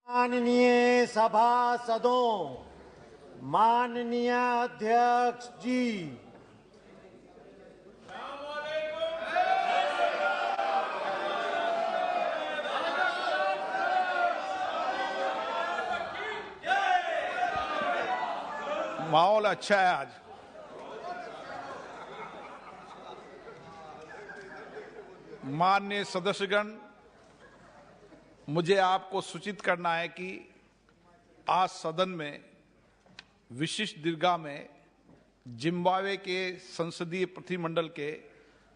माननीय सभासदों, माननीय अध्यक्ष जी, माहौल अच्छा है आज। माननीय सदस्यगण, मुझे आपको सूचित करना है कि आज सदन में विशिष्ट दीर्घा में जिम्बाब्वे के संसदीय प्रतिनिधिमंडल के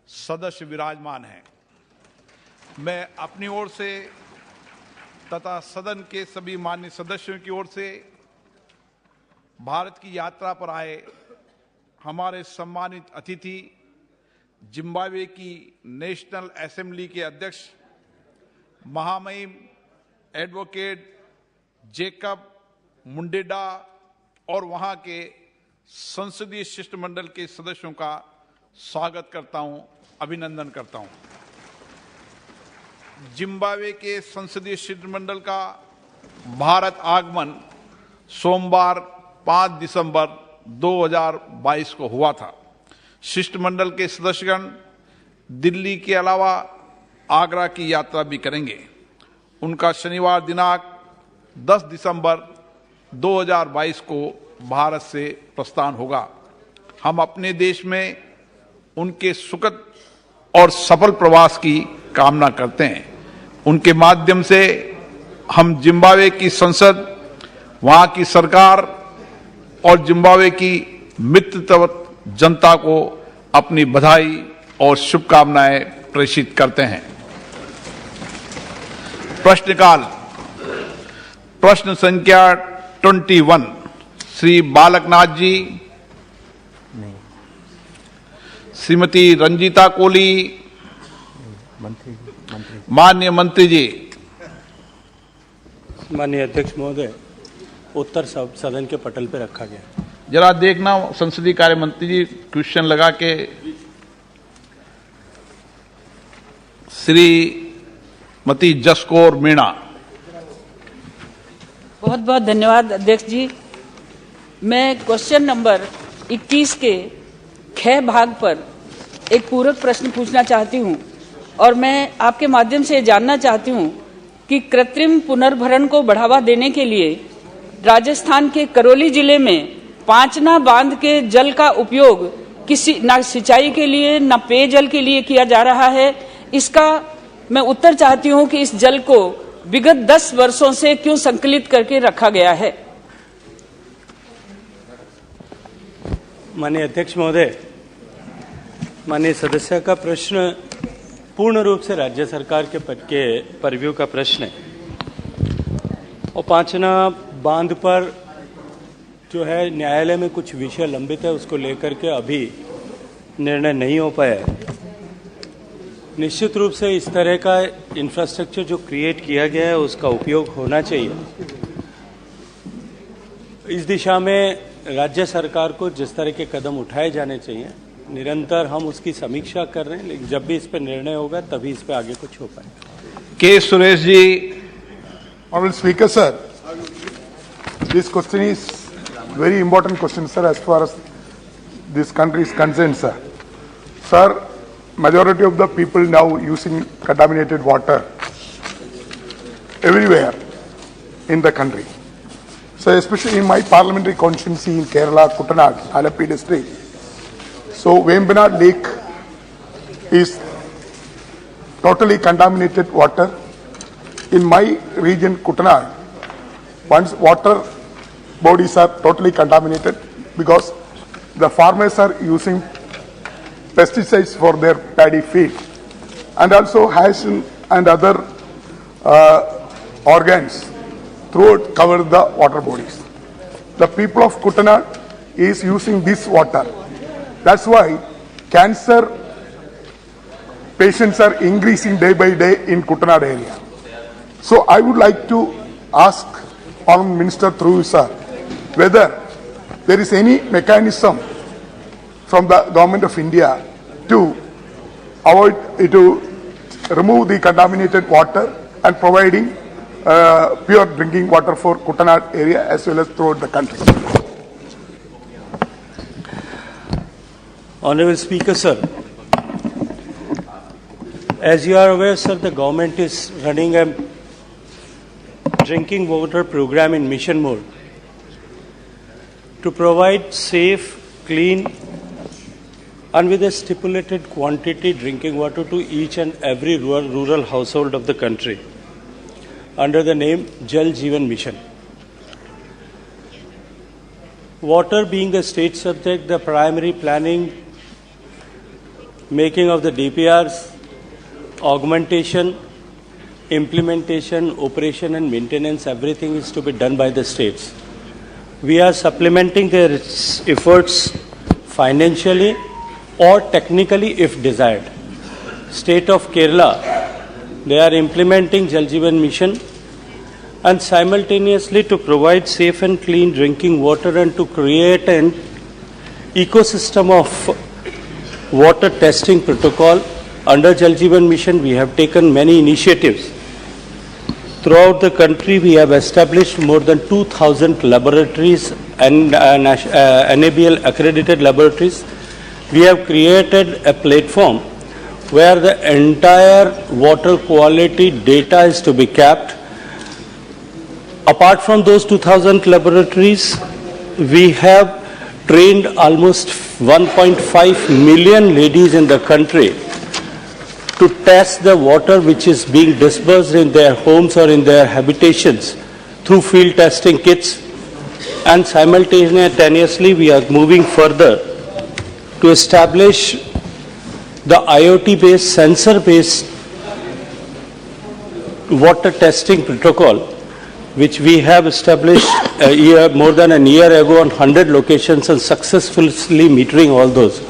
सदस्य विराजमान हैं। मैं अपनी ओर से तथा सदन के सभी माननीय सदस्यों की ओर से भारत की यात्रा पर आए हमारे सम्मानित अतिथि जिम्बाब्वे की नेशनल असेंबली के अध्यक्ष महामहिम एडवोकेट जेकब मुंडेडा और वहां के संसदीय शिष्टमंडल के सदस्यों का स्वागत करता हूं, अभिनंदन करता हूं। जिम्बाब्वे के संसदीय शिष्टमंडल का भारत आगमन सोमवार 5 दिसंबर 2022 को हुआ था। शिष्टमंडल के सदस्यगण दिल्ली के अलावा आगरा की यात्रा भी करेंगे। उनका शनिवार दिनांक 10 दिसंबर 2022 को भारत से प्रस्थान होगा। हम अपने देश में उनके सुखद और सफल प्रवास की कामना करते हैं। उनके माध्यम से हम जिम्बाब्वे की संसद, वहां की सरकार और जिम्बाब्वे की मित्रवत जनता को अपनी बधाई और शुभकामनाएं प्रेषित करते हैं। प्रश्नकाल। प्रश्न संख्या 21 श्री बालकनाथ जी, श्रीमती रंजीता कोली, माननीय मंत्री जी। माननीय अध्यक्ष महोदय, उत्तर सदन के पटल पर रखा गया। जरा देखना संसदीय कार्य मंत्री जी क्वेश्चन लगा के। श्रीमती जसकौर मीणा। बहुत बहुत धन्यवाद अध्यक्ष जी। मैं क्वेश्चन नंबर 21 के ख भाग पर एक पूरक प्रश्न पूछना चाहती हूं और मैं आपके माध्यम से जानना चाहती हूं कि कृत्रिम पुनर्भरण को बढ़ावा देने के लिए राजस्थान के करौली जिले में पांचना बांध के जल का उपयोग किसी न सिंचाई के लिए न पेयजल के लिए किया जा रहा है। इसका मैं उत्तर चाहती हूं कि इस जल को विगत 10 वर्षों से क्यों संकलित करके रखा गया है। माननीय अध्यक्ष महोदय, माननीय सदस्य का प्रश्न पूर्ण रूप से राज्य सरकार के परव्यू का प्रश्न है और पांचना बांध पर जो है न्यायालय में कुछ विषय लंबित है, उसको लेकर के अभी निर्णय नहीं हो पाया है। निश्चित रूप से इस तरह का इंफ्रास्ट्रक्चर जो क्रिएट किया गया है उसका उपयोग होना चाहिए। इस दिशा में राज्य सरकार को जिस तरह के कदम उठाए जाने चाहिए, निरंतर हम उसकी समीक्षा कर रहे हैं, लेकिन जब भी इस पर निर्णय होगा तभी इस पर आगे कुछ हो पाएगा। के Suresh ji. Honorable Speaker, sir, this question is very important question, sir, as far as this country is concerned, sir. Sir, majority of the people now using contaminated water everywhere in the country. So, especially in my parliamentary constituency in Kerala, Kuttanad, Alappuzha district. So, Vembanad Lake is totally contaminated water. In my region, Kuttanad, once water bodies are totally contaminated because the farmers are using pesticides for their paddy field, and also hash and other organs throughout cover the water bodies. The people of Kuttanad is using this water. That's why cancer patients are increasing day by day in Kuttanad area. So I would like to ask Honourable Minister through you, sir, whether there is any mechanism from the Government of India to avoid to remove the contaminated water and providing pure drinking water for Kuttanad area as well as throughout the country. Honorable Speaker, sir, as you are aware, sir, the government is running a drinking water program in mission mode to provide safe, clean, and with a stipulated quantity drinking water to each and every rural household of the country under the name Jal Jeevan Mission. Water being the state subject, the primary planning, making of the DPRs, augmentation, implementation, operation and maintenance, everything is to be done by the states. We are supplementing their efforts financially or technically if desired. State of Kerala, they are implementing Jal Jeevan Mission and simultaneously to provide safe and clean drinking water and to create an ecosystem of water testing protocol. Under Jal Jeevan Mission, we have taken many initiatives. Throughout the country, we have established more than 2,000 laboratories and NABL accredited laboratories. We have created a platform where the entire water quality data is to be kept. Apart from those 2,000 laboratories, we have trained almost 1.5 million ladies in the country to test the water which is being dispersed in their homes or in their habitations through field testing kits. And simultaneously, we are moving further to establish the IoT-based, sensor-based water testing protocol, which we have established more than a year ago on 100 locations and successfully metering all those.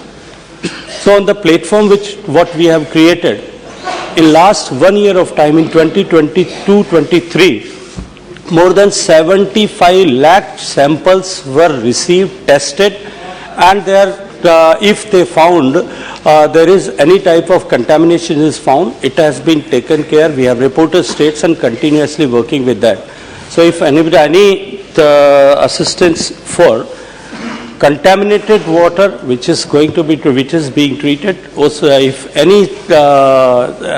So on the platform what we have created, in last 1 year of time, in 2022-23, more than 75 lakh samples were received, tested, and if they found there is any type of contamination is found, it has been taken care. We have reported states and continuously working with that. So if anybody, any assistance for contaminated water which is being treated, also if any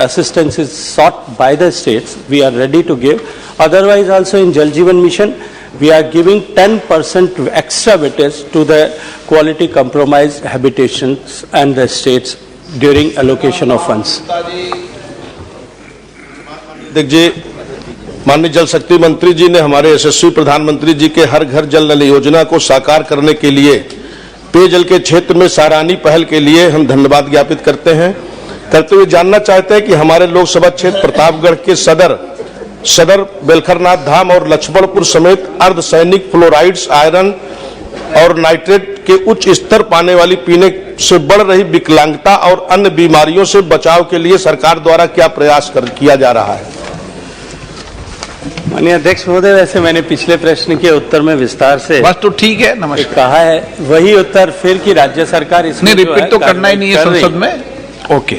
assistance is sought by the states, we are ready to give. Otherwise also in Jal Jeevan Mission, we are giving 10% extra weightage to the quality compromised habitations and the states during allocation of funds. माननीय जल शक्ति मंत्री जी ने हमारे यशस्वी प्रधानमंत्री जी के हर घर जल नल योजना को साकार करने के लिए पेयजल के क्षेत्र में सराहनीय पहल के लिए हम धन्यवाद ज्ञापित करते हुए जानना चाहते हैं कि हमारे लोकसभा क्षेत्र प्रतापगढ़ के सदर बेलखरनाथ धाम और लक्ष्मणपुर समेत अर्धसैनिक फ्लोराइड्स, आयरन और नाइट्रेट के उच्च स्तर पाने वाली पीने से बढ़ रही विकलांगता और अन्य बीमारियों से बचाव के लिए सरकार द्वारा क्या प्रयास किया जा रहा है? माननीय अध्यक्ष महोदय, वैसे मैंने पिछले प्रश्न के उत्तर में विस्तार से बस तो ठीक है, नमस्कार, कहा है, वही उत्तर फिर कि राज्य सरकार इसमें रिपीट तो करना ही नहीं है संसद में। ओके,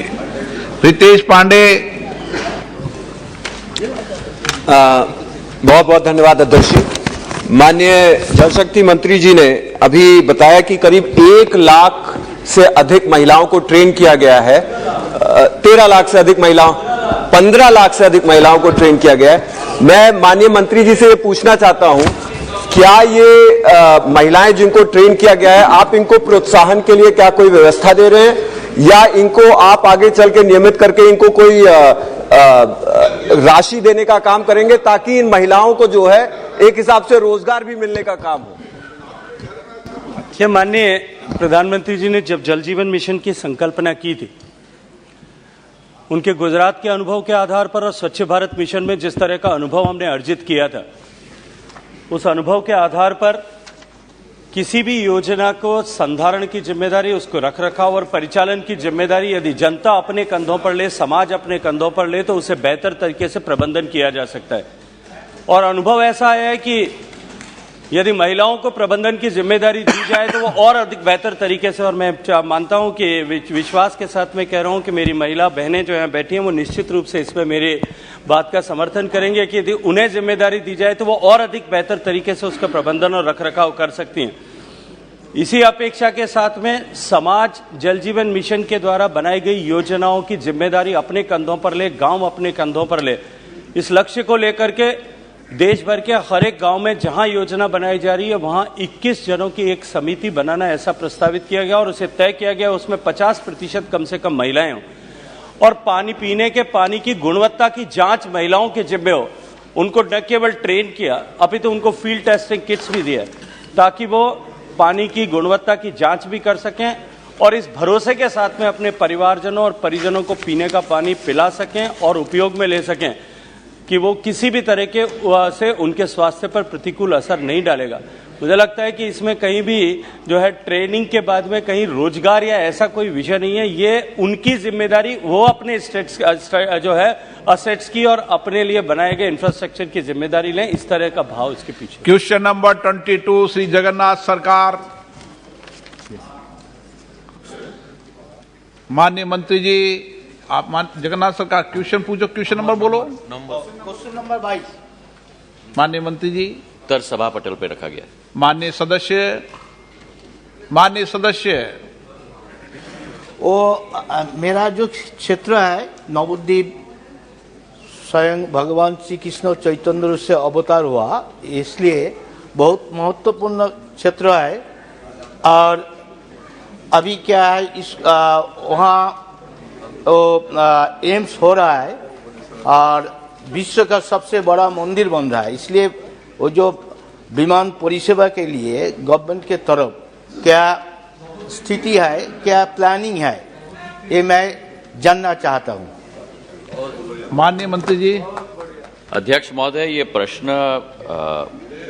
रितेश पांडे। बहुत बहुत धन्यवाद अध्यक्ष जी। माननीय जल शक्ति मंत्री जी ने अभी बताया कि करीब 1 लाख से अधिक महिलाओं को ट्रेन किया गया है, 13 लाख से अधिक महिलाओं, 15 लाख से अधिक महिलाओं को ट्रेन किया गया है। मैं माननीय मंत्री जी से ये पूछना चाहता हूं, क्या ये महिलाएं जिनको ट्रेन किया गया है, आप इनको प्रोत्साहन के लिए क्या कोई व्यवस्था दे रहे हैं, या इनको आप आगे चल के नियमित करके इनको कोई राशि देने का काम करेंगे ताकि इन महिलाओं को जो है एक हिसाब से रोजगार भी मिलने का काम हो? माननीय प्रधानमंत्री जी ने जब जल जीवन मिशन की संकल्पना की थी, उनके गुजरात के अनुभव के आधार पर और स्वच्छ भारत मिशन में जिस तरह का अनुभव हमने अर्जित किया था, उस अनुभव के आधार पर किसी भी योजना को संधारण की जिम्मेदारी, उसको रखरखाव और परिचालन की जिम्मेदारी यदि जनता अपने कंधों पर ले, समाज अपने कंधों पर ले, तो उसे बेहतर तरीके से प्रबंधन किया जा सकता है। और अनुभव ऐसा आया है कि यदि महिलाओं को प्रबंधन की जिम्मेदारी दी जाए तो वो और अधिक बेहतर तरीके से, और मैं मानता हूं कि विश्वास के साथ मैं कह रहा हूं कि मेरी महिला बहनें जो यहाँ बैठी हैं वो निश्चित रूप से इसमें मेरी बात का समर्थन करेंगे कि यदि उन्हें जिम्मेदारी दी जाए तो वो और अधिक बेहतर तरीके से उसका प्रबंधन और रखरखाव कर सकती हैं। इसी अपेक्षा के साथ में समाज जल जीवन मिशन के द्वारा बनाई गई योजनाओं की जिम्मेदारी अपने कंधों पर ले, गांव अपने कंधों पर ले, इस लक्ष्य को लेकर के देश भर के हर एक गांव में जहां योजना बनाई जा रही है वहां 21 जनों की एक समिति बनाना ऐसा प्रस्तावित किया गया और उसे तय किया गया उसमें 50% कम से कम महिलाएं हों और पानी पीने के पानी की गुणवत्ता की जांच महिलाओं के जिम्मे हो। उनको न केवल ट्रेन किया, अभी तो उनको फील्ड टेस्टिंग किट्स भी दिए ताकि वो पानी की गुणवत्ता की जांच भी कर सकें और इस भरोसे के साथ में अपने परिवारजनों और परिजनों को पीने का पानी पिला सकें और उपयोग में ले सकें कि वो किसी भी तरह के से उनके स्वास्थ्य पर प्रतिकूल असर नहीं डालेगा। मुझे लगता है कि इसमें कहीं भी जो है ट्रेनिंग के बाद में कहीं रोजगार या ऐसा कोई विषय नहीं है। ये उनकी जिम्मेदारी, वो अपने स्टेट्स जो है असेट्स की और अपने लिए बनाए गए इंफ्रास्ट्रक्चर की जिम्मेदारी लें, इस तरह का भाव इसके पीछे। क्वेश्चन नंबर 22 श्री जगन्नाथ सरकार। माननीय मंत्री जी, आप जगन्नाथ सरकार क्वेश्चन पूछो, क्वेश्चन नंबर बोलो। क्वेश्चन नंबर 22 माननीय मंत्री जी उत्तर सभा पटल पे रखा गया। माननीय सदस्य वो मेरा जो क्षेत्र है नवद्वीप स्वयं भगवान श्री कृष्ण चैतन्य से अवतार हुआ, इसलिए बहुत महत्वपूर्ण क्षेत्र है। और अभी क्या है, इस वहाँ एम्स हो रहा है और विश्व का सबसे बड़ा मंदिर बन रहा है, इसलिए वो जो विमान परिसेवा के लिए गवर्नमेंट के तरफ क्या स्थिति है, क्या प्लानिंग है, ये मैं जानना चाहता हूँ। माननीय मंत्री जी। अध्यक्ष महोदय, ये प्रश्न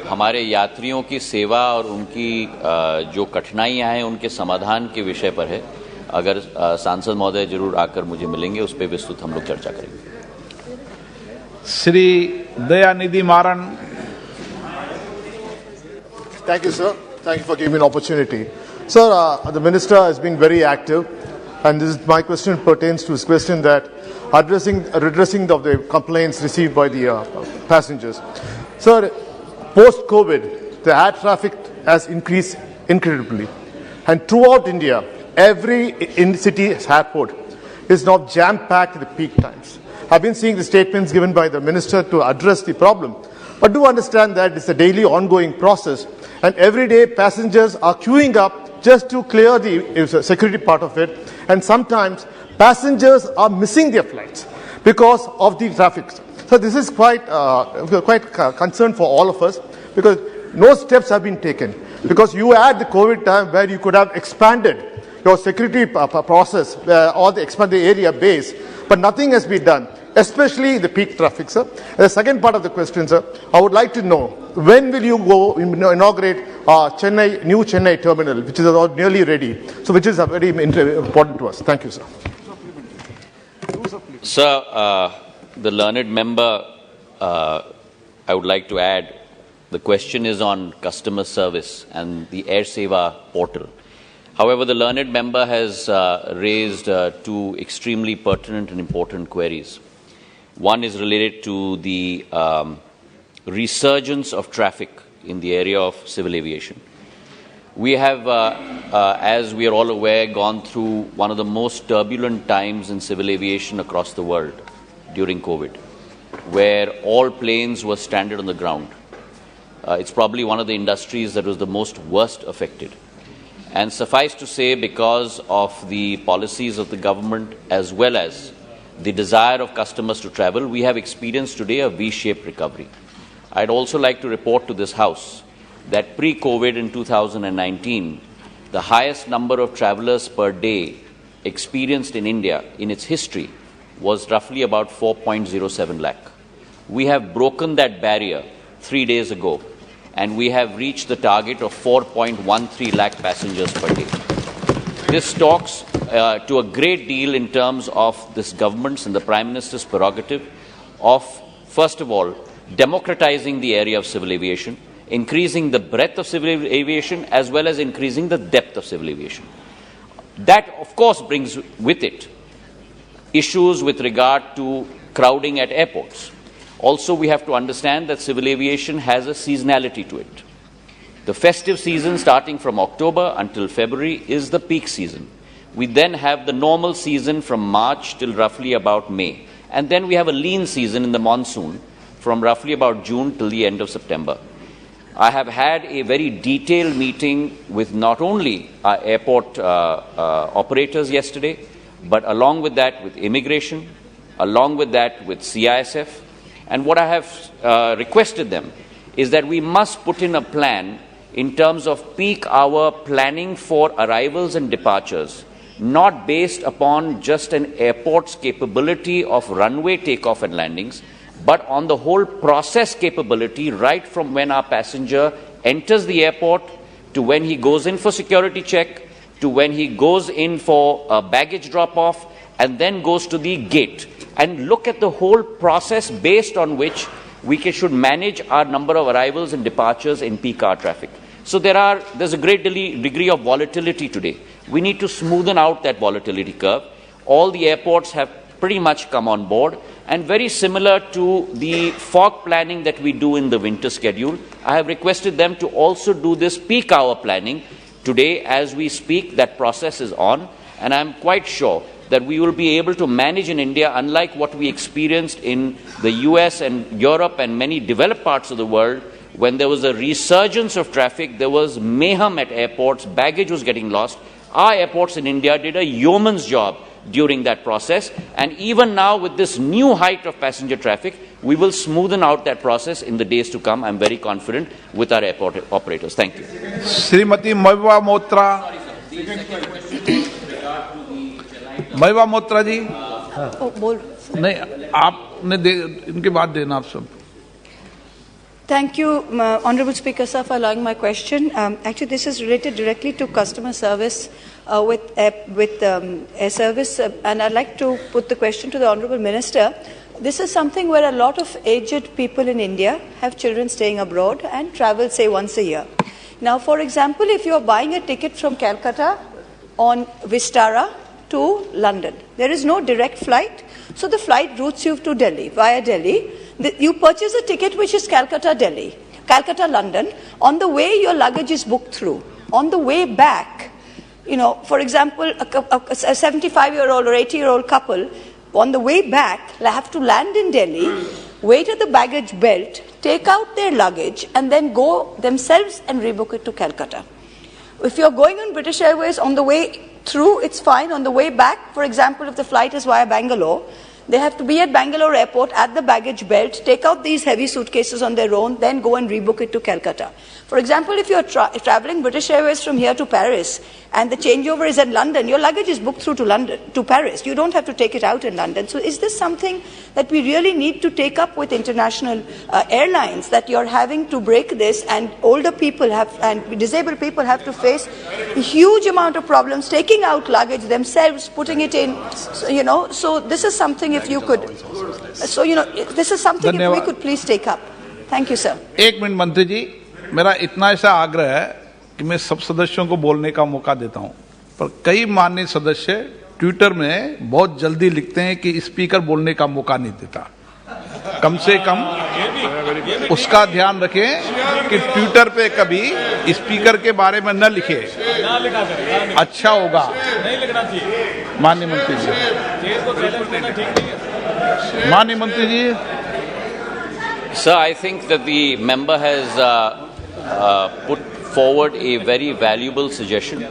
हमारे यात्रियों की सेवा और उनकी जो कठिनाइयां हैं उनके समाधान के विषय पर है। अगर सांसद महोदय जरूर आकर मुझे मिलेंगे, उस पर विस्तृत हम लोग चर्चा करेंगे। Shri Dayanidhi Maran. Thank you, sir. Thank you for giving me an opportunity. Sir, the minister is being very active, and my question pertains to his question that redressing of the complaints received by the passengers. Sir, post-COVID, the air traffic has increased incredibly, and throughout India, every in-city airport is now jam-packed at the peak times. I've been seeing the statements given by the minister to address the problem, but do understand that it's a daily ongoing process, and every day passengers are queuing up just to clear the security part of it, and sometimes passengers are missing their flights because of the traffic. So this is quite concern for all of us, because no steps have been taken. Because you had the COVID time where you could have expanded your security process or expand the area base, but nothing has been done, especially the peak traffic, sir. And the second part of the question, sir, I would like to know, when will you go inaugurate new Chennai terminal, which is nearly ready, so which is very important to us. Thank you, sir. Sir, the learned member, I would like to add, the question is on customer service and the Air Seva portal. However, the learned member has raised two extremely pertinent and important queries. One is related to the resurgence of traffic in the area of civil aviation. We have, as we are all aware, gone through one of the most turbulent times in civil aviation across the world during COVID, where all planes were stranded on the ground. It's probably one of the industries that was the most worst affected. And suffice to say, because of the policies of the government as well as the desire of customers to travel, we have experienced today a V-shaped recovery. I'd also like to report to this House that pre-COVID in 2019, the highest number of travelers per day experienced in India in its history was roughly about 4.07 lakh. We have broken that barrier 3 days ago, and we have reached the target of 4.13 lakh passengers per day. This talks to a great deal in terms of this government's and the Prime Minister's prerogative of, first of all, democratizing the area of civil aviation increasing the breadth of civil aviation as well as increasing the depth of civil aviation. That, of course, brings with it issues with regard to crowding at airports. Also, we have to understand that civil aviation has a seasonality to it. The festive season starting from October until February is the peak season. We then have the normal season from March till roughly about May. And then we have a lean season in the monsoon from roughly about June till the end of September. I have had a very detailed meeting with not only our airport operators yesterday, but along with that with immigration, along with that with CISF. And what I have requested them is that we must put in a plan in terms of peak hour planning for arrivals and departures, not based upon just an airport's capability of runway takeoff and landings, but on the whole process capability right from when our passenger enters the airport to when he goes in for security check, to when he goes in for a baggage drop-off and then goes to the gate. And look at the whole process based on which we should manage our number of arrivals and departures in peak hour traffic. So there's a great degree of volatility today. We need to smoothen out that volatility curve. All the airports have pretty much come on board, and very similar to the fog planning that we do in the winter schedule, I have requested them to also do this peak hour planning. Today, as we speak, that process is on, and I'm quite sure that we will be able to manage in India, unlike what we experienced in the US and Europe and many developed parts of the world. When there was a resurgence of traffic, there was mayhem at airports, baggage was getting lost. Our airports in India did a yeoman's job during that process, and even now with this new height of passenger traffic, we will smoothen out that process in the days to come. I'm very confident with our airport operators. Thank you. Srimati Mahbuba Motra. महबूबा मोत्रा जी नहीं आपने इनके बाद देना आप सब. Thank you, Honorable Speaker, sir, for allowing my question. Actually, this is related directly to customer service with air service, and I'd like to put the question to the Honorable Minister. This is something where a lot of aged people in India have children staying abroad and travel, say, once a year. Now, for example, if you're buying a ticket from Calcutta on Vistara to London, there is no direct flight, so the flight routes you to Delhi, via Delhi. You purchase a ticket which is Calcutta-Delhi, Calcutta-London. On the way, your luggage is booked through. On the way back, for example, a 75-year-old or 80-year-old couple, on the way back, have to land in Delhi, wait at the baggage belt, take out their luggage, and then go themselves and rebook it to Calcutta. If you're going on British Airways, on the way through, it's fine. On the way back, for example, if the flight is via Bangalore, they have to be at Bangalore airport at the baggage belt, take out these heavy suitcases on their own, then go and rebook it to Calcutta. For example, if you're traveling British Airways from here to Paris and the changeover is at London, your luggage is booked through to Paris. You don't have to take it out in London. So is this something that we really need to take up with international airlines, that you're having to break this, and older people and disabled people have to face a huge amount of problems taking out luggage themselves, putting it in, so this is something if you could, this is something if we could please take up. Thank you, sir. एक minute मंत्री जी, मेरा इतना ऐसा आग्रह है कि मैं सब सदस्यों को बोलने का मौका देता हूं, पर कई माननीय सदस्य ट्विटर में बहुत जल्दी लिखते हैं कि स्पीकर बोलने का मौका नहीं देता. कम से कम उसका ध्यान रखें कि ट्विटर पे कभी स्पीकर के बारे में न लिखे. अच्छा होगा माननीय मंत्री जी. माननीय मंत्री जी. Sir, I think that the member has put forward a very valuable suggestion.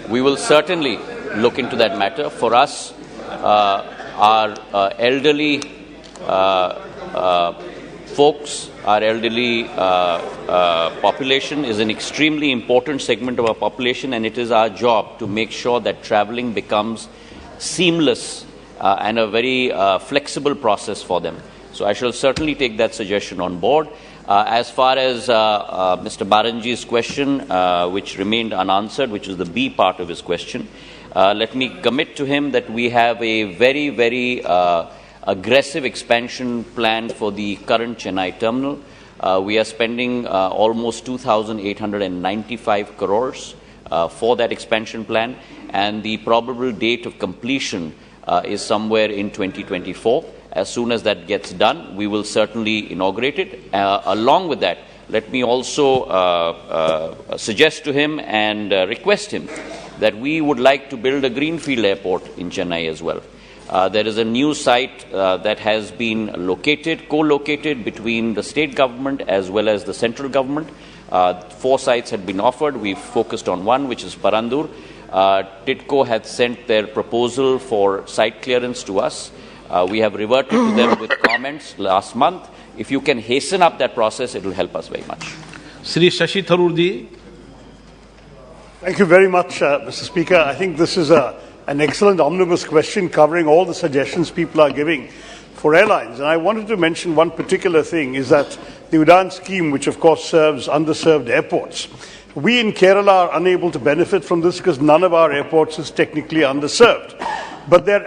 We will certainly look into that matter. For us, our elderly folks, our elderly population is an extremely important segment of our population, and it is our job to make sure that traveling becomes seamless and a very flexible process for them. So I shall certainly take that suggestion on board. As far as Mr. Baranji's question, which remained unanswered, which is the B part of his question, let me commit to him that we have a very, very aggressive expansion plan for the current Chennai terminal. We are spending almost 2,895 crores for that expansion plan, and the probable date of completion is somewhere in 2024. As soon as that gets done, we will certainly inaugurate it. Along with that, let me also suggest to him and request him that we would like to build a greenfield airport in Chennai as well. There is a new site that has been co-located between the state government as well as the central government. 4 sites had been offered. We've focused on one, which is Parandur. TIDCO had sent their proposal for site clearance to us. We have reverted to them with comments last month. If you can hasten up that process, it will help us very much. Sri Shashi Tharoor ji. Thank you very much, Mr. Speaker. I think this is an excellent omnibus question covering all the suggestions people are giving for airlines. And I wanted to mention one particular thing, is that the UDAN scheme, which of course serves underserved airports, we in Kerala are unable to benefit from this because none of our airports is technically underserved. But there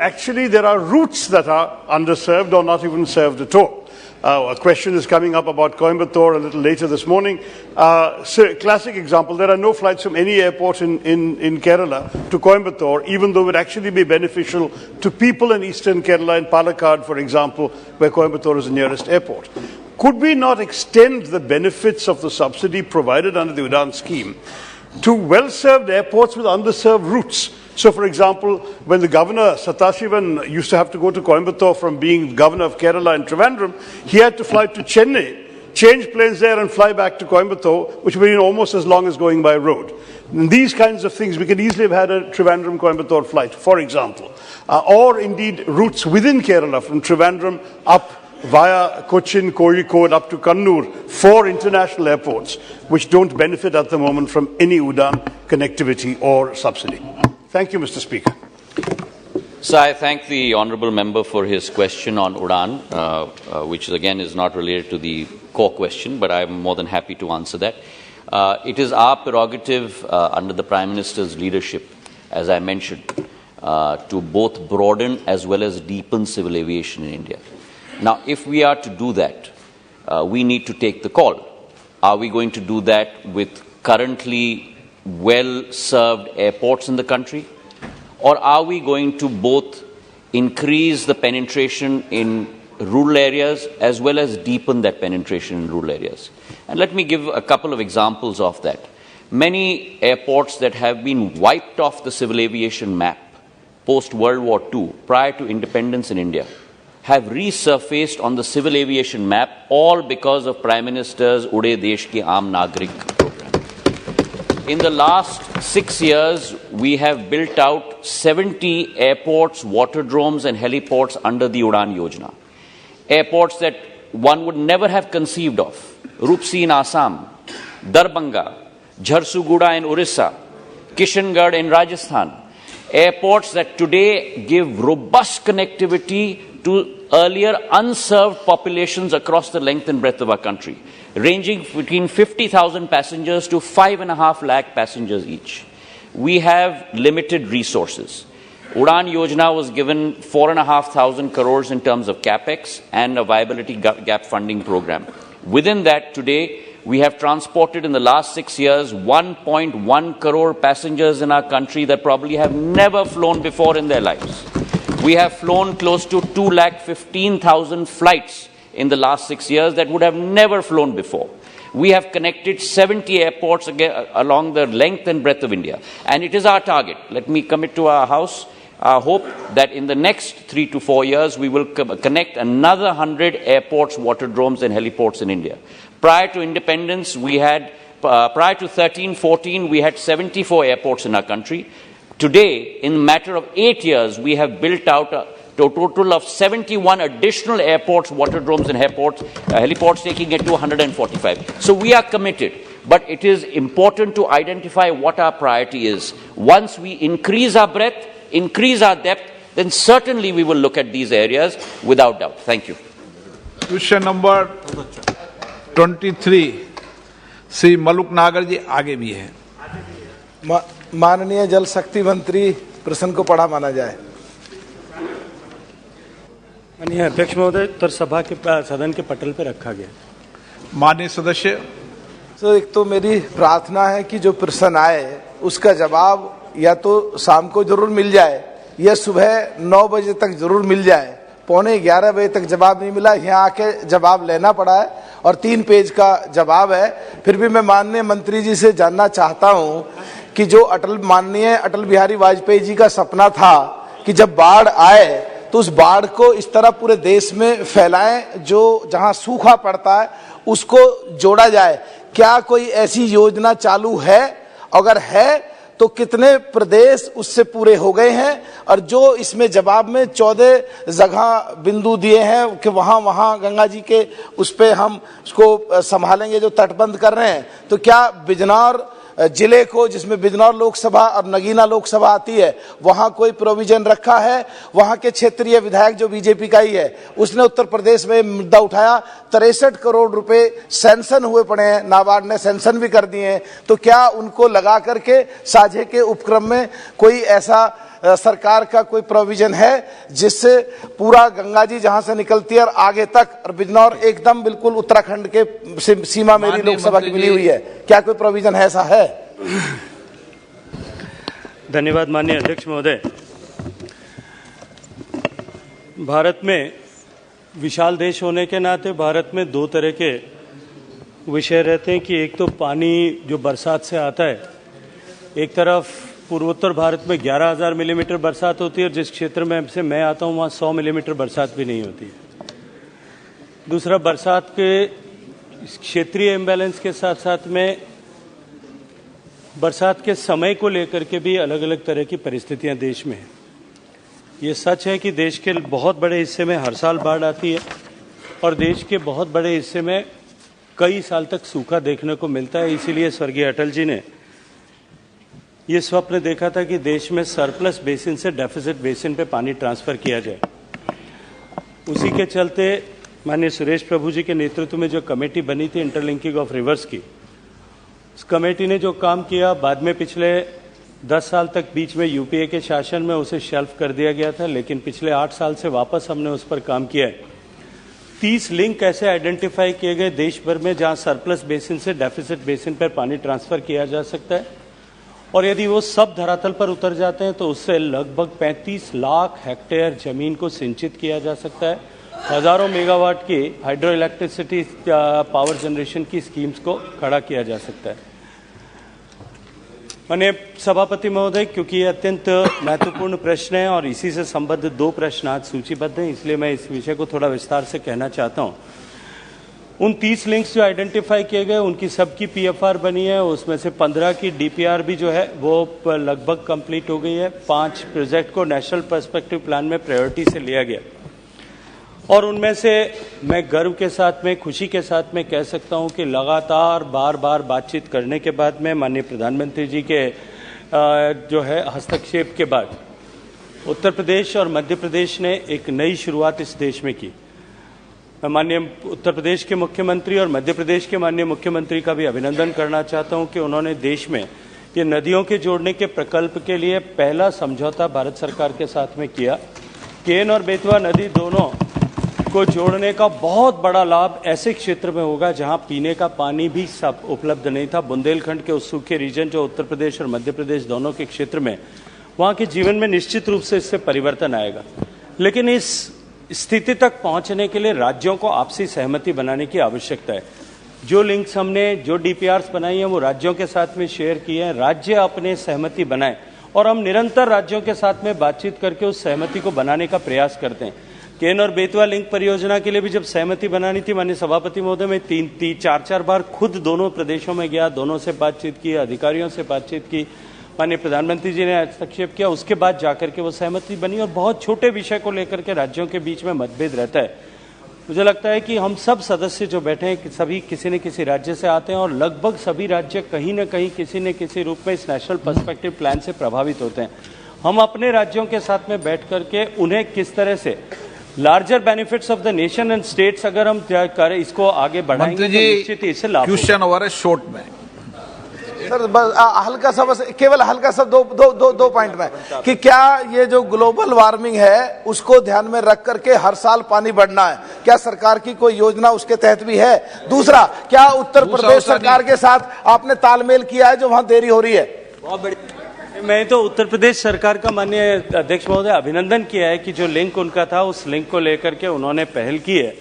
are routes that are underserved or not even served at all. A question is coming up about Coimbatore a little later this morning. Classic example, there are no flights from any airport in Kerala to Coimbatore, even though it would actually be beneficial to people in eastern Kerala, in Palakkad, for example, where Coimbatore is the nearest airport. Could we not extend the benefits of the subsidy provided under the UDAN scheme to well-served airports with underserved routes? So, for example, when the governor, Satashivan, used to have to go to Coimbatore from being governor of Kerala and Trivandrum, he had to fly to Chennai, change planes there and fly back to Coimbatore, which would be almost as long as going by road. And these kinds of things, we could easily have had a Trivandrum-Coimbatore flight, for example. Or indeed routes within Kerala, from Trivandrum up via Cochin, Kozhikode up to Kannur, 4 international airports, which don't benefit at the moment from any UDAN connectivity or subsidy. Thank you, Mr. Speaker. So I thank the honourable member for his question on UDAN, which again is not related to the core question, but I'm more than happy to answer that. It is our prerogative under the Prime Minister's leadership, as I mentioned, to both broaden as well as deepen civil aviation in India. Now, if we are to do that, we need to take the call. Are we going to do that with currently well-served airports in the country? Or are we going to both increase the penetration in rural areas as well as deepen that penetration in rural areas? And let me give a couple of examples of that. Many airports that have been wiped off the civil aviation map post-World War II, prior to independence in India, have resurfaced on the civil aviation map, all because of Prime Minister's Ude Desh Ki Aam Nagrik program. In the last 6 years, we have built out 70 airports, waterdromes and heliports under the Udan Yojana. Airports that one would never have conceived of. Rupsi in Assam, Darbhanga, Jharsuguda in Orissa, Kishangarh in Rajasthan. Airports that today give robust connectivity to earlier unserved populations across the length and breadth of our country, ranging between 50,000 passengers to 5.5 lakh passengers each. We have limited resources. Udan Yojana was given 4,500 crores in terms of capex and a viability gap funding program. Within that, today, we have transported in the last 6 years 1.1 crore passengers in our country that probably have never flown before in their lives. We have flown close to 215,000 flights in the last 6 years that would have never flown before. We have connected 70 airports along the length and breadth of India. And it is our target. Let me commit to our House, our hope that in the next 3 to 4 years, we will connect another 100 airports, waterdromes and heliports in India. Prior to independence, we had, prior to 13-14, we had 74 airports in our country. Today, in a matter of 8 years, we have built out a total of 71 additional airports, waterdromes and heliports, taking it to 145. So we are committed, but it is important to identify what our priority is. Once we increase our breadth, increase our depth, then certainly we will look at these areas without doubt. Thank you. Question number 23, Shri Maluk नागर जी आगे भी है. माननीय जल शक्ति मंत्री प्रश्न को पढ़ा माना जाए. माननीय अध्यक्ष महोदय, उत्तर सभा के सदन के पटल पर रखा गया. माननीय सदस्य। तो एक तो मेरी प्रार्थना है कि जो प्रश्न आए उसका जवाब या तो शाम को जरूर मिल जाए या सुबह 9 बजे तक जरूर मिल जाए। 11:15 बजे तक जवाब नहीं मिला, यहाँ आके जवाब लेना पड़ा है और 3 पेज का जवाब है। फिर भी मैं माननीय मंत्री जी से जानना चाहता हूँ कि जो माननीय अटल बिहारी वाजपेयी जी का सपना था कि जब बाढ़ आए तो उस बाढ़ को इस तरह पूरे देश में फैलाएं जो जहां सूखा पड़ता है उसको जोड़ा जाए। क्या कोई ऐसी योजना चालू है? अगर है तो कितने प्रदेश उससे पूरे हो गए हैं? और जो इसमें जवाब में 14 जगह बिंदु दिए हैं कि वहां गंगा जी के उस पे हम उसको संभालेंगे जो तटबंध कर रहे हैं, तो क्या बिजनौर जिले को, जिसमें बिजनौर लोकसभा और नगीना लोकसभा आती है, वहां कोई प्रोविजन रखा है? वहां के क्षेत्रीय विधायक जो बीजेपी का ही है उसने उत्तर प्रदेश में मुद्दा उठाया। 63 करोड़ रुपए सैंक्शन हुए पड़े हैं, नाबार्ड ने सैंक्शन भी कर दिए हैं। तो क्या उनको लगा करके साझे के उपक्रम में कोई ऐसा सरकार का कोई प्रोविजन है जिससे पूरा गंगा जी जहां से निकलती है और आगे तक, और बिजनौर एकदम बिल्कुल उत्तराखंड के सीमा मेरी लोकसभा की मिली हुई है, क्या कोई प्रोविजन है? ऐसा है? धन्यवाद माननीय अध्यक्ष महोदय। भारत में विशाल देश होने के नाते भारत में 2 तरह के विषय रहते हैं कि एक तो पानी जो बरसात से आता है, एक तरफ पूर्वोत्तर भारत में 11,000 मिलीमीटर बरसात होती है और जिस क्षेत्र में से मैं आता हूं वहां 100 मिलीमीटर बरसात भी नहीं होती है। दूसरा, बरसात के क्षेत्रीय इम्बैलेंस के साथ साथ में बरसात के समय को लेकर के भी अलग अलग तरह की परिस्थितियां देश में हैं। ये सच है कि देश के बहुत बड़े हिस्से में हर साल बाढ़ आती है और देश के बहुत बड़े हिस्से में कई साल तक सूखा देखने को मिलता है। इसीलिए स्वर्गीय अटल जी ने ये स्वप्न देखा था कि देश में सरप्लस बेसिन से डेफिसिट बेसिन पे पानी ट्रांसफर किया जाए। उसी के चलते माननीय सुरेश प्रभु जी के नेतृत्व में जो कमेटी बनी थी इंटरलिंकिंग ऑफ रिवर्स की, उस कमेटी ने जो काम किया, बाद में पिछले 10 साल तक बीच में यूपीए के शासन में उसे शेल्फ कर दिया गया था, लेकिन पिछले 8 साल से वापस हमने उस पर काम किया है। 30 लिंक ऐसे आइडेंटिफाई किए गए देश भर में जहां सरप्लस बेसिन से डेफिसिट बेसिन पर पानी ट्रांसफर किया जा सकता है, और यदि वो सब धरातल पर उतर जाते हैं तो उससे लगभग 35 लाख हेक्टेयर जमीन को सिंचित किया जा सकता है। हजारों मेगावाट की हाइड्रो इलेक्ट्रिसिटी पावर जनरेशन की स्कीम्स को खड़ा किया जा सकता है। माननीय सभापति महोदय, क्योंकि ये अत्यंत महत्वपूर्ण प्रश्न है और इसी से संबद्ध 2 प्रश्न आज सूचीबद्ध हैं, इसलिए मैं इस विषय को थोड़ा विस्तार से कहना चाहता हूं। उन 30 लिंक्स जो आइडेंटिफाई किए गए उनकी सबकी पीएफआर बनी है, उसमें से 15 की डीपीआर भी जो है वो लगभग कंप्लीट हो गई है। 5 प्रोजेक्ट को नेशनल पर्सपेक्टिव प्लान में प्रायोरिटी से लिया गया और उनमें से मैं गर्व के साथ में, खुशी के साथ में कह सकता हूं कि लगातार बार बार बातचीत करने के बाद में माननीय प्रधानमंत्री जी के जो है हस्तक्षेप के बाद उत्तर प्रदेश और मध्य प्रदेश ने एक नई शुरुआत इस देश में की। मैं माननीय उत्तर प्रदेश के मुख्यमंत्री और मध्य प्रदेश के माननीय मुख्यमंत्री का भी अभिनंदन करना चाहता हूं कि उन्होंने देश में ये नदियों के जोड़ने के प्रकल्प के लिए पहला समझौता भारत सरकार के साथ में किया। केन और बेतवा नदी दोनों को जोड़ने का बहुत बड़ा लाभ ऐसे क्षेत्र में होगा जहां पीने का पानी भी सब उपलब्ध नहीं था। बुंदेलखंड के उस सूखे रीजन जो उत्तर प्रदेश और मध्य प्रदेश दोनों के क्षेत्र में, वहां के जीवन में निश्चित रूप से इससे परिवर्तन आएगा। लेकिन इस स्थिति तक पहुंचने के लिए राज्यों को आपसी सहमति बनाने की आवश्यकता है। जो लिंक्स हमने, जो डीपीआरस बनाई हैं वो राज्यों के साथ में शेयर किए हैं। राज्य अपने सहमति बनाएं और हम निरंतर राज्यों के साथ में बातचीत करके उस सहमति को बनाने का प्रयास करते हैं। केन और बेतवा लिंक परियोजना के लिए भी जब सहमति बनानी थी माननीय सभापति महोदय, मैं 3-4 बार खुद दोनों प्रदेशों में गया, दोनों से बातचीत की, अधिकारियों से बातचीत की, माननीय प्रधानमंत्री जी ने हस्तक्षेप किया, उसके बाद जाकर के वो सहमति बनी। और बहुत छोटे विषय को लेकर के राज्यों के बीच में मतभेद रहता है। मुझे लगता है कि हम सब सदस्य जो बैठे हैं सभी किसी न किसी राज्य से आते हैं और लगभग सभी राज्य कहीं न कहीं किसी न किसी रूप में इस नेशनल पर्सपेक्टिव प्लान से प्रभावित होते हैं। हम अपने राज्यों के साथ में बैठ करके उन्हें किस तरह से larger benefits of the nation and states अगर हम करें, इसको आगे बढ़ाएंगे तो निश्चित ही इससे लाभ। क्वेश्चन ओवर है शॉर्ट में। सर बस हल्का सा, बस केवल हल्का सा दो पॉइंट में कि क्या ये जो ग्लोबल वार्मिंग है उसको ध्यान में रख करके हर साल पानी बढ़ना है, क्या सरकार की कोई योजना उसके तहत भी है? दूसरा, क्या उत्तर प्रदेश सरकार के साथ आपने तालमेल किया है जो वहां देरी हो रही है? बहुत बड़ी, मैं तो उत्तर प्रदेश सरकार का माननीय अध्यक्ष महोदय अभिनंदन किया है कि जो लिंक उनका था उस लिंक को लेकर के उन्होंने पहल की है।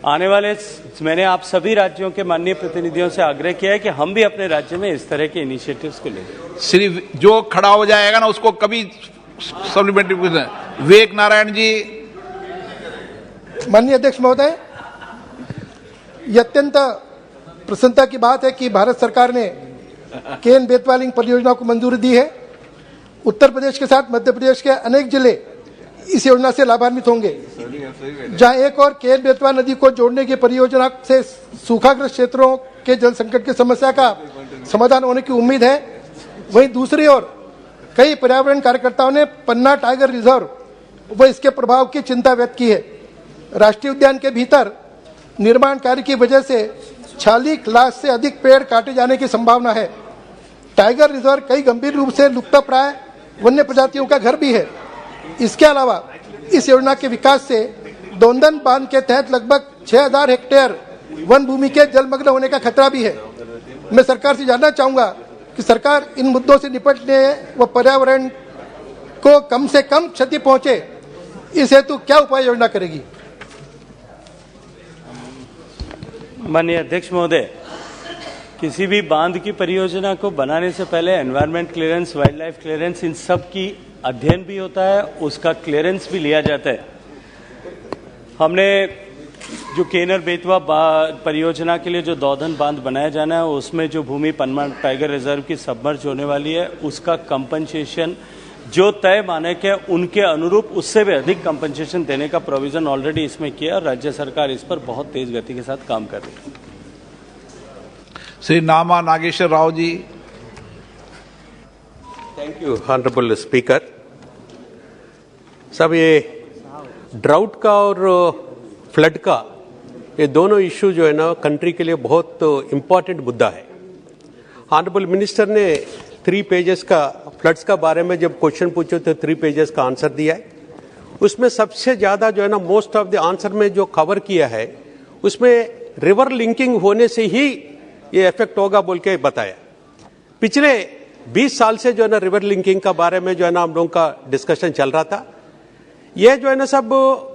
आने वाले, मैंने आप सभी राज्यों के माननीय प्रतिनिधियों से आग्रह किया है कि हम भी अपने राज्य में इस तरह के इनिशिएटिव्स को लें। सिर्फ जो खड़ा हो जाएगा ना उसको कभी सप्लीमेंट्री विवेक नारायण जी। माननीय अध्यक्ष महोदय, ये अत्यंत प्रसन्नता की बात है कि भारत सरकार ने केन बेतवा लिंक परियोजना को मंजूरी दी है। उत्तर प्रदेश के साथ मध्य प्रदेश के अनेक जिले इस योजना से लाभान्वित होंगे। जहां एक और केन बेतवा नदी को जोड़ने की परियोजना से सूखाग्रस्त क्षेत्रों के जल संकट की समस्या का समाधान होने की उम्मीद है, वहीं दूसरी ओर कई पर्यावरण कार्यकर्ताओं ने पन्ना टाइगर रिजर्व व इसके प्रभाव की चिंता व्यक्त की है। राष्ट्रीय उद्यान के भीतर निर्माण कार्य की वजह से 46 लाख से अधिक पेड़ काटे जाने की संभावना है। टाइगर रिजर्व कई गंभीर रूप से लुप्तप्राय वन्य प्रजातियों का घर भी है। इसके अलावा इस योजना के विकास से दोंदन बांध के तहत लगभग 6000 हेक्टेयर वन भूमि के जलमग्न होने का खतरा भी है। मैं सरकार से जानना चाहूंगा कि सरकार इन मुद्दों से निपटने व पर्यावरण को कम से कम क्षति पहुंचे, इस हेतु क्या उपाय योजना करेगी? माननीय अध्यक्ष महोदय, किसी भी बांध की परियोजना को बनाने से पहले environment clearance, wildlife clearance, इन सब की अध्ययन भी होता है, उसका क्लियरेंस भी लिया जाता है। हमने जो केनर बेतवा परियोजना के लिए जो दौधन बांध बनाया जाना है, उसमें जो भूमि पन्ना टाइगर रिजर्व की सबमर्ज होने वाली है, उसका कंपनसेशन जो तय मानक है उनके अनुरूप उससे भी अधिक कंपनसेशन देने का प्रोविजन ऑलरेडी इसमें किया और राज्य सरकार इस पर बहुत तेज गति के साथ काम कर रही है। श्री नामा Nageshwar Rao ji. Thank you honourable speaker साहब, ये ड्राउट का और फ्लड का, ये दोनों इश्यू जो है ना कंट्री के लिए बहुत इंपॉर्टेंट मुद्दा है। ऑनरेबल मिनिस्टर ने 3 पेजेस का फ्लड्स का बारे में जब क्वेश्चन पूछे तो 3 पेजेस का आंसर दिया है। उसमें सबसे ज्यादा जो है ना मोस्ट ऑफ द आंसर में जो कवर किया है उसमें रिवर लिंकिंग होने से ही ये इफेक्ट होगा बोल के बताया। पिछले 20 साल से जो है ना रिवर लिंकिंग का बारे में जो है ना हम लोगों का डिस्कशन चल रहा था। ये जो है ना सब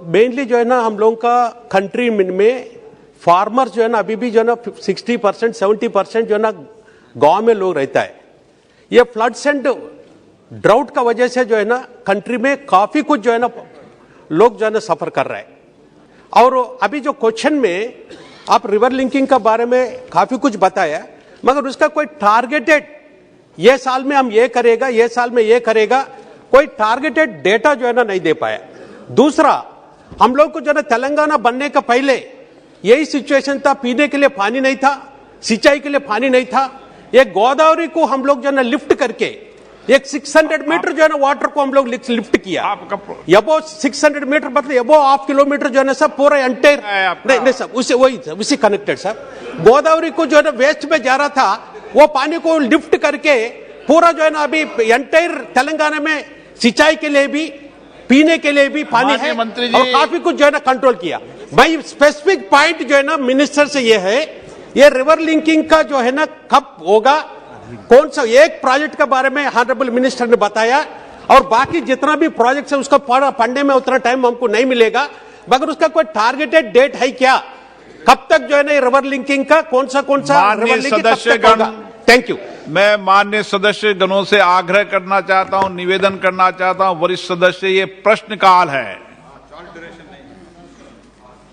मेनली जो है ना हम लोगों का कंट्री में फार्मर्स जो है ना अभी भी जो है ना 60% 70% जो है ना गांव में लोग रहता है। ये फ्लड्स एंड ड्राउट का वजह से जो है ना कंट्री में काफी कुछ जो है ना लोग जो है ना सफर कर रहा है। और अभी जो क्वेश्चन में आप रिवर लिंकिंग का बारे में काफी कुछ बताया, मगर उसका कोई टारगेटेड ये साल में हम ये करेगा, ये साल में ये करेगा, कोई टारगेटेड डेटा जो है ना नहीं दे पाया। दूसरा, हम लोग को जो है ना तेलंगाना बनने का पहले यही सिचुएशन था, पीने के लिए पानी नहीं था, सिंचाई के लिए पानी नहीं था। एक गोदावरी को हम लोग जो है ना लिफ्ट करके एक 600 मीटर जो है ना वाटर को हम लोग लिफ्ट किया। अबो 600 मीटर मतलब अबो 1/2 किलोमीटर जो है ना सब पूरा एंटायर नहीं सब उसी कनेक्टेड सब गोदावरी को जो है ना वेस्ट में जा रहा था, वो पानी को लिफ्ट करके पूरा जो है ना अभी एंटायर तेलंगाना में सिंचाई के लिए भी पीने के लिए भी पानी है और काफी कुछ जो है ना कंट्रोल किया। भाई स्पेसिफिक पॉइंट जो है ना मिनिस्टर से ये है, ये रिवर लिंकिंग का जो है ना कब होगा, कौन सा एक प्रोजेक्ट के बारे में ऑनरेबल मिनिस्टर ने बताया और बाकी जितना भी प्रोजेक्ट है उसका पढ़ने में उतना टाइम हमको नहीं मिलेगा, मगर उसका कोई टारगेटेड डेट है क्या, कब तक जो है ना रिवर लिंकिंग का कौन सा रिवर लिंकिंग होगा? Thank you. मैं माननीय सदस्य गणों से आग्रह करना चाहता हूं, निवेदन करना चाहता हूं, वरिष्ठ सदस्य, ये प्रश्नकाल है,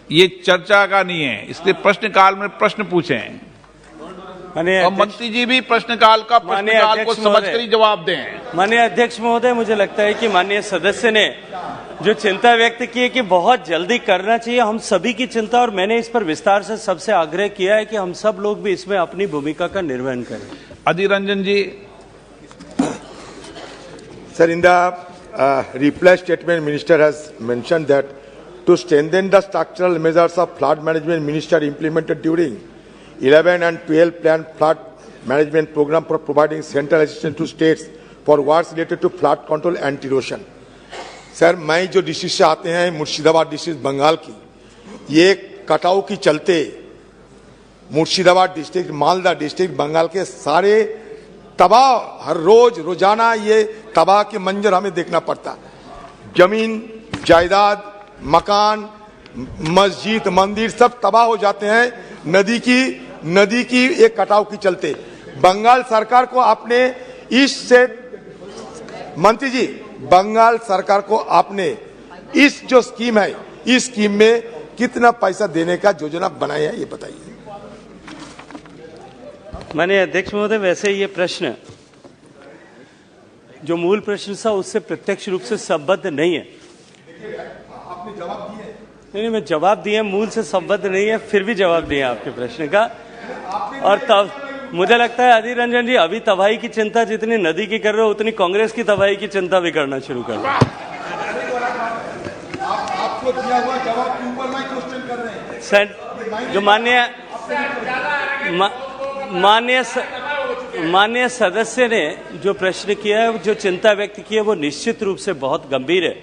ये चर्चा का नहीं है, इसलिए प्रश्नकाल में प्रश्न पूछें और मंत्री जी भी प्रश्नकाल को समझकर ही जवाब दें। माननीय अध्यक्ष महोदय, मुझे लगता है कि माननीय सदस्य ने जो चिंता व्यक्त की है कि बहुत जल्दी करना चाहिए, हम सभी की चिंता, और मैंने इस पर विस्तार से सबसे आग्रह किया है कि हम सब लोग भी इसमें अपनी भूमिका का निर्वहन करें। अधीर रंजन जी। Sir, in the reply statement, Minister has mentioned that to strengthen the structural measures of flood management, Minister implemented during 11 and 12 planned management program for providing central assistance to states for works related to flood control and erosion. Sir, मैं जो district से आते हैं Murshidabad district Bengal की, ये कटाव की चलते मुर्शिदाबाद डिस्ट्रिक्ट, मालदा डिस्ट्रिक्ट, बंगाल के सारे तबाह, हर रोज रोजाना ये तबाह के मंजर हमें देखना पड़ता। जमीन जायदाद, मकान, मस्जिद, मंदिर सब तबाह हो जाते हैं नदी की एक कटाव की चलते। बंगाल सरकार को आपने इससे, मंत्री जी, बंगाल सरकार को आपने इस जो स्कीम है, इस स्कीम में कितना पैसा देने का योजना बनाया है, ये बताइए। माननीय अध्यक्ष महोदय, वैसे ये प्रश्न जो मूल प्रश्न था उससे प्रत्यक्ष रूप से संबद्ध नहीं है। आपने जवाब दिए? नहीं, मैं जवाब दिए, मूल से संबद्ध नहीं है, फिर भी जवाब दिया आपके प्रश्न का। और तब मुझे लगता है अधीर रंजन जी, अभी तबाही की चिंता जितनी नदी की कर रहे हो उतनी कांग्रेस की तबाही की चिंता भी करना शुरू कर दो। आपको दिया हुआ जवाब के ऊपर मैं क्वेश्चन कर रहे हैं सर। जो माननीय सदस्य ने जो प्रश्न किया है, जो चिंता व्यक्त की है, वो निश्चित रूप से बहुत गंभीर है।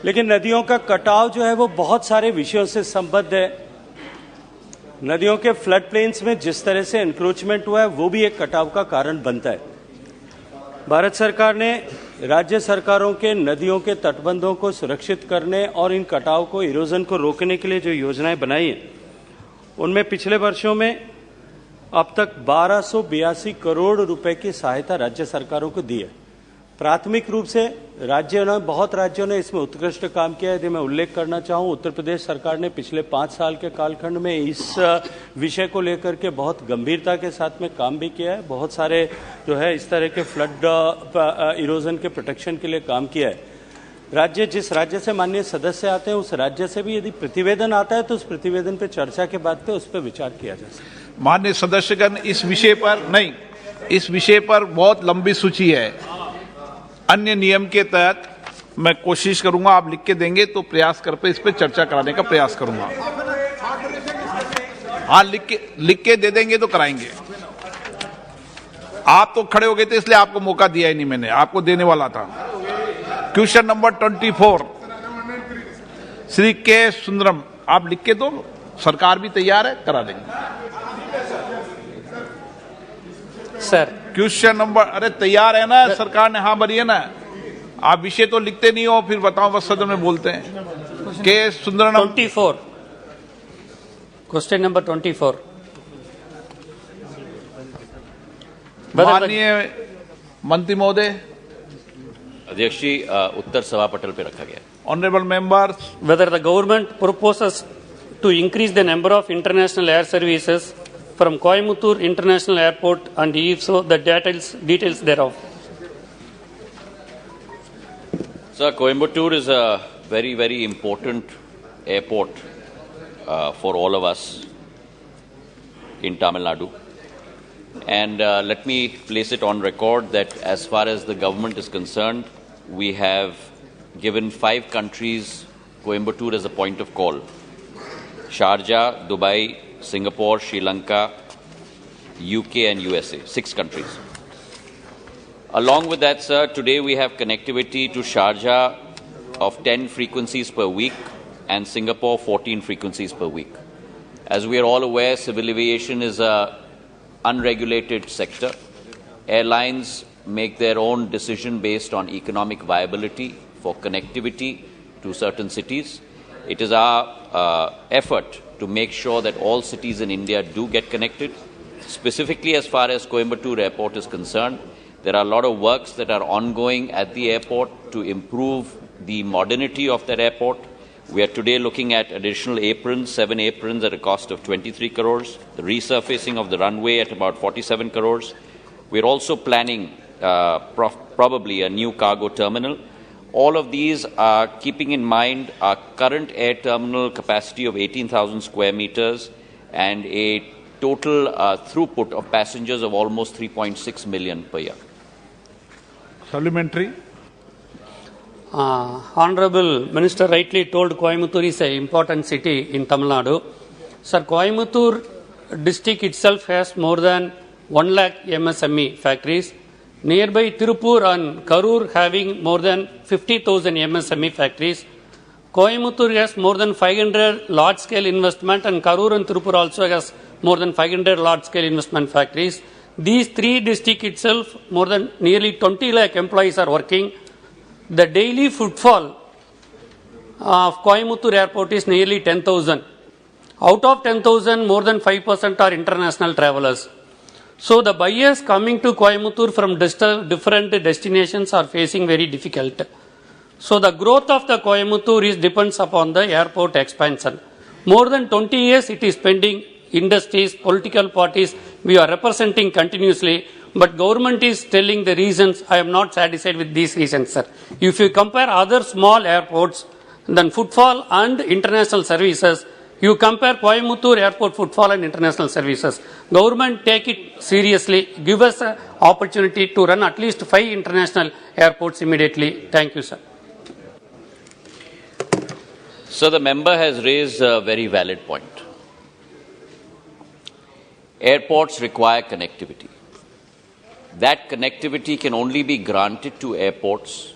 लेकिन नदियों का कटाव जो है वो बहुत सारे विषयों से संबद्ध है। नदियों के फ्लड प्लेन्स में जिस तरह से एनक्रोचमेंट हुआ है वो भी एक कटाव का कारण बनता है। भारत सरकार ने राज्य सरकारों के नदियों के तटबंधों को सुरक्षित करने और इन कटाव को, इरोजन को रोकने के लिए जो योजनाएं बनाई हैं, उनमें पिछले वर्षों में अब तक 1282 करोड़ रुपए की सहायता राज्य सरकारों को दी है। प्राथमिक रूप से बहुत राज्यों ने इसमें उत्कृष्ट काम किया है। यदि मैं उल्लेख करना चाहूं, उत्तर प्रदेश सरकार ने पिछले 5 साल के कालखंड में इस विषय को लेकर के बहुत गंभीरता के साथ में काम भी किया है। बहुत सारे जो है इस तरह के फ्लड इरोजन के प्रोटेक्शन के लिए काम किया है। जिस राज्य से माननीय सदस्य आते हैं, उस राज्य से भी यदि प्रतिवेदन आता है तो उस प्रतिवेदन पर चर्चा के बाद पे उस पर विचार किया जा सकता है। माननीय सदस्यगण, इस विषय पर बहुत लंबी सूची है। अन्य नियम के तहत मैं कोशिश करूंगा, आप लिख के देंगे तो प्रयास कर पे इस पे चर्चा कराने का प्रयास करूंगा। हाँ, लिख के दे देंगे तो कराएंगे। आप तो खड़े हो गए थे इसलिए आपको मौका दिया ही नहीं, मैंने आपको देने वाला था। क्वेश्चन नंबर 24, श्री के सुंदरम, आप लिख के दो, सरकार भी तैयार है, करा देंगे। सर, क्वेश्चन नंबर, अरे तैयार है ना सरकार ने? हाँ भरी है ना। आप विषय तो लिखते नहीं हो, फिर बताओ बस सदन में बोलते हैं। के सुंदरम 24, क्वेश्चन नंबर 24। माननीय मंत्री महोदय। अध्यक्ष जी, उत्तर सभा पटल पे रखा गया। Honourable members, whether the government proposes to increase the number of international air services from Coimbatore International Airport, and if so, the details thereof. Sir, Coimbatore is a very, very important airport for all of us in Tamil Nadu. And let me place it on record that as far as the government is concerned, we have given 5 countries Coimbatore as a point of call. Sharjah, Dubai, Singapore, Sri Lanka, UK and USA, 6 countries. Along with that, sir, today we have connectivity to Sharjah of 10 frequencies per week and Singapore 14 frequencies per week. As we are all aware, civil aviation is an unregulated sector. Airlines make their own decision based on economic viability for connectivity to certain cities. It is our effort to make sure that all cities in India do get connected. Specifically, as far as Coimbatore Airport is concerned, there are a lot of works that are ongoing at the airport to improve the modernity of that airport. We are today looking at additional aprons, 7 aprons at a cost of 23 crores, the resurfacing of the runway at about 47 crores. We're also planning probably a new cargo terminal. All of these are keeping in mind our current air terminal capacity of 18,000 square meters and a total throughput of passengers of almost 3.6 million per year. Supplementary. Honorable Minister rightly told Coimbatore is an important city in Tamil Nadu. Sir, Coimbatore district itself has more than 1 lakh MSME factories. Nearby Tirupur and Karur having more than 50,000 MSME factories. Coimbatore has more than 500 large-scale investment, and Karur and Tirupur also has more than 500 large-scale investment factories. These three districts itself, more than nearly 20 lakh employees are working. The daily footfall of Coimbatore airport is nearly 10,000. Out of 10,000, more than 5% are international travelers. So the buyers coming to Coimbatore from different destinations are facing very difficult. So the growth of the Coimbatore depends upon the airport expansion. More than 20 years it is pending. Industries, political parties, we are representing continuously, but government is telling the reasons. I am not satisfied with these reasons, sir. If you compare other small airports, then footfall and international services, you compare Coimbatore airport footfall and international services. Government take it seriously. Give us an opportunity to run at least 5 international airports immediately. Thank you, sir. So the member has raised a very valid point. Airports require connectivity. That connectivity can only be granted to airports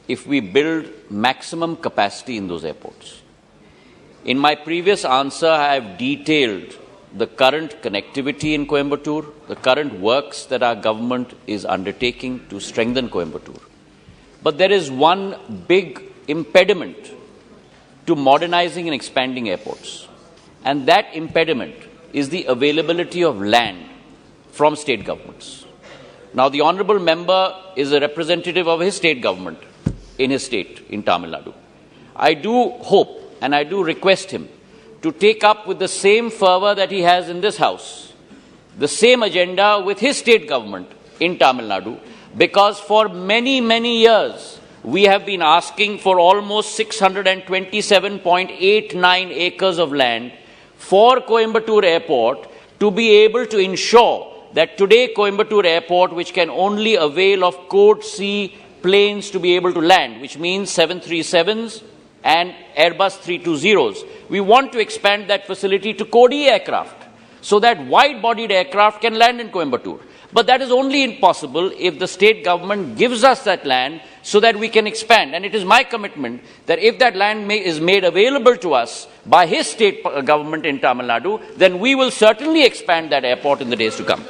if we build maximum capacity in those airports. In my previous answer, I have detailed the current connectivity in Coimbatore, the current works that our government is undertaking to strengthen Coimbatore. But there is one big impediment to modernizing and expanding airports. And that impediment is the availability of land from state governments. Now, the honourable member is a representative of his state government in his state, in Tamil Nadu. I do hope and I do request him to take up with the same fervour that he has in this House, the same agenda with his state government in Tamil Nadu, because for many, many years, we have been asking for almost 627.89 acres of land for Coimbatore Airport to be able to ensure that today Coimbatore Airport, which can only avail of Code C planes to be able to land, which means 737s and Airbus 320s, we want to expand that facility to Code E aircraft so that wide-bodied aircraft can land in Coimbatore. But that is only possible if the state government gives us that land so that we can expand. And it is my commitment that if that land is made available to us by his state government in Tamil Nadu, then we will certainly expand that airport in the days to come.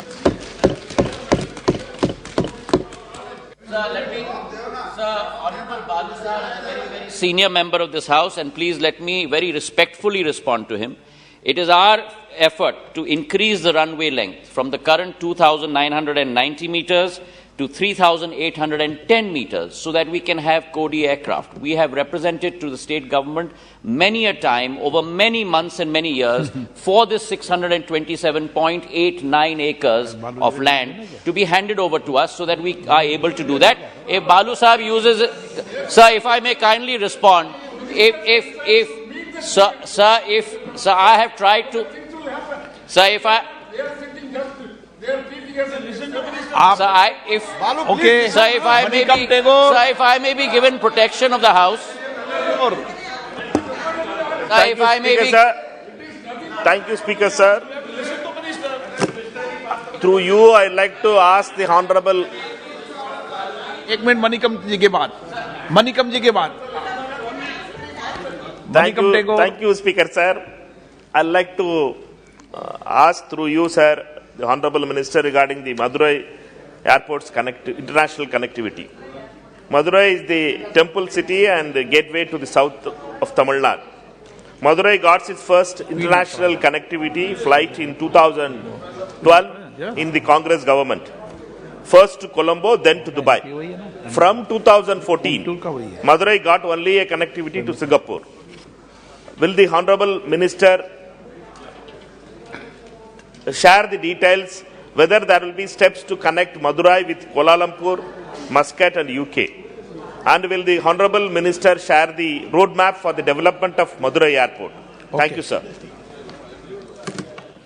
Honorable Balu sir is a very, very senior member of this House, and please let me very respectfully respond to him. It is our effort to increase the runway length from the current 2,990 meters to 3,810 meters so that we can have Code E aircraft. We have represented to the state government many a time over many months and many years for this 627.89 acres of land to be handed over to us so that we are able to do that. If Balu Sahib uses it, sir, if I may kindly respond, sir, I have tried to, sir, if I, if I may be given protection of the House, Thank you, Speaker, sir. Through you, I would like to ask the Honorable. एक minute Manickam जी के बाद Thank you, Speaker, sir. I would like to ask through you, sir, the Honorable Minister regarding the Madurai Airport's international connectivity. Madurai is the temple city and the gateway to the south of Tamil Nadu. Madurai got its first international connectivity flight in 2012 in the Congress government. First to Colombo, then to Dubai. From 2014, Madurai got only a connectivity to Singapore. Will the Honorable Minister share the details whether there will be steps to connect Madurai with Kuala Lumpur, Muscat and UK? And will the Honorable Minister share the roadmap for the development of Madurai Airport? Thank you, sir.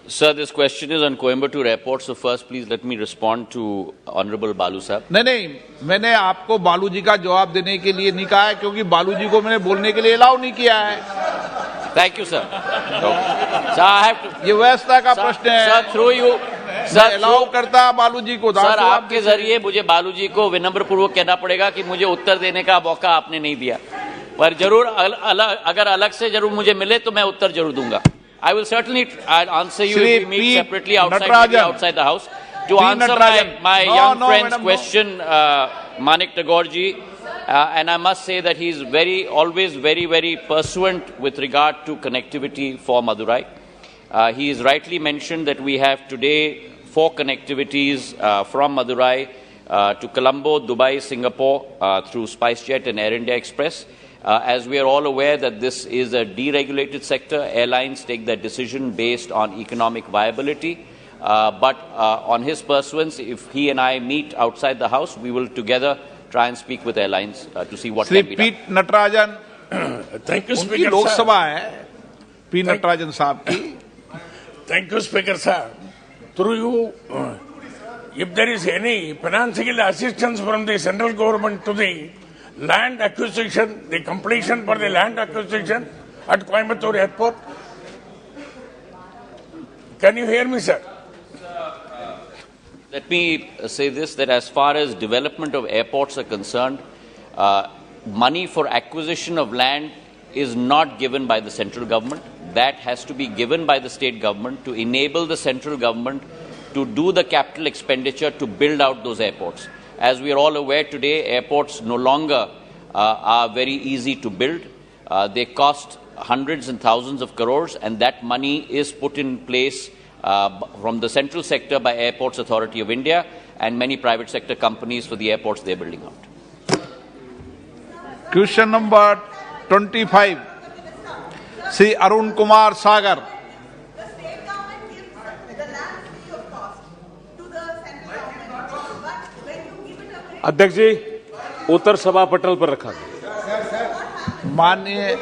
Sir, this question is on Coimbatore Airport. So first, please let me respond to Honorable Balu Sahib. नहीं, मैंने आपको बालू जी का जवाब देने के लिए नहीं कहा है, क्योंकि बालू जी को मैंने बोलने के लिए अलाउ नहीं किया है। Thank you, sir. So I have to. ये व्यवस्था का प्रश्न है। Sir, through you. Sir allow करता बालू जी को। सर आपके जरिए मुझे बालू जी को विनम्र पूर्वक कहना पड़ेगा कि मुझे उत्तर देने का मौका आपने नहीं दिया, पर जरूर अगर अलग से जरूर मुझे मिले तो मैं उत्तर जरूर दूंगा। I will certainly answer you if we meet separately outside the house. To answer my young friend's question, Manik Tagore ji, and I must say that he is always very pursuant with regard to connectivity for Madurai. He has rightly mentioned that we have today 4 connectivities from Madurai to Colombo, Dubai, Singapore through SpiceJet and Air India Express. As we are all aware that this is a deregulated sector, airlines take their decision based on economic viability. But on his pursuance, if he and I meet outside the house, we will together try and speak with airlines to see what can be done. Pete Natarajan, thank you, Speaker. Lok Sabha hai. P. Natarajan साहब की। Thank you, Speaker sir. Through you, if there is any financial assistance from the central government to the land acquisition, the completion for the land acquisition at Coimbatore Airport, can you hear me, sir? Let me say this, that as far as development of airports are concerned, money for acquisition of land is not given by the central government. That has to be given by the state government to enable the central government to do the capital expenditure to build out those airports. As we are all aware today, airports no longer are very easy to build. They cost hundreds and thousands of crores, and that money is put in place from the central sector by Airports Authority of India and many private sector companies for the airports they are building out. Question number 25, Sri Arun Kumar Sagar. अध्यक्ष जी, उत्तर सभा पटल पर रखा। माननीय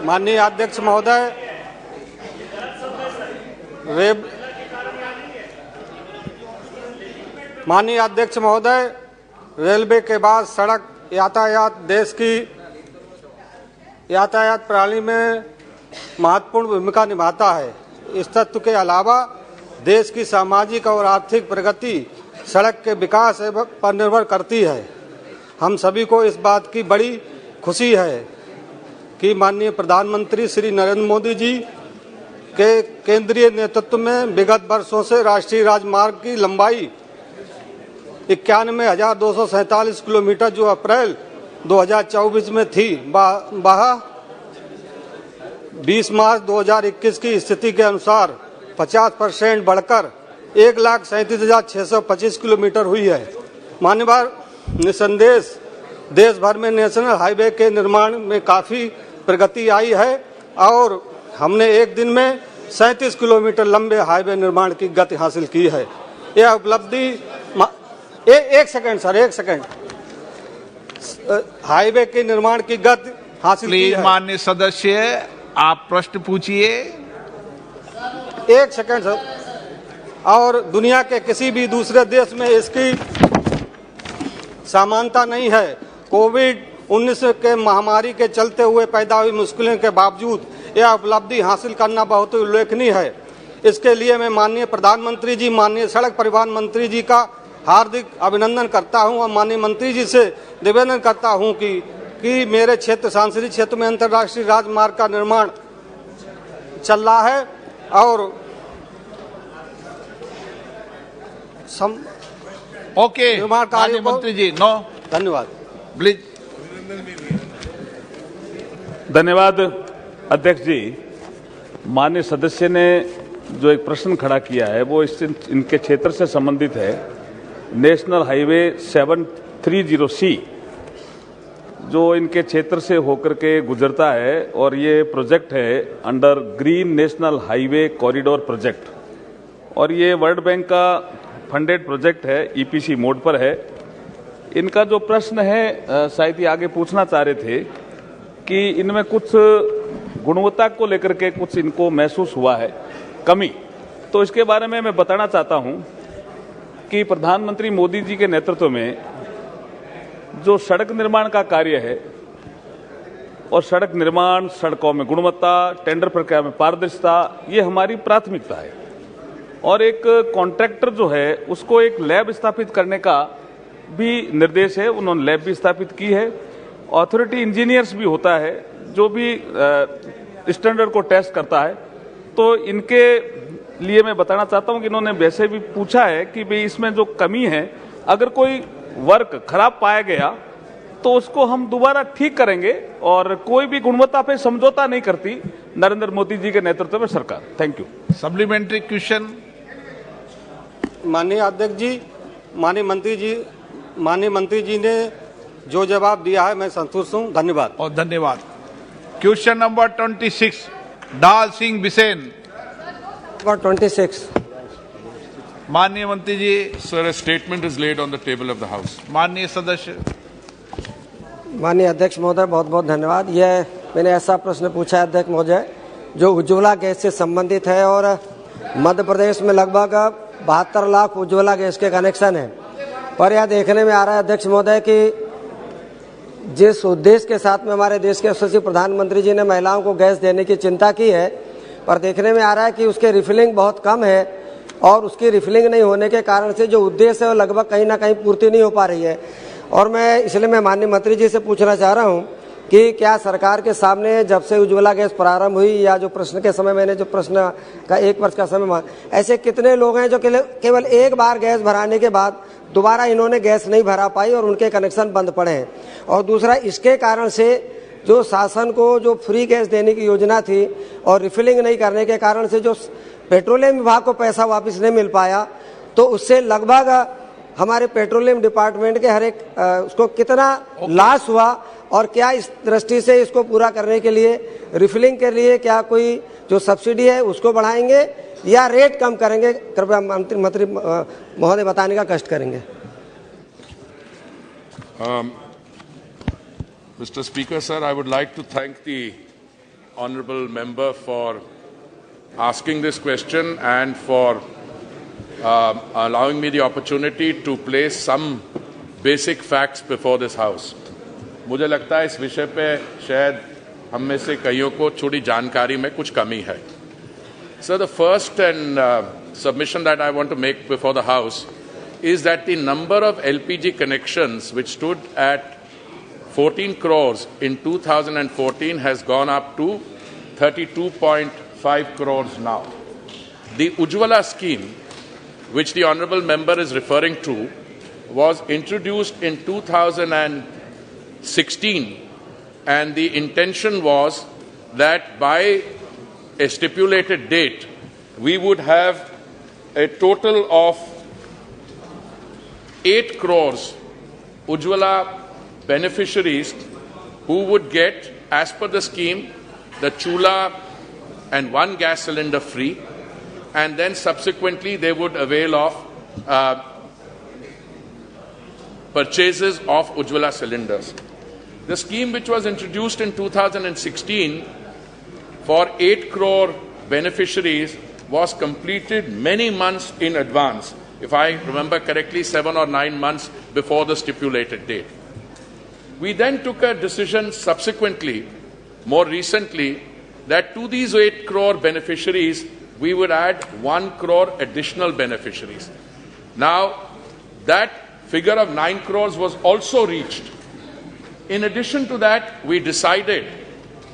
माननीय अध्यक्ष महोदय, माननीय अध्यक्ष महोदय, रेलवे के बाद सड़क यातायात देश की यातायात प्रणाली में महत्वपूर्ण भूमिका निभाता है। इस तत्व के अलावा देश की सामाजिक और आर्थिक प्रगति सड़क के विकास पर निर्भर करती है। हम सभी को इस बात की बड़ी खुशी है कि माननीय प्रधानमंत्री श्री नरेंद्र मोदी जी के केंद्रीय नेतृत्व में विगत वर्षों से राष्ट्रीय राजमार्ग की लंबाई 91,247 किलोमीटर जो अप्रैल 2024 में थी, वह 20 मार्च 2021 की स्थिति के अनुसार 50% बढ़कर 1,37,625 किलोमीटर हुई है। मान्यवर, निसंदेह देश भर में नेशनल हाईवे के निर्माण में काफी प्रगति आई है और हमने एक दिन में 37 किलोमीटर लंबे हाईवे निर्माण की गति हासिल की है। यह उपलब्धि एक सेकंड हाईवे के निर्माण की गति हासिल की है। माननीय सदस्य, आप प्रश्न पूछिए। एक सेकंड सर। और दुनिया के किसी भी दूसरे देश में इसकी समानता नहीं है। कोविड-19 के महामारी के चलते हुए पैदा हुई मुश्किलों के बावजूद यह उपलब्धि हासिल करना बहुत ही उल्लेखनीय है। इसके लिए मैं माननीय प्रधानमंत्री जी, माननीय सड़क परिवहन मंत्री जी का हार्दिक अभिनंदन करता हूं और माननीय मंत्री जी से निवेदन करता हूं कि मेरे क्षेत्र सांसदीय क्षेत्र में अंतर्राष्ट्रीय राजमार्ग का निर्माण चल रहा है और ओके निर्माण कार्य मंत्री जी। नो, धन्यवाद। प्लीज। धन्यवाद अध्यक्ष जी। माननीय सदस्य ने जो एक प्रश्न खड़ा किया है वो इनके क्षेत्र से संबंधित है। नेशनल हाईवे 730C जो इनके क्षेत्र से होकर के गुजरता है और ये प्रोजेक्ट है under green national highway corridor project और ये वर्ल्ड बैंक का फंडेड प्रोजेक्ट है, ईपीसी मोड पर है। इनका जो प्रश्न है शायद ये आगे पूछना चाह रहे थे कि इनमें कुछ गुणवत्ता को लेकर के कुछ इनको महसूस हुआ है कमी, तो इसके बारे में मैं बताना चाहता हूं कि प्रधानमंत्री मोदी जी के नेतृत्व में जो सड़क निर्माण का कार्य है और सड़क निर्माण, सड़कों में गुणवत्ता, टेंडर प्रक्रिया में पारदर्शिता, ये हमारी प्राथमिकता है। और एक कॉन्ट्रैक्टर जो है उसको एक लैब स्थापित करने का भी निर्देश है, उन्होंने लैब भी स्थापित की है। अथॉरिटी इंजीनियर्स भी होता है जो भी स्टैंडर्ड को टेस्ट करता है। तो इनके लिए मैं बताना चाहता हूं कि इन्होंने वैसे भी पूछा है कि भाई इसमें जो कमी है, अगर कोई वर्क खराब पाया गया तो उसको हम दोबारा ठीक करेंगे और कोई भी गुणवत्ता पे समझौता नहीं करती नरेंद्र मोदी जी के नेतृत्व में सरकार। Thank you. Supplementary question. माननीय अध्यक्ष जी, माननीय मंत्री जी ने जो जवाब दिया है मैं संतुष्ट हूं। धन्यवाद। और धन्यवाद। क्वेश्चन नंबर 26 डाल सिंह बिसेन। नंबर 26। माननीय मंत्री ji. Sir, statement is laid on the table of the house. माननीय सदस्य। माननीय अध्यक्ष महोदय, बहुत बहुत धन्यवाद। यह मैंने ऐसा प्रश्न पूछा है अध्यक्ष महोदय जो उज्ज्वला गैस से संबंधित है और मध्य प्रदेश में लगभग 72 लाख उज्ज्वला गैस के कनेक्शन है। पर यह देखने में आ रहा है अध्यक्ष महोदय कि जिस उद्देश्य के साथ में हमारे देश के यशस्वी प्रधानमंत्री जी ने महिलाओं को गैस देने की चिंता की है, पर देखने में आ रहा है कि उसके रिफिलिंग बहुत कम है और उसकी रिफिलिंग नहीं होने के कारण से जो उद्देश्य है वो लगभग कहीं ना कहीं पूर्ति नहीं हो पा रही है। और मैं इसलिए मैं माननीय मंत्री जी से पूछना चाह रहा हूं कि क्या सरकार के सामने जब से उज्ज्वला गैस प्रारंभ हुई या जो प्रश्न के समय मैंने जो प्रश्न का 1 वर्ष का समय ऐसे कितने लोग हैं जो केवल एक बार गैस भराने के बाद दोबारा इन्होंने गैस नहीं भरा पाई और उनके कनेक्शन बंद पड़े हैं। और दूसरा, इसके कारण से जो शासन को जो फ्री गैस देने की योजना थी और रिफिलिंग नहीं करने के कारण से जो पेट्रोलियम विभाग को पैसा वापस नहीं मिल पाया, तो उससे लगभग हमारे पेट्रोलियम डिपार्टमेंट के हर एक उसको कितना लॉस हुआ और क्या इस दृष्टि से इसको पूरा करने के लिए रिफिलिंग के लिए क्या कोई जो सब्सिडी है उसको बढ़ाएंगे या रेट कम करेंगे? कृपया मंत्री महोदय बताने का कष्ट करेंगे। Mr. Speaker, sir, I would like to thank the honourable member for asking this question and for allowing me the opportunity to place some basic facts before this House. मुझे लगता है इस विषय पे शायद हम में से कईयों को थोड़ी जानकारी में कुछ कमी है। So the first and submission that I want to make before the House is that the number of LPG connections which stood at 14 crores in 2014 has gone up to 32.5 crores now. The Ujjwala scheme, which the honourable member is referring to, was introduced in 2016, and the intention was that by a stipulated date, we would have a total of 8 crores Ujjwala beneficiaries who would get, as per the scheme, the chula and 1 gas cylinder free, and then subsequently they would avail of purchases of Ujjwala cylinders. The scheme, which was introduced in 2016 for 8 crore beneficiaries, was completed many months in advance. If I remember correctly, 7 or 9 months before the stipulated date. We then took a decision subsequently, more recently, that to these 8 crore beneficiaries, we would add 1 crore additional beneficiaries. Now, that figure of 9 crores was also reached. In addition to that, we decided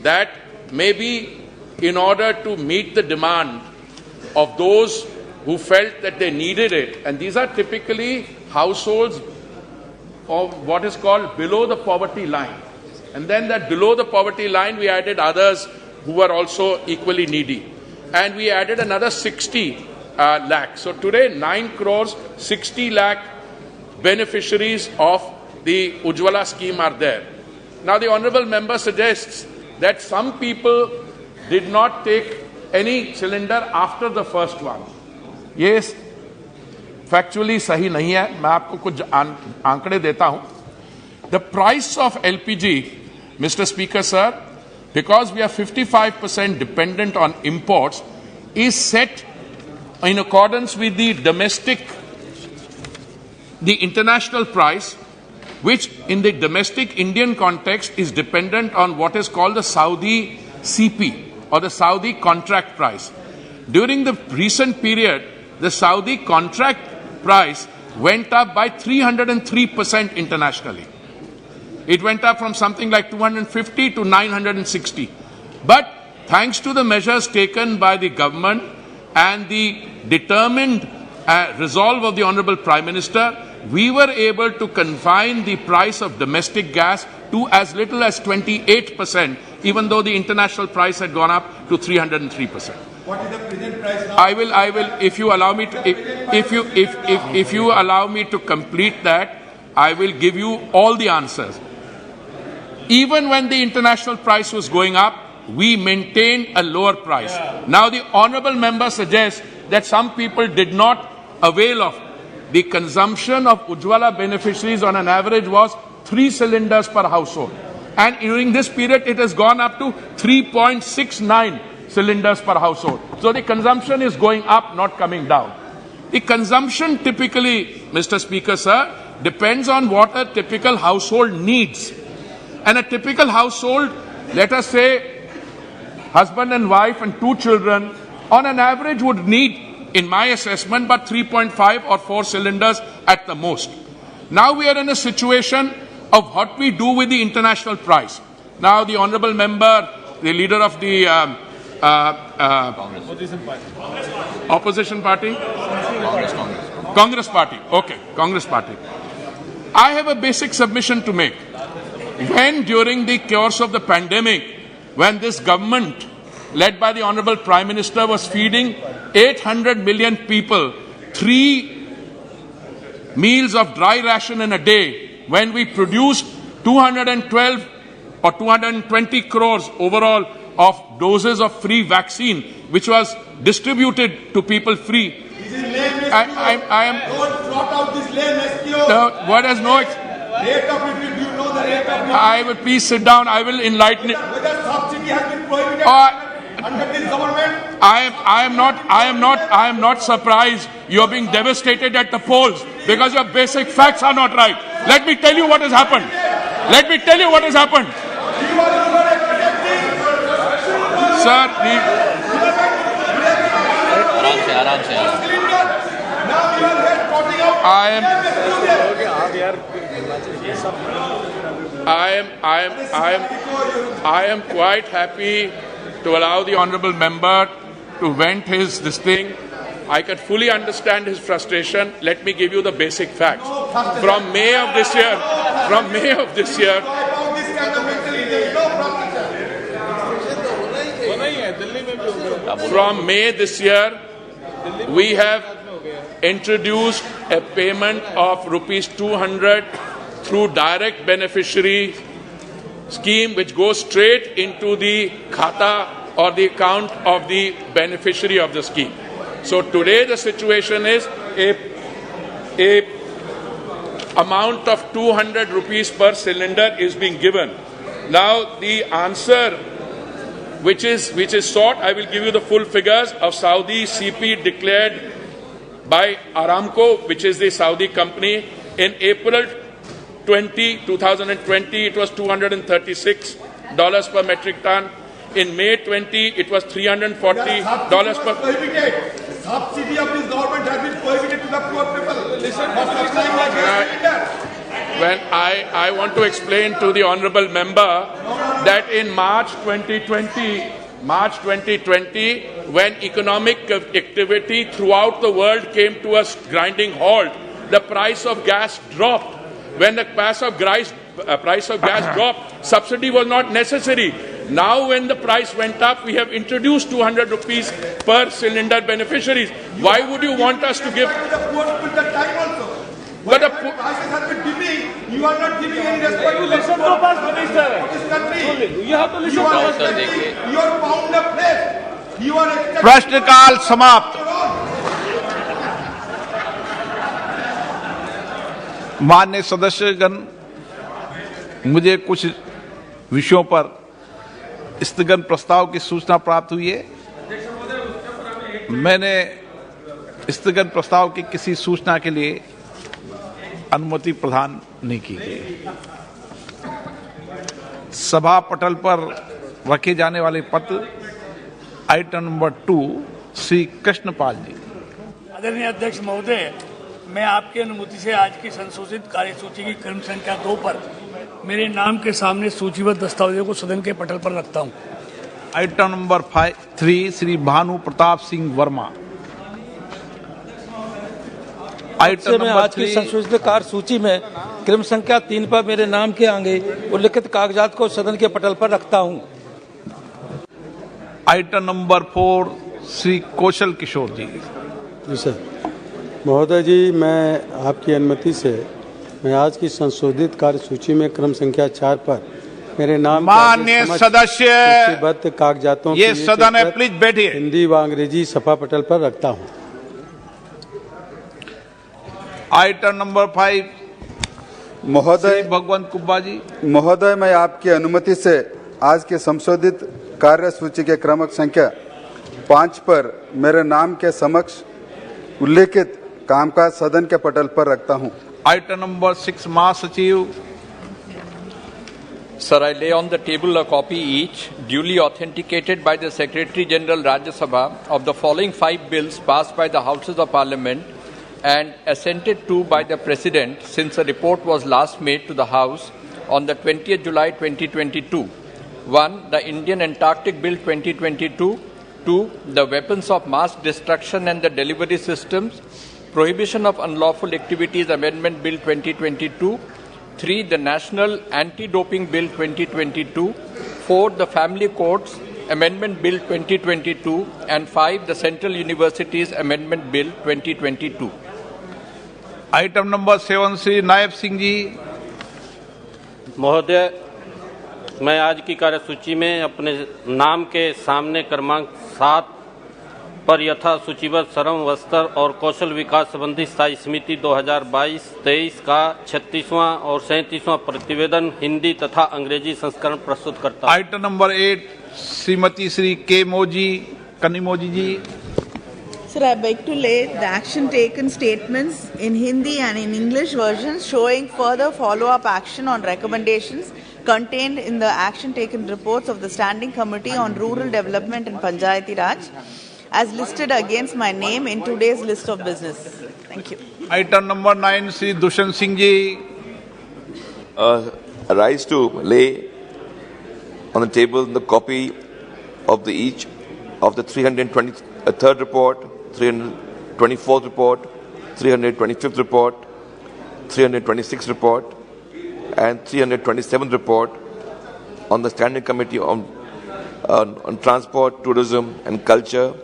that maybe in order to meet the demand of those who felt that they needed it, and these are typically households of what is called below the poverty line. And then that below the poverty line, we added others who were also equally needy. And we added another 60 lakh. So today, 9 crores, 60 lakh beneficiaries of the Ujjwala scheme are there. Now, the honourable member suggests that some people did not take any cylinder after the first one. Yes, factually sahi nahi hai. मैं आपको कुछ आंकड़े देता हूं. The price of LPG, Mr. Speaker, sir, because we are 55% dependent on imports, is set in accordance with the international price, which in the domestic Indian context is dependent on what is called the Saudi CP or the Saudi contract price. During the recent period, the Saudi contract price went up by 303% internationally. It went up from something like 250 to 960. But thanks to the measures taken by the government and the determined resolve of the Honorable Prime Minister, we were able to confine the price of domestic gas to as little as 28%, even though the international price had gone up to 303%. What is the present price now? I will, if you allow me to, if you allow me to complete that, I will give you all the answers. Even when the international price was going up, we maintained a lower price. Now the honourable member suggests that some people did not avail of. The consumption of Ujjwala beneficiaries on an average was 3 cylinders per household. And during this period, it has gone up to 3.69 cylinders per household. So the consumption is going up, not coming down. The consumption typically, Mr. Speaker, sir, depends on what a typical household needs. And a typical household, let us say, husband and wife and 2 children, on an average would need, in my assessment, but 3.5 or 4 cylinders at the most. Now we are in a situation of what we do with the international price. Now the honourable member, the leader of the opposition party? Congress party. Okay, Congress party. I have a basic submission to make. When during the course of the pandemic, when this government led by the Honourable Prime Minister was feeding 800 million people 3 meals of dry ration in a day, when we produced 212 or 220 crores overall of doses of free vaccine, which was distributed to people free. I am. Don't trot out this lame excuse. What has no? Rate of it, do you know the rate of it? I will please sit down. I will enlighten it. Whether subsidy has been prohibited under this government? I am not surprised you're being devastated at the polls because your basic facts are not right. Let me tell you what has happened. Let me tell you what has happened. Sir, I am quite happy to allow the honourable member to vent this thing. I can fully understand his frustration. Let me give you the basic facts. From May of this year, from May this year, we have introduced a payment of rupees 200 through direct beneficiary scheme, which goes straight into the khata or the account of the beneficiary of the scheme. So today the situation is a amount of 200 rupees per cylinder is being given. Now the answer which is sought, I will give you the full figures of Saudi CP declared by Aramco, which is the Saudi company. In April 2020, it was $236 per metric ton. In May 20, it was $340 per. Subsidy of this government has been prohibited to the poor people. Listen, when I want to explain to the honourable member that in March 2020, when economic activity throughout the world came to a grinding halt, the price of gas dropped. When the price of gas dropped, subsidy was not necessary. Now when the price went up, we have introduced 200 rupees per cylinder beneficiaries. Why would you want us to give? But the prices have been dipping. You are not giving any respect to listen to us, Minister. This country. You have to listen to us. You are found a place. You are. प्रश्नकाल समाप्त. माननीय सदस्यगण, मुझे कुछ विषयों पर स्थगन प्रस्ताव की सूचना प्राप्त हुई है. मैंने स्थगन प्रस्ताव की किसी सूचना के लिए अनुमति प्रदान नहीं की गई। सभा पटल पर रखे जाने वाले पत्र आइटम नंबर 2 श्री कृष्णपाल जी। आदरणीय अध्यक्ष महोदय, मैं आपकी अनुमति से आज की संशोधित कार्यसूची की क्रम संख्या 2 पर मेरे नाम के सामने सूचीबद्ध दस्तावेजों को सदन के पटल पर रखता हूं। Item number 3 Shri Bhanu Pratap Singh Verma. Item number आज की संशोधित कार्यसूची में क्रम संख्या 3 पर मेरे नाम के आगे उल्लिखित कागजात को सदन के पटल पर रखता हूं। आइटम नंबर 4 श्री कौशल किशोर जी। जी सर। महोदय जी, मैं आपकी अनुमति से मैं आज की संशोधित कार्यसूची में क्रम संख्या 4 पर मेरे नाम माननीय सदस्य सूचीबद्ध कागजातों ये सदन है, प्लीज बैठिए। हिंदी व अंग्रेजी सभा पटल पर रखता हूं। आइटम नंबर 5 महोदय भगवंत कुब्बा जी। महोदय, मैं आपकी अनुमति से आज के संशोधित कार्यसूची के क्रमांक संख्या 5 पर मेरे नाम के समक्ष उल्लेखित कामकाज सदन के पटल पर रखता हूं। आइटम नंबर 6 महासचिव। Sir, I lay on the table a copy each, duly authenticated by the Secretary General Rajya Sabha, of the following 5 bills passed by the Houses of Parliament and assented to by the President since a report was last made to the House on the 20th July 2022. 1. The Indian Antarctic Bill 2022. 2. The Weapons of Mass Destruction and the Delivery Systems, Prohibition of Unlawful Activities Amendment Bill 2022. 3. The National Anti-Doping Bill 2022. 4. The Family Courts Amendment Bill 2022. And 5. The Central Universities Amendment Bill 2022. Item number 7 Shri Nayab Singh ji. महोदय, मैं आज की कार्यसूची में अपने नाम के सामने क्रमांक 7 पर यथा सूचीबद्ध श्रम, वस्त्र और कौशल विकास संबंधी स्थायी समिति 2022-23 का 36वां और 37वां प्रतिवेदन हिंदी तथा अंग्रेजी संस्करण प्रस्तुत करता हूं। आइटम नंबर 8 श्रीमती श्री के मोजी कनिमोजी जी। Sir, I beg to lay the action taken statements in Hindi and in English versions showing further follow-up action on recommendations contained in the action taken reports of the Standing Committee on Rural Development and Panchayati Raj as listed against my name in today's list of business. Thank you. Item number 9, Sri Dushan Singh ji. Rise to lay on the table the copy of the each of the 323rd report, 324th report, 325th report, 326th report, and 327th report on the Standing Committee on Transport, Tourism and Culture,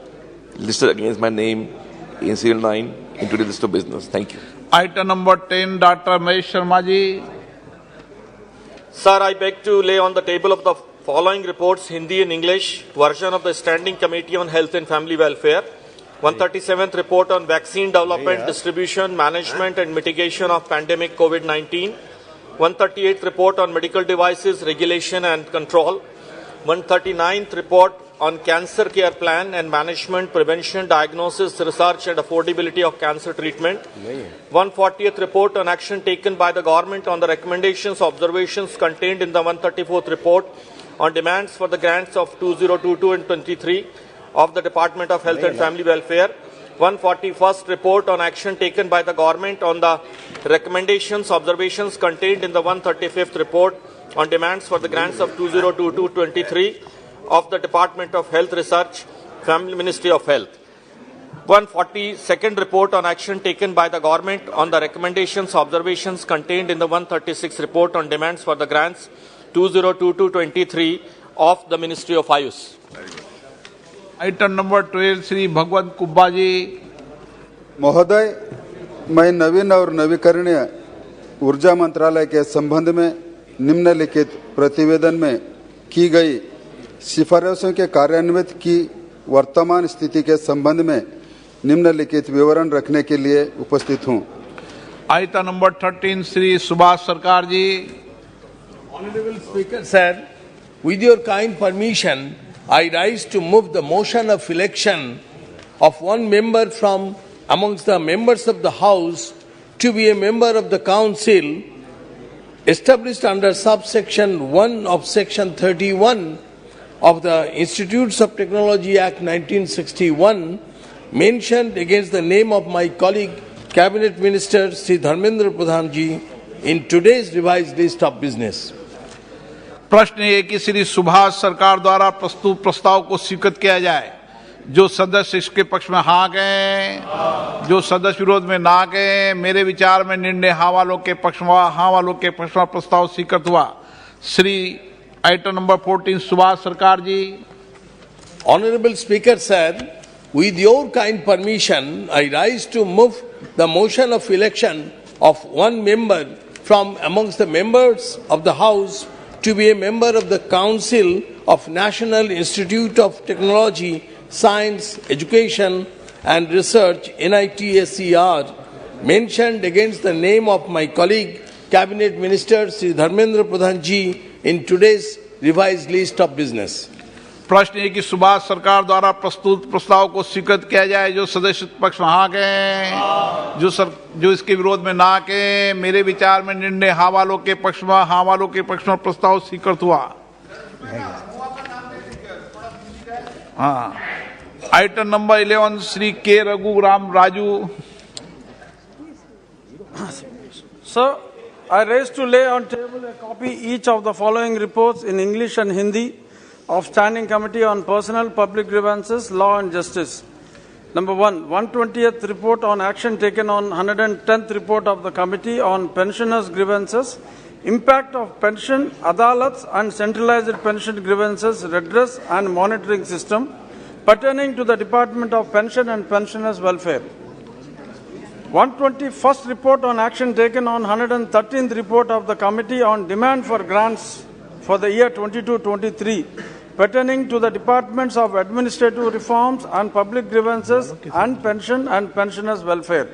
listed against my name in serial 9 into the list of business. Thank you. Item number 10, Dr. Mahesh Sharma ji. Sir, I beg to lay on the table of the following reports, Hindi and English, version of the Standing Committee on Health and Family Welfare. 137th report on vaccine development, distribution, management and mitigation of pandemic COVID-19. 138th report on medical devices, regulation and control. 139th report on cancer care plan and management, prevention, diagnosis, research and affordability of cancer treatment. 140th report on action taken by the government on the recommendations, observations contained in the 134th report on demands for the grants of 2022 and 23 of the Department of Health and Family Welfare. 141st report on action taken by the government on the recommendations, observations contained in the 135th report on demands for the grants of 2022-23 of the Department of Health Research, Family Ministry of Health. 142nd report on action taken by the government on the recommendations, observations contained in the 136th report on demands for the grants 2022-23 of the Ministry of Ayush. Item number 12, Sri Bhagwant Kubba ji. महोदय, मैं नवीन और नवीकरणीय ऊर्जा मंत्रालय के संबंध में निम्नलिखित प्रतिवेदन में की गई सिफारिशों के कार्यान्वित की वर्तमान स्थिति के संबंध में निम्नलिखित विवरण रखने के लिए उपस्थित हूं। आइटम नंबर 13, श्री सुभाष सरकार जी। Honorable Speaker, sir, with your kind permission, I rise to move the motion of election of one member from amongst the members of the House to be a member of the Council established under subsection 1 of section 31 of the Institutes of Technology Act 1961 mentioned against the name of my colleague Cabinet Minister Sri Dharmendra Pradhan ji in today's revised list of business. प्रश्न ये कि श्री सुभाष सरकार द्वारा प्रस्तुत प्रस्ताव को स्वीकृत किया जाए। जो सदस्य इसके पक्ष में हाँ गए, जो सदस्य विरोध में ना गए, मेरे विचार में निर्णय हाँ वालों के पक्ष में प्रस्ताव स्वीकृत हुआ। श्री आइटम नंबर 14 सुभाष सरकार जी। Honorable Speaker sir, with your kind permission, I rise to move the motion of election of one member from amongst the members of the House to be a member of the Council of National Institute of Technology, Science, Education and Research, NITSER, mentioned against the name of my colleague, Cabinet Minister Sri Dharmendra Pradhan ji in today's revised list of business. प्रश्न है कि सुभाष सरकार द्वारा प्रस्तुत प्रस्ताव को स्वीकृत किया जाए। जो सदस्य पक्ष में हाँ गए, जो इसके विरोध में ना के, मेरे विचार में निर्णय हाँ वालों के पक्ष में प्रस्ताव स्वीकृत हुआ। हाँ, आइटम नंबर 11 श्री के Raghuram Raju. Sir, I raise to lay on table a copy each of the following reports in English and Hindi of Standing Committee on Personal Public Grievances, Law and Justice. Number 1, 120th report on action taken on 110th report of the Committee on Pensioners' Grievances, impact of pension, adalats and centralized pension grievances, redress and monitoring system pertaining to the Department of Pension and Pensioners' Welfare. 121st report on action taken on 113th report of the Committee on Demand for Grants for the year 22-23 pertaining to the Departments of Administrative Reforms and Public Grievances and Pension and Pensioners' Welfare.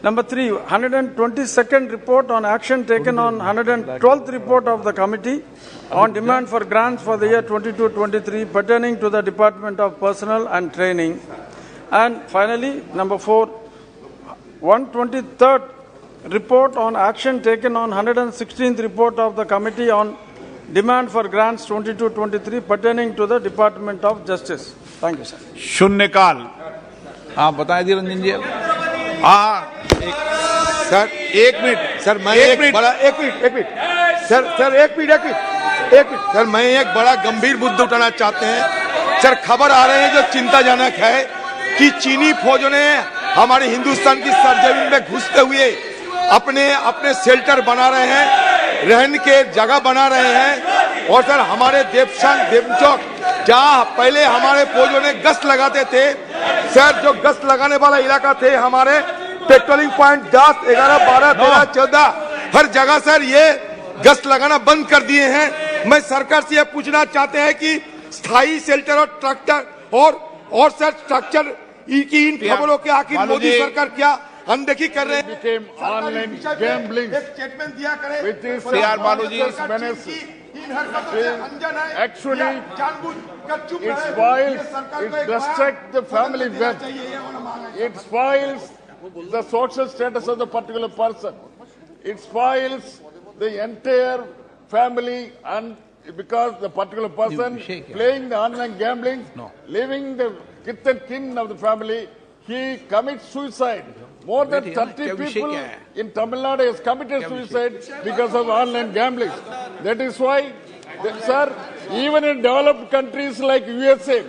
Number 3, 122nd report on action taken on 112th report of the Committee on Demand for Grants for the year 22-23 pertaining to the Department of Personnel and Training. And finally, number 4, 123rd report on action taken on 116th report of the Committee on Demand for Grants 22-23 pertaining to the Department of Justice. Thank you, sir. शून्यकाल। हाँ, बताएं दी रंजन जी। हाँ, sir एक minute sir, मैं एक minute sir, मैं एक बड़ा गंभीर मुद्दा उठाना चाहते हैं। सर, खबर आ रहे हैं जो चिंताजनक है कि चीनी फौजों ने हमारे हिंदुस्तान की सरजमीन में घुसते हुए अपने शेल्टर बना रहे हैं, रहने के जगह बना रहे हैं। और सर, हमारे देवचौक जहाँ पहले हमारे फौजों ने गश्त लगाते थे, सर जो गश्त लगाने वाला इलाका थे हमारे पेट्रोलिंग पॉइंट 10, 11, 12, 13, 14 हर जगह सर ये गश्त लगाना बंद कर दिए हैं। मैं सरकार से यह पूछना चाहते हैं कि स्थायी शेल्टर और स्ट्रक्चर और सर स्ट्रक्चर की इन खबरों के आखिर मोदी सरकार क्या अनदेखी कर रहे हैं? ऑनलाइन गैम्बलिंग एक स्टेटमेंट दिया करें। Which is actually it destructs the family wealth. It spoils the social status of the particular person. It spoils the entire family, and because the particular person playing the online gambling, leaving the kith and kin of the family, he commits suicide. More than 30 people in Tamil Nadu has committed suicide because of online gambling. That is why, sir, even in developed countries like USA,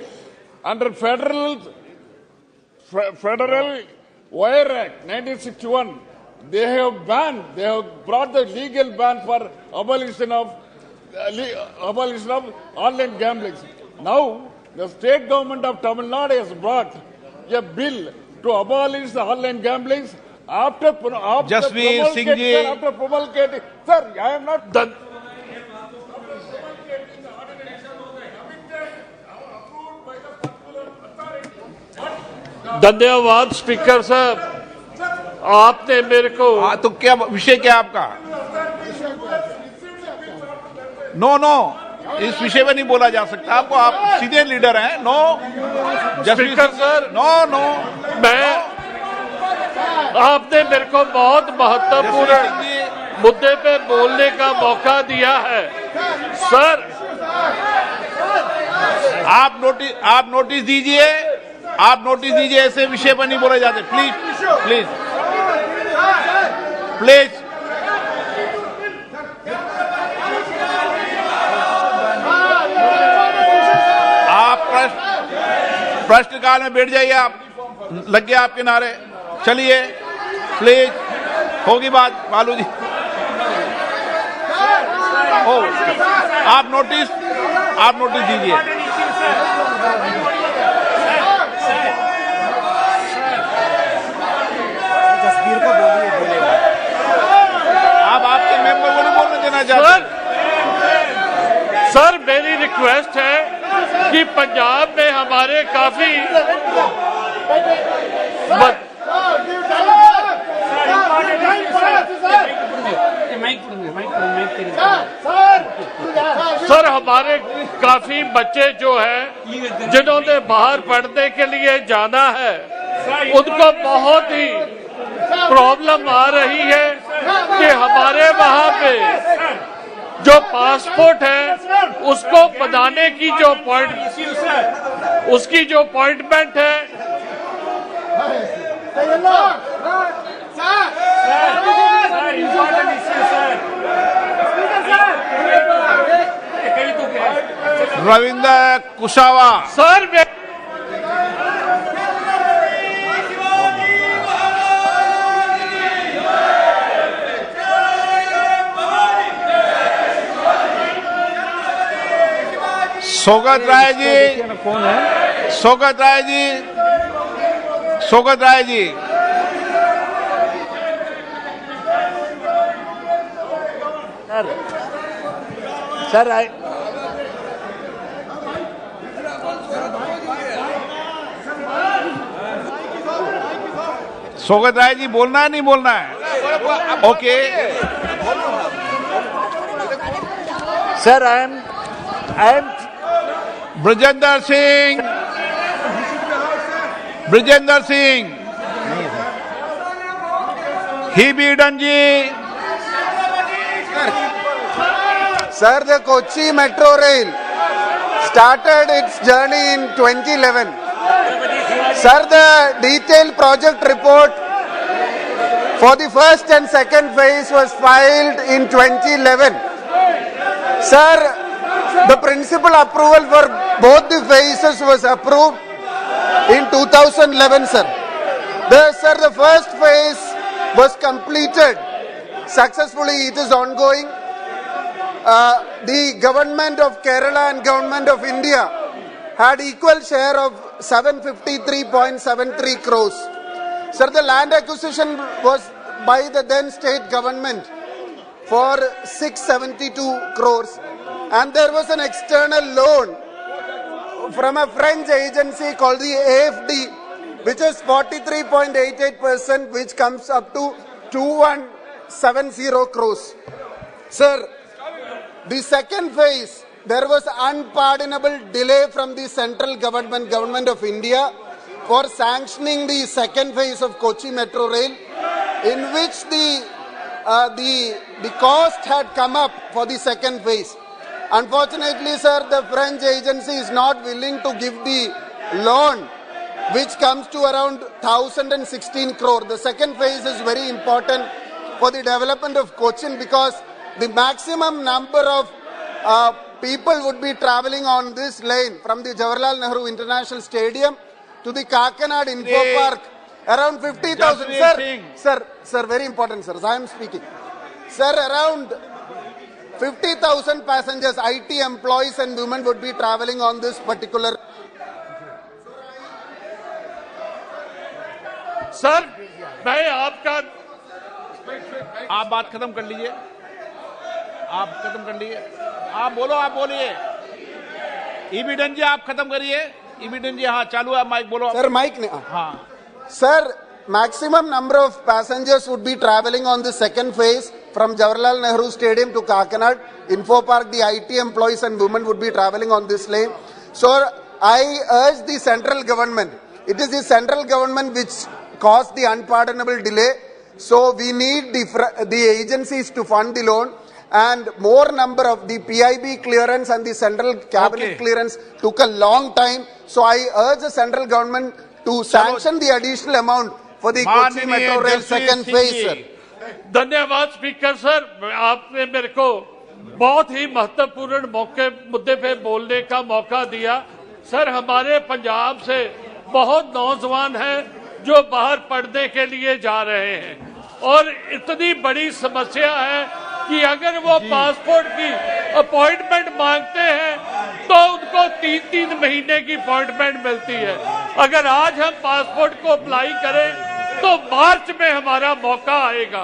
under Federal Wire Act 1961, they have brought the legal ban for abolition of online gambling. Now, the state government of Tamil Nadu has brought a bill to abolish the online gambling after promulgating. Sir, I am not done. धन्यवाद speaker साहब, आपने मेरे को तो क्या विषय क्या आपका? नो इस विषय में नहीं बोला जा सकता आपको, आप सीधे लीडर हैं। नो स्पीकर सर, नो आपने मेरे को बहुत महत्वपूर्ण मुद्दे पे बोलने का मौका दिया है। सर, आप नोटिस दीजिए, ऐसे विषय पर नहीं बोले जाते। प्लीज आप प्रश्नकाल में बैठ जाइए। आप लग गया आपके नारे। चलिए प्लीज, होगी बात मालू जी। आप नोटिस दीजिए। आप आपके मेंबर को नहीं बोलने देना चाहते। सर, मेरी रिक्वेस्ट है कि पंजाब में हमारे काफी सर, हमारे काफी बच्चे जो हैं जिन्होंने बाहर पढ़ने के लिए जाना है, उनको बहुत ही प्रॉब्लम आ रही है कि हमारे वहां पे जो पासपोर्ट है उसको बनाने की उसकी जो अपॉइंटमेंट है रविंद्र कुशावा। सर, सोगत राय जी, सोगत राय जी। सर, सोगत राय जी, बोलना है नहीं बोलना है? Okay sir, I am Brajendra Singh, Hibi Eden ji. Sir, the Kochi Metro Rail started its journey in 2011. Sir, the detailed project report for the first and second phase was filed in 2011. Sir, the principal approval for both the phases was approved in 2011, sir. The first phase was completed successfully. It is ongoing. The government of Kerala and government of India had equal share of 753.73 crores. Sir, the land acquisition was by the then state government for 672 crores. And there was an external loan from a French agency called the AFD, which is 43.88%, which comes up to 2170 crores. Sir, the second phase, there was unpardonable delay from the central government of India for sanctioning the second phase of Kochi Metro Rail, in which the cost had come up for the second phase. Unfortunately, sir, the French agency is not willing to give the loan, which comes to around 1,016 crore. The second phase is very important for the development of Cochin, because the maximum number of people would be travelling on this lane from the Jawaharlal Nehru International Stadium to the Kakinad Info Park, around 50,000. Sir, very important, sir. I am speaking. Sir, around 50,000 passengers, IT employees and women would be travelling on this particular. Sir, मैं आपका आप बात खत्म कर लीजिए। आप बोलिए। ईबीडन जी, आप खत्म करिए। ईबीडन जी, हाँ चालू है माइक, बोलो। सर, माइक ने, हाँ sir, maximum number of passengers would be travelling on the second phase from Jawaharlal Nehru Stadium to Kakinad Info Park. The IT employees and women would be travelling on this lane. So I urge the central government. It is the central government which caused the unpardonable delay. So we need the agencies to fund the loan, and more number of the PIB clearance and the central cabinet clearance took a long time. So I urge the central government to sanction the additional amount for the Kochi Metro Rail second phase, sir. धन्यवाद speaker sir, आपने मेरे को बहुत ही महत्वपूर्ण मुद्दे पे बोलने का मौका दिया। सर, हमारे पंजाब से बहुत नौजवान हैं जो बाहर पढ़ने के लिए जा रहे हैं, और इतनी बड़ी समस्या है कि अगर वो पासपोर्ट की अपॉइंटमेंट मांगते हैं तो उनको 3-3 महीने की अपॉइंटमेंट मिलती है। अगर आज हम पासपोर्ट को अप्लाई करें तो मार्च में हमारा मौका आएगा।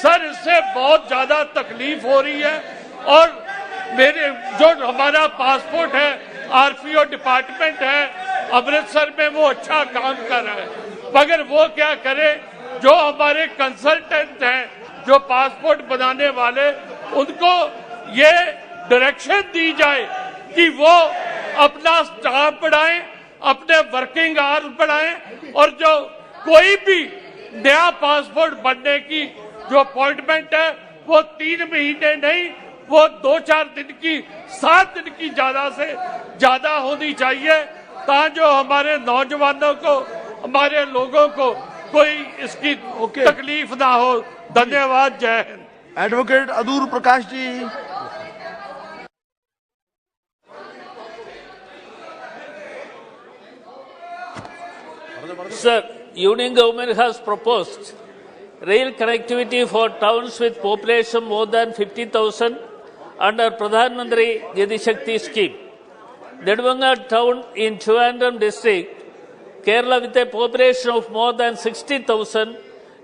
सर, इससे बहुत ज्यादा तकलीफ हो रही है, और मेरे जो हमारा पासपोर्ट है, आरपीओ डिपार्टमेंट है अमृतसर में, वो अच्छा काम कर रहा है, मगर वो क्या करे, जो हमारे कंसल्टेंट हैं, जो पासपोर्ट बनाने वाले, उनको ये डायरेक्शन दी जाए कि वो अपना स्टाफ बढ़ाएं, अपने वर्किंग आवर्स बढ़ाएं, और जो कोई भी नया पासपोर्ट बनने की जो अपॉइंटमेंट है वो 3 महीने नहीं, वो 2-4 दिन की, 7 दिन की ज्यादा से ज्यादा होनी चाहिए, ताकि जो हमारे नौजवानों को, हमारे लोगों को कोई इसकी तकलीफ ना हो। धन्यवाद। जय Hind. Advocate Adoor Prakash ji. Sir, Union government has proposed rail connectivity for towns with population more than 50,000 under Pradhan Mantri Gati Shakti scheme. Nedumangad town in Trivandrum district, Kerala, with a population of more than 60,000,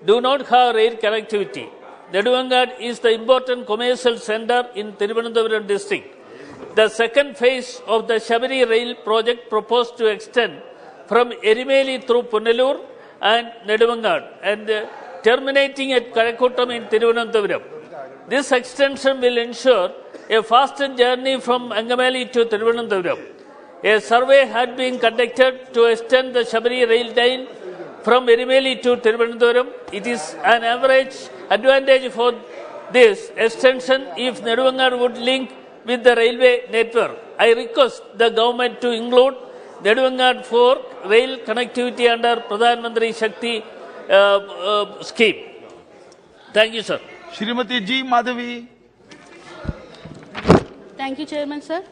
do not have rail connectivity. Nedumangad is the important commercial center in Thiruvananthapuram district. The second phase of the Shabari rail project proposed to extend from Erimeli through Punalur and Nedumangad and terminating at Karakottam in Thiruvananthapuram. This extension will ensure a faster journey from Angamali to Thiruvananthapuram. A survey had been conducted to extend the Shabari rail line from Erimeli to Thiruvananthapuram. It is an average advantage for this extension if Nedumangad would link with the railway network. I request the government to include Nedumangad for rail connectivity under Pradhan Mantri Shakti scheme. Thank you, sir. Shrimati G. Madhavi. Thank you, Chairman, sir.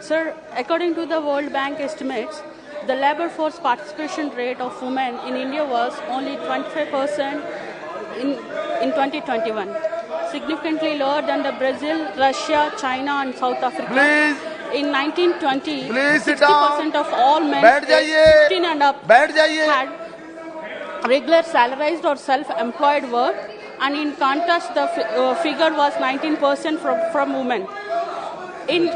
Sir, according to the World Bank estimates, the labor force participation rate of women in India was only 25% in 2021, significantly lower than the Brazil, Russia, China, and South Africa. Please. In 1920, 60% of all men aged 15 and up had regular salarized or self-employed work, and in contrast, the figure was 19% from women. In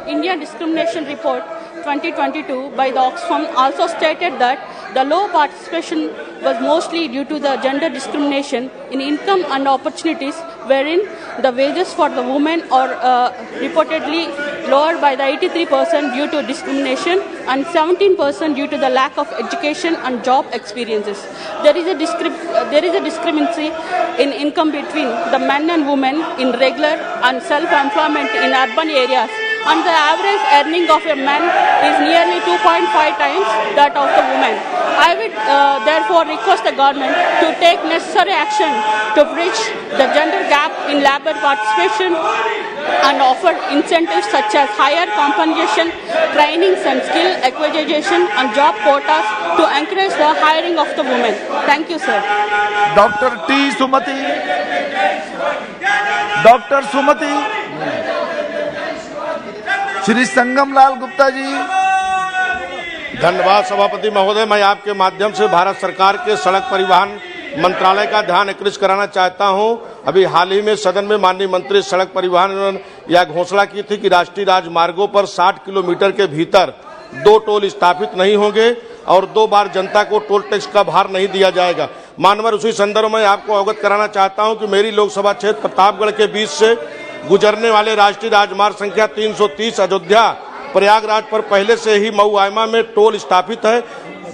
India Discrimination Report 2022 by the Oxfam also stated that the low participation was mostly due to the gender discrimination in income and opportunities, wherein the wages for the women are reportedly lower by the 83% due to discrimination and 17% due to the lack of education and job experiences. There is a discrepancy in income between the men and women in regular and self-employment in urban areas, and the average earning of a man is nearly 2.5 times that of the woman. I would therefore request the government to take necessary action to bridge the gender gap in labor participation and offer incentives such as higher compensation, trainings and skill acquisition and job quotas to encourage the hiring of the women. Thank you, sir. Dr. T. Sumati. Dr. Sumati. Shri Sangam Lal Gupta ji. धन्यवाद सभापति महोदय। मैं आपके माध्यम से भारत सरकार के सड़क परिवहन मंत्रालय का ध्यान आकृष्ट कराना चाहता हूं। अभी हाल ही में सदन में माननीय मंत्री सड़क परिवहन यह घोषणा की थी कि राष्ट्रीय राजमार्गों पर 60 किलोमीटर के भीतर 2 टोल स्थापित नहीं होंगे और 2 बार जनता को टोल टैक्स का भार नहीं दिया जाएगा। मानवर उसी संदर्भ में आपको अवगत कराना चाहता हूं कि मेरी लोकसभा क्षेत्र प्रतापगढ़ के बीच से गुजरने वाले राष्ट्रीय राजमार्ग संख्या 330 अयोध्या प्रयागराज पर पहले से ही मऊ आयमा में टोल स्थापित है।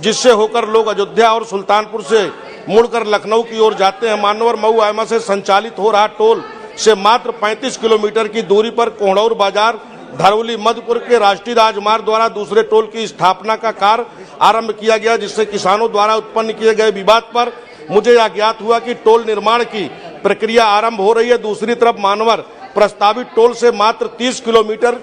जिससे होकर लोग अयोध्या और सुल्तानपुर से मुड़कर लखनऊ की ओर जाते हैं। मानवर मऊ आयमा से संचालित हो रहा टोल से मात्र 35 किलोमीटर की दूरी पर कोहड़ौर बाजार धरौली मधुपुर के राष्ट्रीय राजमार्ग द्वारा दूसरे टोल की स्थापना का कार्य आरंभ किया गया, जिससे किसानों द्वारा उत्पन्न किए गए विवाद पर मुझे यह ज्ञात हुआ कि टोल निर्माण की प्रक्रिया आरंभ हो रही है। दूसरी तरफ मानवर प्रस्तावित टोल से मात्र 30 किलोमीटर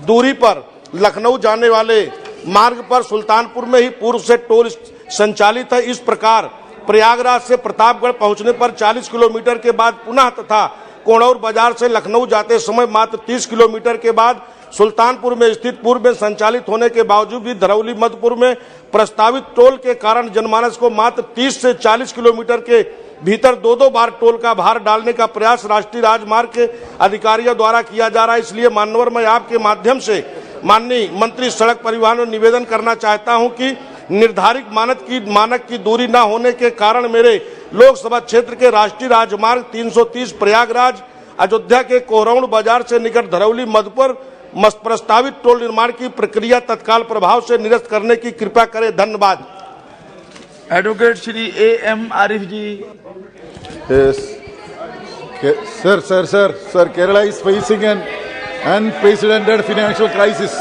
दूरी पर लखनऊ जाने वाले मार्ग पर सुल्तानपुर में ही पूर्व से टोल संचालित है। इस प्रकार प्रयागराज से प्रतापगढ़ पहुंचने पर 40 किलोमीटर के बाद पुनः तथा कोहड़ौर बाजार से लखनऊ जाते समय मात्र 30 किलोमीटर के बाद सुल्तानपुर में स्थित पूर्व में संचालित होने के बावजूद भी धरौली मधुपुर में प्रस्तावित टोल के कारण जनमानस को मात्र 30 से 40 किलोमीटर के भीतर दो बार टोल का भार डालने का प्रयास राष्ट्रीय राजमार्ग के अधिकारियों द्वारा किया जा रहा है। इसलिए माननीय मैं आपके माध्यम से माननीय मंत्री सड़क परिवहन में निवेदन करना चाहता हूं कि निर्धारित मानक की दूरी न होने के कारण मेरे लोकसभा क्षेत्र के राष्ट्रीय राजमार्ग 330 प्रयागराज अयोध्या के कोहड़ौर बाजार से निकट धरौली मधुपुर प्रस्तावित टोल निर्माण की प्रक्रिया तत्काल प्रभाव से निरस्त करने की कृपा करें। धन्यवाद। Advocate Shri A.M. Arif ji. Sir, Kerala is facing an unprecedented financial crisis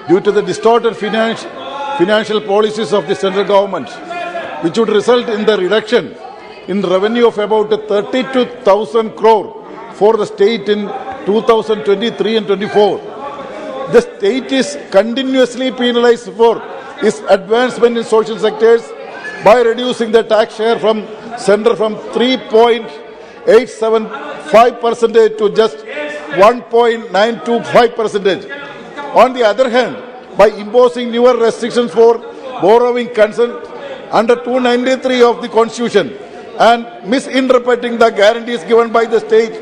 due to the distorted financial policies of the central government, which would result in the reduction in revenue of about 32,000 crore for the state in 2023 and 24. The state is continuously penalized for its advancement in social sectors by reducing the tax share from center from 3.875% to just 1.925%. On the other hand, by imposing newer restrictions for borrowing consent under 293 of the Constitution and misinterpreting the guarantees given by the state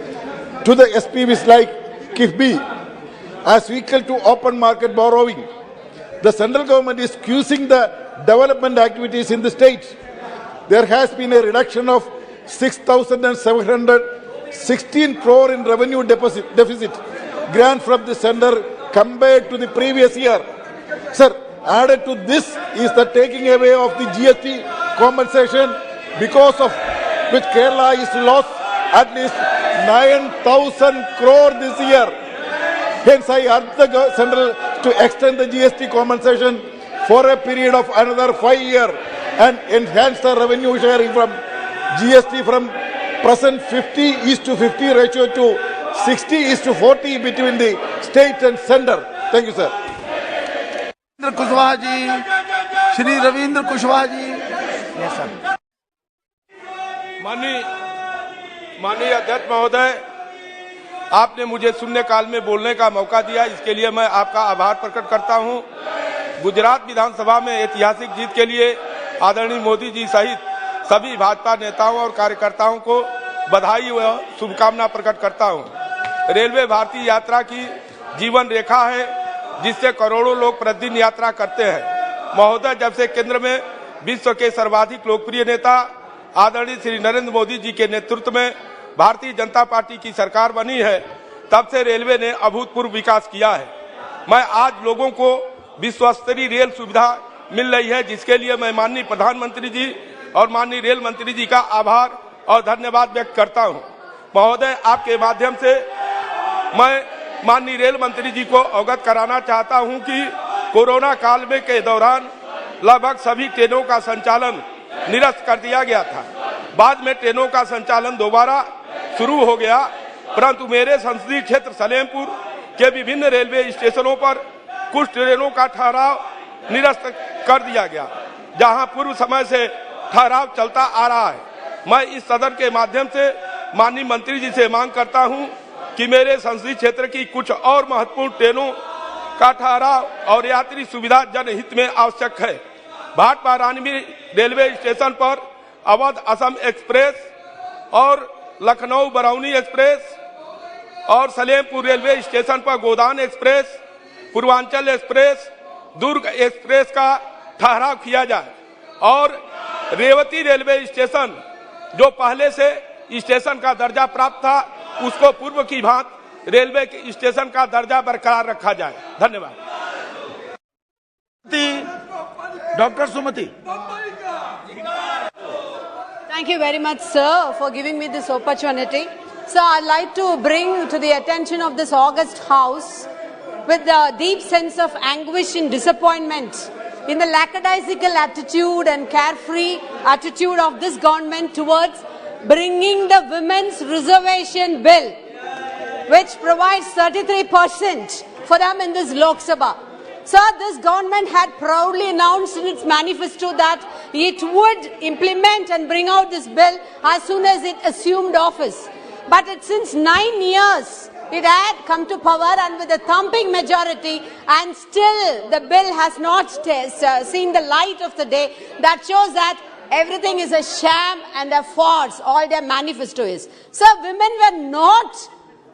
to the SPVs like KIFBI as equal to open market borrowing. The central government is squeezing the development activities in the state. There has been a reduction of 6,716 crore in revenue deficit grant from the center compared to the previous year. Sir, added to this is the taking away of the GST compensation, because of which Kerala is lost at least 9,000 crore this year. Hence, I urge the central to extend the GST compensation for a period of another 5 years and enhance the revenue sharing from GST from present 50:50 ratio to 60:40 between the state and center. Thank you, sir. Kushwaha ji, Shri Ravindra Kushwaha ji. Yes sir. माननीय अध्यक्ष महोदय, आपने मुझे शून्यकाल में बोलने का मौका दिया, इसके लिए मैं आपका आभार प्रकट करता हूं। गुजरात विधानसभा में ऐतिहासिक जीत के लिए आदरणीय मोदी जी सहित सभी भाजपा नेताओं और कार्यकर्ताओं को बधाई व शुभकामना प्रकट करता हूं। रेलवे भारतीय यात्रा की जीवन रेखा है, जिससे करोड़ों लोग प्रतिदिन यात्रा करते हैं। महोदय, जब से केंद्र में विश्व के सर्वाधिक लोकप्रिय नेता आदरणीय श्री नरेंद्र मोदी जी के नेतृत्व में भारतीय जनता पार्टी की सरकार बनी है, तब से रेलवे ने अभूतपूर्व विकास किया है। मैं आज लोगों को विश्व स्तरीय रेल सुविधा मिल रही है, जिसके लिए मैं माननीय प्रधानमंत्री जी और माननीय रेल मंत्री जी का आभार और धन्यवाद व्यक्त करता हूं। महोदय, आपके माध्यम से मैं माननीय रेल मंत्री जी को अवगत कराना चाहता हूं कि कोरोना काल में के दौरान लगभग सभी ट्रेनों का संचालन निरस्त कर दिया गया था। बाद में ट्रेनों का संचालन दोबारा शुरू हो गया, परंतु मेरे संसदीय क्षेत्र सलेमपुर के विभिन्न रेलवे स्टेशनों पर कुछ ट्रेनों का ठहराव निरस्त कर दिया गया, जहां पूर्व समय से ठहराव चलता आ रहा है। मैं इस सदन के माध्यम से माननीय मंत्री जी से मांग करता हूं कि मेरे संसदीय क्षेत्र की कुछ और महत्वपूर्ण ट्रेनों का ठहराव और यात्री सुविधा जनहित में आवश्यक है। भाटपा रानी रेलवे स्टेशन पर अवध असम एक्सप्रेस और लखनऊ बरौनी एक्सप्रेस और सलेमपुर रेलवे स्टेशन पर गोदान एक्सप्रेस, पूर्वांचल एक्सप्रेस, दुर्ग एक्सप्रेस का ठहराव किया जाए और रेवती रेलवे स्टेशन जो पहले से स्टेशन का दर्जा प्राप्त था, उसको पूर्व की भांति रेलवे स्टेशन का दर्जा बरकरार रखा जाए। धन्यवाद। Dr. Sumati. Thank you very much, sir, for giving me this opportunity. So I'd like to bring to the attention of this august House with a deep sense of anguish and disappointment in the lackadaisical attitude and carefree attitude of this government towards bringing the Women's Reservation Bill, which provides 33% for them in this Lok Sabha. Sir, this government had proudly announced in its manifesto that it would implement and bring out this bill as soon as it assumed office. But since 9 years, it had come to power and with a thumping majority, and still the bill has not seen the light of the day. That shows that everything is a sham and a farce, all their manifesto is. Sir, women were not,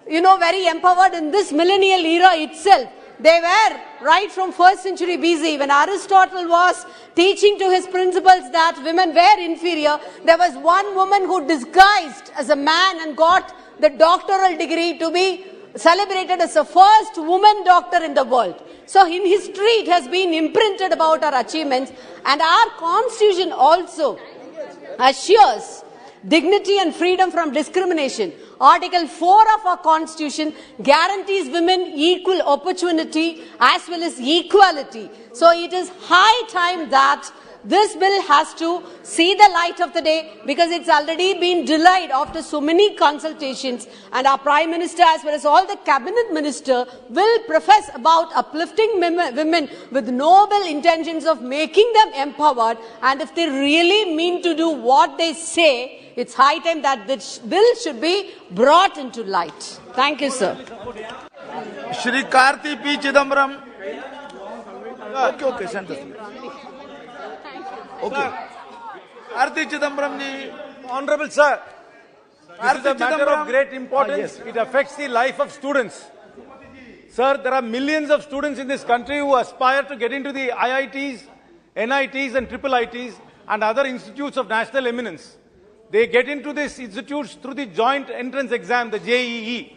very empowered in this millennial era itself. They were right from 1st century BC, when Aristotle was teaching to his principles that women were inferior. There was one woman who disguised as a man and got the doctoral degree to be celebrated as the first woman doctor in the world. So in history it has been imprinted about our achievements, and our constitution also assures dignity and freedom from discrimination. Article 4 of our constitution guarantees women equal opportunity as well as equality. So it is high time that this bill has to see the light of the day, because it's already been delayed after so many consultations, and our Prime Minister as well as all the Cabinet Minister will profess about uplifting women with noble intentions of making them empowered, and if they really mean to do what they say, it's high time that this bill should be brought into light. Thank you, sir. Shri Karti P. Chidambaram. Okay, send us. Okay. Karti Chidambaram ji. Honorable sir, this is a matter of great importance. It affects the life of students. Sir, there are millions of students in this country who aspire to get into the IITs, NITs and triple ITs and other institutes of national eminence. They get into these institutes through the joint entrance exam, the JEE.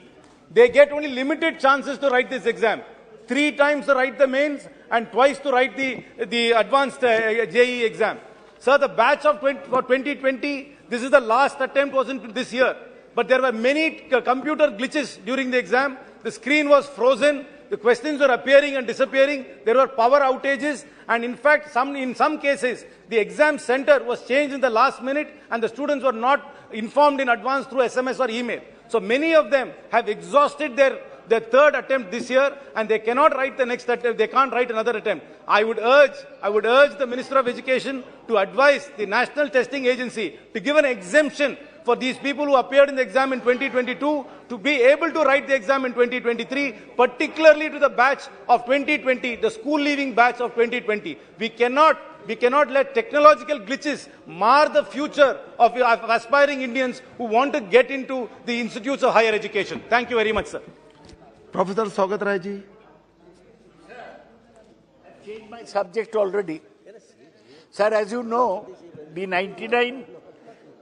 They get only limited chances to write this exam. 3 times to write the mains and twice to write the advanced JEE exam. Sir, the batch of 2020, this is the last attempt, wasn't this year. But there were many computer glitches during the exam. The screen was frozen. The questions were appearing and disappearing. There were power outages. And in fact, in some cases, the exam center was changed in the last minute and the students were not informed in advance through SMS or email. So many of them have exhausted their 3rd attempt this year, and they cannot write the next attempt. They can't write another attempt. I would urge the Minister of Education to advise the National Testing Agency to give an exemption for these people who appeared in the exam in 2022 to be able to write the exam in 2023, particularly to the batch of 2020, the school-leaving batch of 2020. We cannot let technological glitches mar the future of aspiring Indians who want to get into the institutes of higher education. Thank you very much, sir. Professor Saugat Rai ji. I've changed my subject already. Sir, as you know, the 99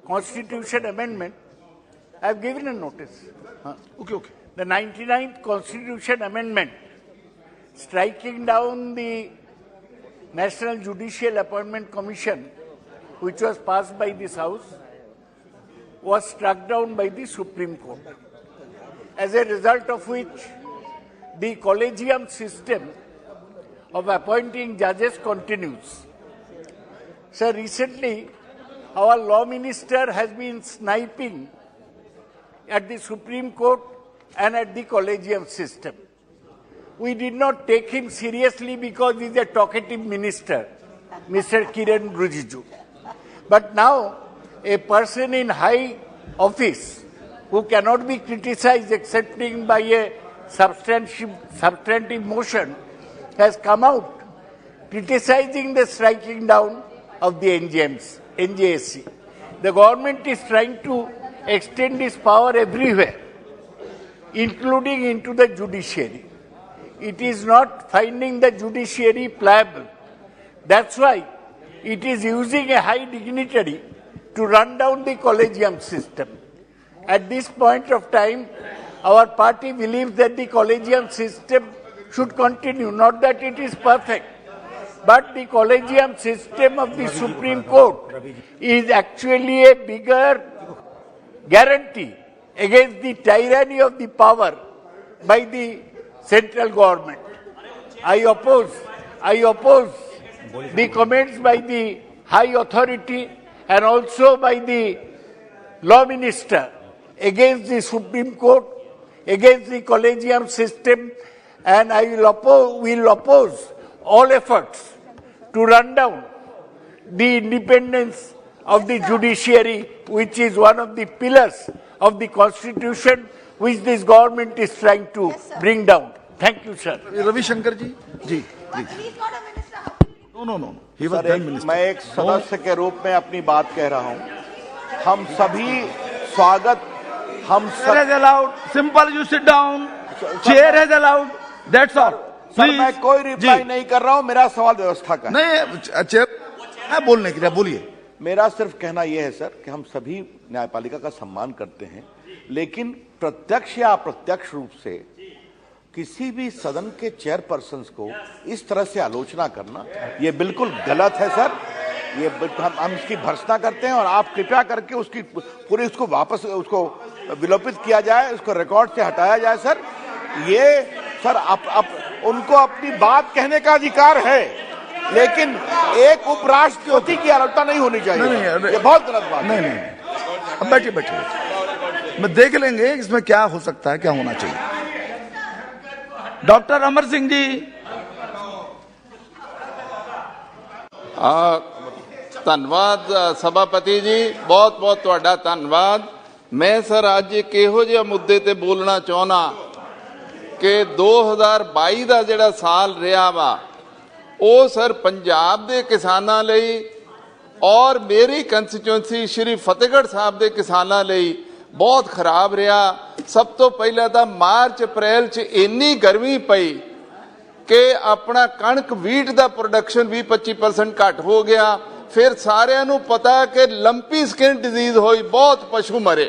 Constitution Amendment, I have given a notice. Okay. The 99th Constitution Amendment, striking down the National Judicial Appointment Commission, which was passed by this House, was struck down by the Supreme Court. As a result of which, the collegium system of appointing judges continues. Sir, recently, our law minister has been sniping at the Supreme Court and at the collegium system. We did not take him seriously because he is a talkative minister, Mr. Kiran Rijiju. But now, a person in high office who cannot be criticized excepting by a substantive motion has come out criticizing the striking down of the NJSC. The government is trying to extend its power everywhere, including into the judiciary. It is not finding the judiciary pliable. That's why it is using a high dignitary to run down the collegium system. At this point of time, our party believes that the collegium system should continue, not that it is perfect. but the collegium system of the Supreme Court is actually a bigger guarantee against the tyranny of the power by the central government. I oppose the comments by the high authority and also by the law minister against the Supreme Court, against the collegium system, and I will oppose all efforts to run down the independence of the judiciary, which is one of the pillars of the Constitution, which this government is trying to bring down. Thank you, sir. Ravi Shankar ji, ji, No. He was then minister. मैं एक सदस्य के रूप में अपनी बात कह रहा हूं। हम सभी स्वागत, हम Chair has allowed. Simple, you sit down. Chair has allowed. That's all. Sir, मैं कोई रिप्लाई नहीं कर रहा हूं। मेरा सवाल व्यवस्था का है। नहीं, चेयर है बोलने के लिए, बोलिए। मेरा सिर्फ कहना यह है सर कि हम सभी न्यायपालिका का सम्मान करते हैं, लेकिन प्रत्यक्ष या अप्रत्यक्ष रूप से किसी भी सदन के चेयरपर्सन को इस तरह से आलोचना करना ये बिल्कुल गलत है सर। ये हम इसकी भर्त्सना करते हैं और आप कृपया करके उसकी पूरी उसको वापस उसको विलोपित किया जाए, उसको रिकॉर्ड से हटाया जाए सर। ये सर उनको अपनी बात कहने का अधिकार है, लेकिन एक उपराष्ट्रपति की आलोचना नहीं होनी चाहिए। ये बहुत गलत बात है। नहीं। अब बैठिए। मैं देख लेंगे इसमें क्या हो सकता है, क्या होना चाहिए। डॉक्टर अमर सिंह जी। धन्यवाद सभापति जी, बहुत बहुत तुहाडा धन्यवाद। मैं सर अज एक इहो जिहा मुद्दे ते बोलना चाहना कि 2022 का जिहड़ा साल रहा वा ਉਹ सर पंजाब के किसानों लई और मेरी कंस्टिट्यूएंसी श्री फतेहगढ़ साहब के किसानों लई बहुत खराब रहा। सब तो पहले तो मार्च अप्रैल च इन्नी गर्मी पई कि अपना कणक वीट का प्रोडक्शन भी 25% घट हो गया। फिर सारिਆਂ ਨੂੰ पता कि लंपी स्किन डिजीज हुई, बहुत पशु मरे।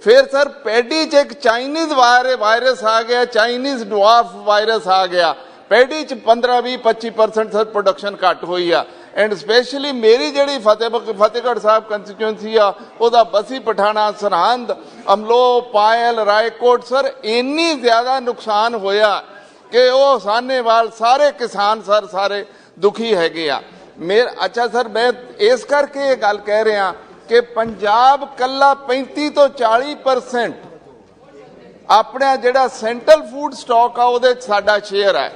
फिर सर पैडी च एक चाइनीज वायरस आ गया, चाइनीज डवार्फ वायरस आ गया। पैडी च 15-20-25% सर प्रोडक्शन घट हुई आ। एंड स्पेशली मेरी जी फतेहगढ़ साहब कंस्टिट्यूएंसी आ, ਉਹਦਾ बसी पठाना, सरहंद, अमलो, पायल, रायकोट सर इन्नी ज्यादा नुकसान होया कि ਉਹ सानेवाल सारे किसान सर सारे दुखी हैगे आ। अच्छा सर मैं इस करके ये गल कह रहा कि पंजाब कला 35 ਤੋਂ 40% अपना जिहड़ा सेंट्रल फूड स्टॉक आ ਉਹਦੇ साडा शेयर है।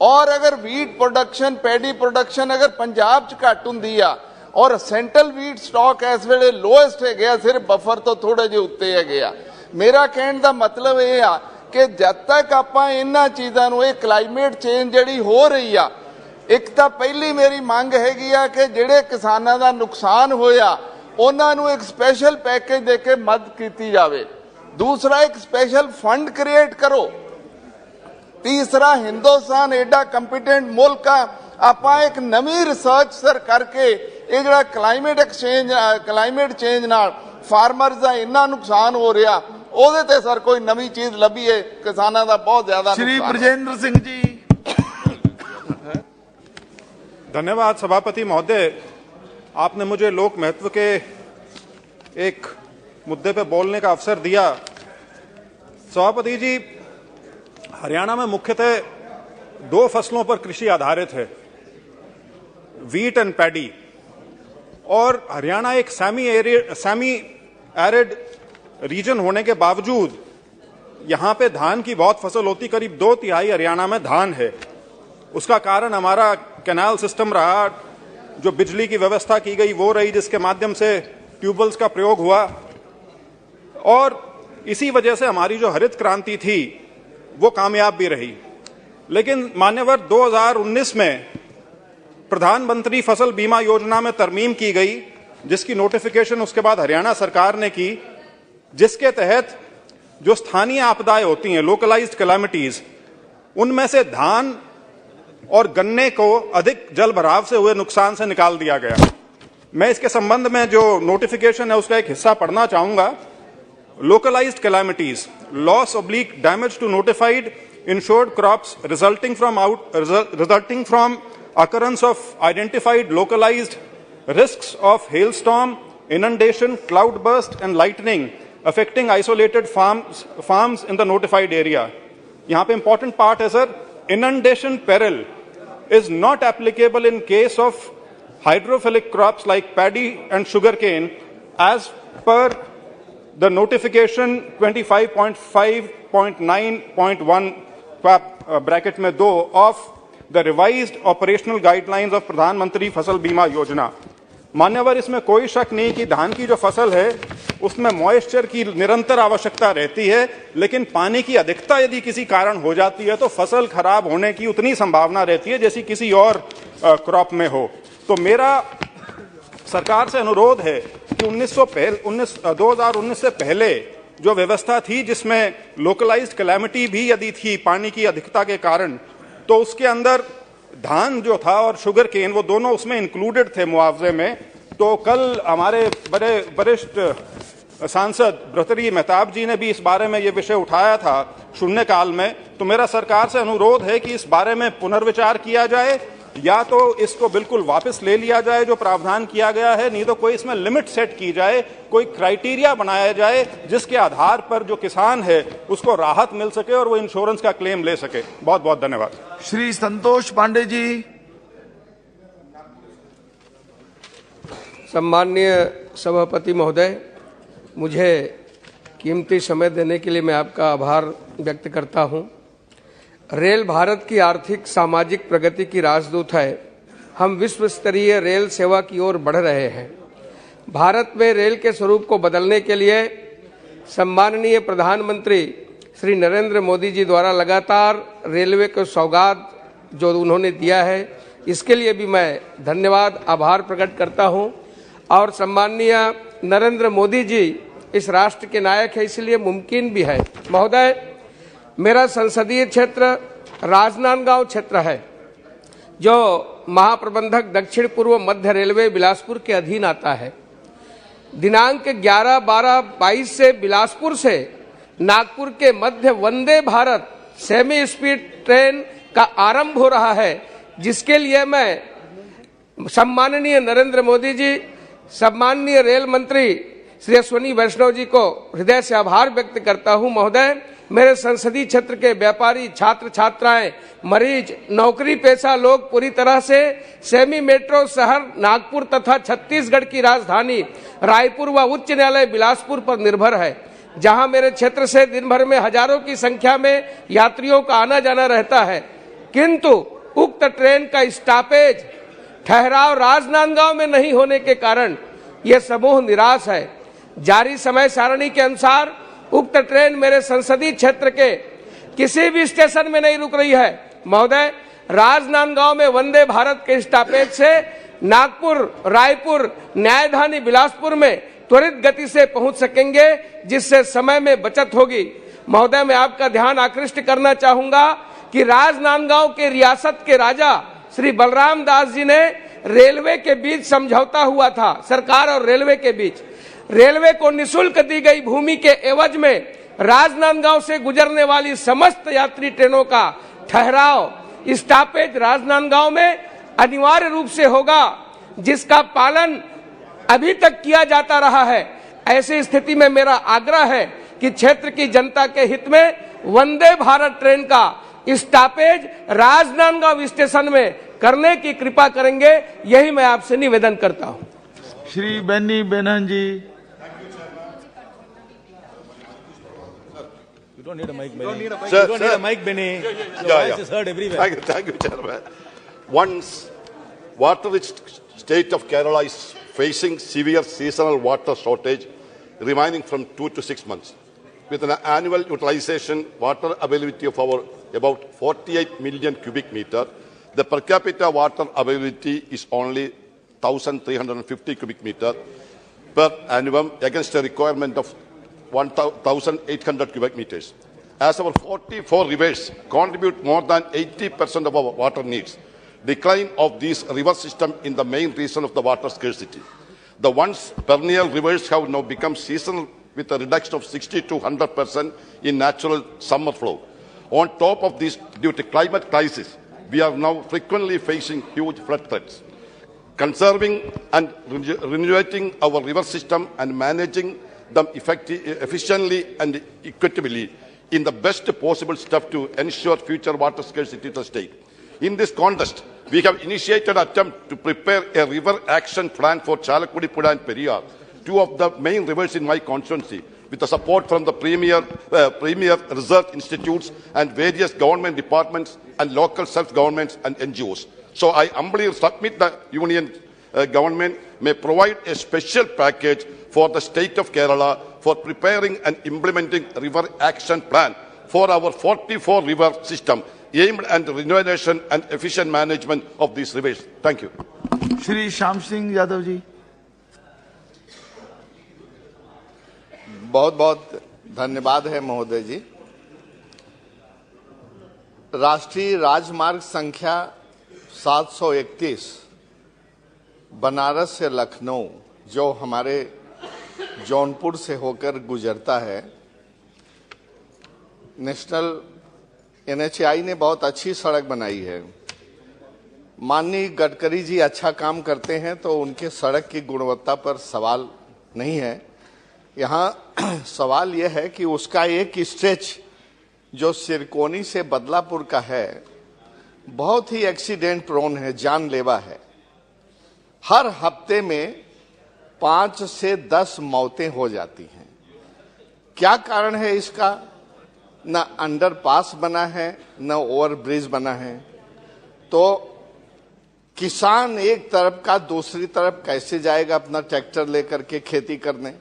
और अगर वीट प्रोडक्शन पैडी प्रोडक्शन अगर पंजाब च घट हुंदी आ और सेंट्रल वीट स्टॉक इस वेले लोएस्ट है गया, सिर्फ बफर तो थोड़े जे उत्ते है गया। मेरा कहने का मतलब यह आ कि जब तक आपां इन्हां चीज़ां नूं ये क्लाइमेट चेंज जिहड़ी हो रही आ, एक तो पहली मेरी मंग हैगी आ कि जिहड़े किसानां दा नुकसान होया उन्हां नूं एक स्पैशल पैकेज दे के मदद कीती जावे। दूसरा एक स्पैशल फंड क्रिएट करो। तीसरा हिंदुस्तान एडा कंपिटेंट मुल्क आ, आपां एक नवी रिसर्च सर करके ये जिहड़ा क्लाइमेट चेंज नाल फार्मर्स दा इन्ना नुकसान हो रहा ਉਹਦੇ ਤੇ सर कोई नवी चीज लभी है, किसानों का बहुत ज्यादा श्री ब्रजेंद्र सिंह जी। धन्यवाद सभापति महोदय, आपने मुझे लोक महत्व के एक मुद्दे पे बोलने का अवसर दिया। सभापति जी, हरियाणा में मुख्यतः 2 फसलों पर कृषि आधारित है, वीट एंड पैडी। और हरियाणा एक सेमी एरिड रीजन होने के बावजूद यहां पे धान की बहुत फसल होती, करीब 2/3 हरियाणा में धान है। उसका कारण हमारा कैनाल सिस्टम रहा, जो बिजली की व्यवस्था की गई वो रही, जिसके माध्यम से ट्यूबवेल्स का प्रयोग हुआ। और इसी वजह से हमारी जो हरित क्रांति थी वो कामयाब भी रही। लेकिन मान्यवर 2019 में प्रधानमंत्री फसल बीमा योजना में तरमीम की गई, जिसकी नोटिफिकेशन उसके बाद हरियाणा सरकार ने की, जिसके तहत जो स्थानीय आपदाएं होती हैं, लोकलाइज्ड कैलामिटीज, उनमें से धान और गन्ने को अधिक जल भराव से हुए नुकसान से निकाल दिया गया। मैं इसके संबंध में जो नोटिफिकेशन है उसका एक हिस्सा पढ़ना चाहूंगा। Localised calamities, loss / damage to notified insured crops resulting from occurrence of identified localized risks of hailstorm, inundation, cloudburst and lightning affecting isolated farms in the notified area. यहाँ पे important part है sir, inundation peril is not applicable in case of hydrophilic crops like paddy and sugarcane as per the notification 25.5.9.1 bracket में 2 of the revised operational guidelines of प्रधानमंत्री फसल बीमा योजना. मान्यवर, इसमें कोई शक नहीं कि धान की जो फसल है उसमें मॉइस्चर की निरंतर आवश्यकता रहती है, लेकिन पानी की अधिकता यदि किसी कारण हो जाती है तो फसल खराब होने की उतनी संभावना रहती है जैसी किसी और क्रॉप में हो. तो मेरा सरकार से अनुरोध है कि 2019 से पहले जो व्यवस्था थी जिसमें लोकलाइज्ड कैलेमिटी भी यदि थी पानी की अधिकता के कारण, तो उसके अंदर धान जो था और शुगर केन वो दोनों उसमें इंक्लूडेड थे मुआवजे में. तो कल हमारे बड़े वरिष्ठ सांसद भर्तृहरि मेहताब जी ने भी इस बारे में ये विषय उठाया था शून्यकाल में. तो मेरा सरकार से अनुरोध है कि इस बारे में पुनर्विचार किया जाए, या तो इसको बिल्कुल वापस ले लिया जाए जो प्रावधान किया गया है, नहीं तो कोई इसमें लिमिट सेट की जाए, कोई क्राइटेरिया बनाया जाए जिसके आधार पर जो किसान है उसको राहत मिल सके और वो इंश्योरेंस का क्लेम ले सके. बहुत बहुत धन्यवाद. श्री संतोष पांडे जी. सम्माननीय सभापति महोदय, मुझे कीमती समय देने के लिए मैं आपका आभार व्यक्त करता हूं. रेल भारत की आर्थिक सामाजिक प्रगति की राजदूत है. हम विश्व स्तरीय रेल सेवा की ओर बढ़ रहे हैं. भारत में रेल के स्वरूप को बदलने के लिए सम्माननीय प्रधानमंत्री श्री नरेंद्र मोदी जी द्वारा लगातार रेलवे को सौगात जो उन्होंने दिया है, इसके लिए भी मैं धन्यवाद आभार प्रकट करता हूं. और सम्माननीय नरेंद्र मोदी जी इस राष्ट्र के नायक है, इसलिए मुमकिन भी है. महोदय, मेरा संसदीय क्षेत्र राजनांदगांव क्षेत्र है जो महाप्रबंधक दक्षिण पूर्व मध्य रेलवे बिलासपुर के अधीन आता है. दिनांक 11-12-22 से बिलासपुर से नागपुर के मध्य Vande Bharat semi speed train का आरंभ हो रहा है, जिसके लिए मैं सम्माननीय नरेंद्र मोदी जी, सम्माननीय रेल मंत्री श्री अश्विनी वैष्णव जी को हृदय से आभार व्यक्त करता हूं. महोदय, मेरे संसदीय क्षेत्र के व्यापारी, छात्र छात्राएं, मरीज, नौकरी पेशा लोग पूरी तरह से सेमी मेट्रो शहर नागपुर तथा छत्तीसगढ़ की राजधानी रायपुर व उच्च न्यायालय बिलासपुर पर निर्भर है, जहां मेरे क्षेत्र से दिन भर में हजारों की संख्या में यात्रियों का आना जाना रहता है. किंतु उक्त ट्रेन का स्टॉपेज ठहराव राजनांदगांव में नहीं होने के कारण यह समूह निराश है. जारी समय सारणी के अनुसार उक्त ट्रेन मेरे संसदीय क्षेत्र के किसी भी स्टेशन में नहीं रुक रही है. महोदय, राजनांदगांव में वंदे भारत के स्टॉपेज से नागपुर, रायपुर, न्यायधानी बिलासपुर में त्वरित गति से पहुंच सकेंगे, जिससे समय में बचत होगी. महोदय, मैं आपका ध्यान आकृष्ट करना चाहूंगा कि राजनांदगांव के रियासत के राजा श्री बलराम दास जी ने रेलवे के बीच समझौता हुआ था, सरकार और रेलवे के बीच. रेलवे को निःशुल्क दी गई भूमि के एवज में राजनांदगांव से गुजरने वाली समस्त यात्री ट्रेनों का ठहराव स्टॉपेज राजनांदगांव में अनिवार्य रूप से होगा, जिसका पालन अभी तक किया जाता रहा है. ऐसी स्थिति में मेरा आग्रह है कि क्षेत्र की जनता के हित में वंदे भारत ट्रेन का स्टॉपेज राजनांदगांव स्टेशन में करने की कृपा करेंगे, यही मैं आपसे निवेदन करता हूं. Shri Beni Bannon ji. You don't need a mic, Benny. You don't need a mic, Benny. Your voice is heard everywhere. Thank you, Chairman. Once, water-rich state of Kerala is facing severe seasonal water shortage remaining from 2 to 6 months. With an annual utilization water availability of about 48 million cubic meter, the per capita water availability is only 1,350 cubic meter per annum against a requirement of 1,800 cubic meters. As our 44 rivers contribute more than 80% of our water needs, decline of these river system is the main reason of the water scarcity. The once perennial rivers have now become seasonal with a reduction of 60 to 100% in natural summer flow. On top of this, due to climate crisis, we are now frequently facing huge flood threats. Conserving and regenerating our river system and managing them efficiently and equitably in the best possible step to ensure future water scarcity to the state. In this context, we have initiated an attempt to prepare a river action plan for Chalakkudi, Puda and Periyar, two of the main rivers in my constituency, with the support from the premier research institutes and various government departments and local self-governments and NGOs. So I humbly submit the Union government may provide a special package for the state of Kerala for preparing and implementing a river action plan for our 44 river system aimed at renovation and efficient management of these rivers. Thank you. Shri Shyam Singh Yadav ji. बहुत बहुत धन्यवाद है महोदय जी। राष्ट्रीय राजमार्ग संख्या 731 बनारस से लखनऊ जो हमारे जौनपुर से होकर गुजरता है, नेशनल NHAI ने बहुत अच्छी सड़क बनाई है। माननीय गडकरी जी अच्छा काम करते हैं तो उनके सड़क की गुणवत्ता पर सवाल नहीं है। यहाँ सवाल यह है कि उसका एक स्ट्रेच जो सिरकोनी से बदलापुर का है बहुत ही एक्सीडेंट प्रोन है, जानलेवा है। हर हफ्ते में 5 से 10 मौतें हो जाती हैं। क्या कारण है इसका? न अंडरपास बना है, न ओवरब्रिज बना है। तो किसान एक तरफ का दूसरी तरफ कैसे जाएगा अपना ट्रैक्टर लेकर के खेती करने?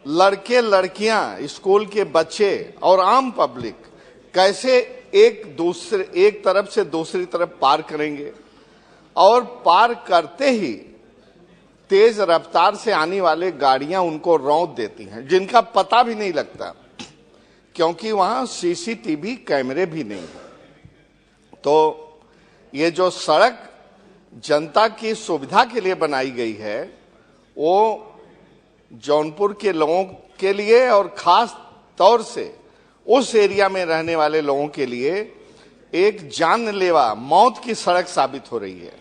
लड़के लड़कियां, स्कूल के बच्चे और आम पब्लिक कैसे एक तरफ से दूसरी तरफ पार करेंगे? और पार करते ही तेज रफ्तार से आने वाले गाड़ियां उनको रौंद देती हैं, जिनका पता भी नहीं लगता, क्योंकि वहां सीसीटीवी कैमरे भी नहीं है। तो ये जो सड़क जनता की सुविधा के लिए बनाई गई है, वो जौनपुर के लोगों के लिए और खास तौर से उस एरिया में रहने वाले लोगों के लिए एक जानलेवा मौत की सड़क साबित हो रही है।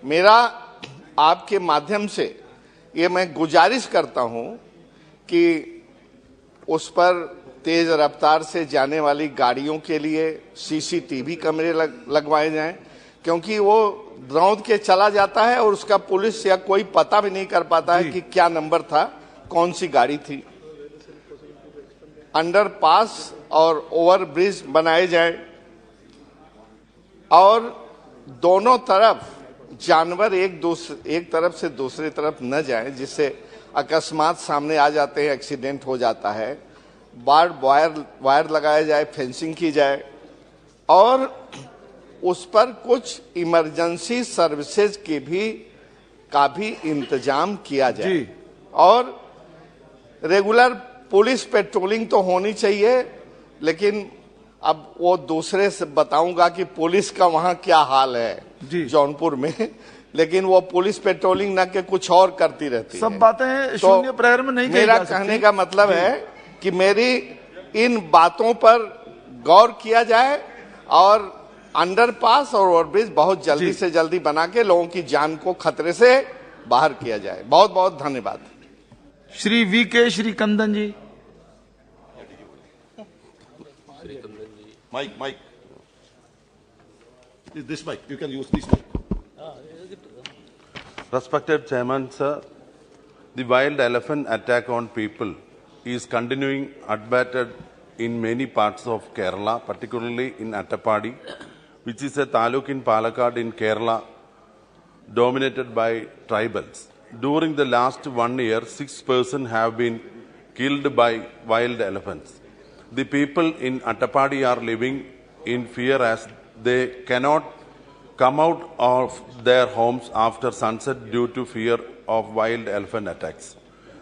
मेरा आपके माध्यम से ये मैं गुजारिश करता हूं कि उस पर तेज रफ्तार से जाने वाली गाड़ियों के लिए सीसीटीवी कैमरे लगवाए जाएं, क्योंकि वो रौंद के चला जाता है और उसका पुलिस या कोई पता भी नहीं कर पाता है कि क्या नंबर था, कौन सी गाड़ी थी। अंडरपास और ओवरब्रिज बनाए जाए और दोनों तरफ जानवर एक तरफ से दूसरी तरफ न जाए, जिससे अकस्मात सामने आ जाते हैं, एक्सीडेंट हो जाता है। बार्ड वायर लगाया जाए, फेंसिंग की जाए और उस पर कुछ इमरजेंसी सर्विसेज का भी इंतजाम किया जाए। और रेगुलर पुलिस पेट्रोलिंग तो होनी चाहिए, लेकिन अब वो दूसरे से बताऊंगा कि पुलिस का वहां क्या हाल है जौनपुर में, लेकिन वो पुलिस पेट्रोलिंग न के कुछ और करती रहती है। सब बातें शून्य प्रहर में नहीं कही जा सकती। मेरा कहने का मतलब है कि मेरी इन बातों पर गौर किया जाए और अंडरपास और ओवरब्रिज बहुत जल्दी से जल्दी बना के लोगों की जान को खतरे से बाहर किया जाए। बहुत बहुत धन्यवाद। Shri VK श्रीकंदन ji. Mike. Is this mic? You can use this mic. Respected Chairman, sir, the wild elephant attack on people is continuing unabated in many parts of Kerala, particularly in Attapadi, which is a taluk in Palakkad in Kerala, dominated by tribals. During the last 1 year, 6 persons have been killed by wild elephants. The people in Attapadi are living in fear as they cannot come out of their homes after sunset due to fear of wild elephant attacks.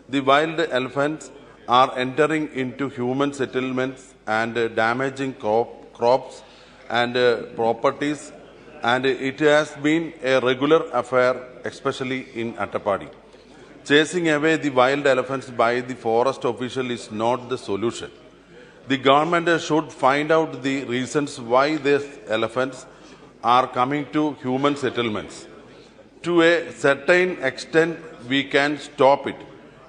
The wild elephants are entering into human settlements and damaging crops and properties, and it has been a regular affair, especially in Attapadi. Chasing away the wild elephants by the forest official is not the solution. The government should find out the reasons why these elephants are coming to human settlements. To a certain extent, we can stop it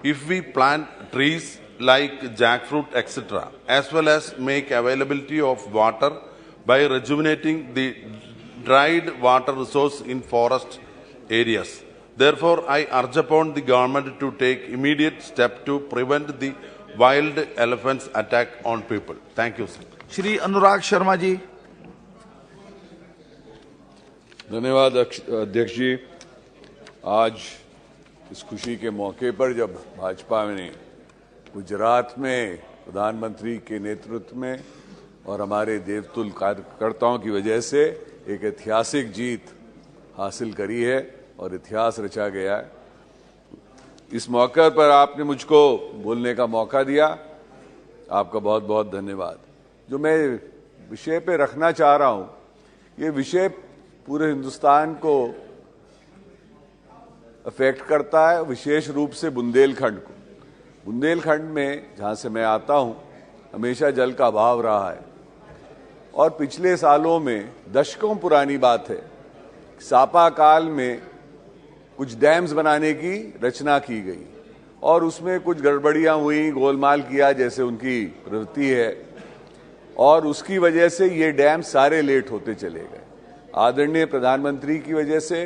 if we plant trees like jackfruit, etc., as well as make availability of water by rejuvenating the dried water resource in forest areas. Therefore, I urge upon the government to take immediate step to prevent the wild elephants attack on people. Thank you, sir. Shri Anurag Sharma ji. धन्यवाद अध्यक्ष जी। आज इस खुशी के मौके पर जब भाजपा ने गुजरात में प्रधानमंत्री के नेतृत्व में और हमारे देवतुल्य कार्यकर्ताओं की वजह से एक ऐतिहासिक जीत हासिल करी है और इतिहास रचा गया है, इस मौके पर आपने मुझको बोलने का मौका दिया, आपका बहुत बहुत धन्यवाद। जो मैं विषय पे रखना चाह रहा हूं, ये विषय पूरे हिंदुस्तान को अफेक्ट करता है, विशेष रूप से बुंदेलखंड को। बुंदेलखंड में जहां से मैं आता हूं, हमेशा जल का अभाव रहा है और पिछले सालों में, दशकों पुरानी बात है, सापा काल में कुछ डैम्स बनाने की रचना की गई और उसमें कुछ गड़बड़ियां हुई, गोलमाल किया जैसे उनकी प्रवृत्ति है और उसकी वजह से ये डैम सारे लेट होते चले गए। आदरणीय प्रधानमंत्री की वजह से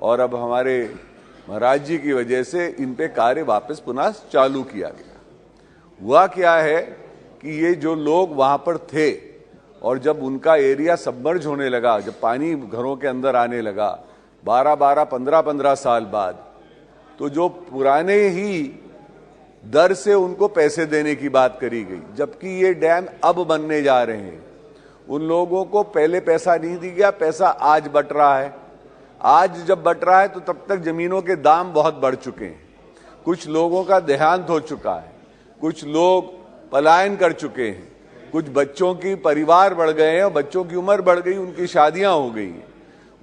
और अब हमारे महाराज जी की वजह से इन पे कार्य वापस पुनः चालू किया गया। हुआ क्या है कि ये जो लोग वहां पर थे और जब उनका एरिया सबमर्ज होने लगा, जब पानी घरों के अंदर आने लगा 12-12, 15-15 साल बाद, तो जो पुराने ही दर से उनको पैसे देने की बात करी गई, जबकि ये डैम अब बनने जा रहे हैं। उन लोगों को पहले पैसा नहीं दिया गया, पैसा आज बट रहा है। आज जब बट रहा है तो तब तक जमीनों के दाम बहुत बढ़ चुके हैं, कुछ लोगों का देहांत हो चुका है, कुछ लोग पलायन कर चुके हैं, कुछ बच्चों की परिवार बढ़ गए हैं और बच्चों की उम्र बढ़ गई, उनकी शादियां हो गई हैं।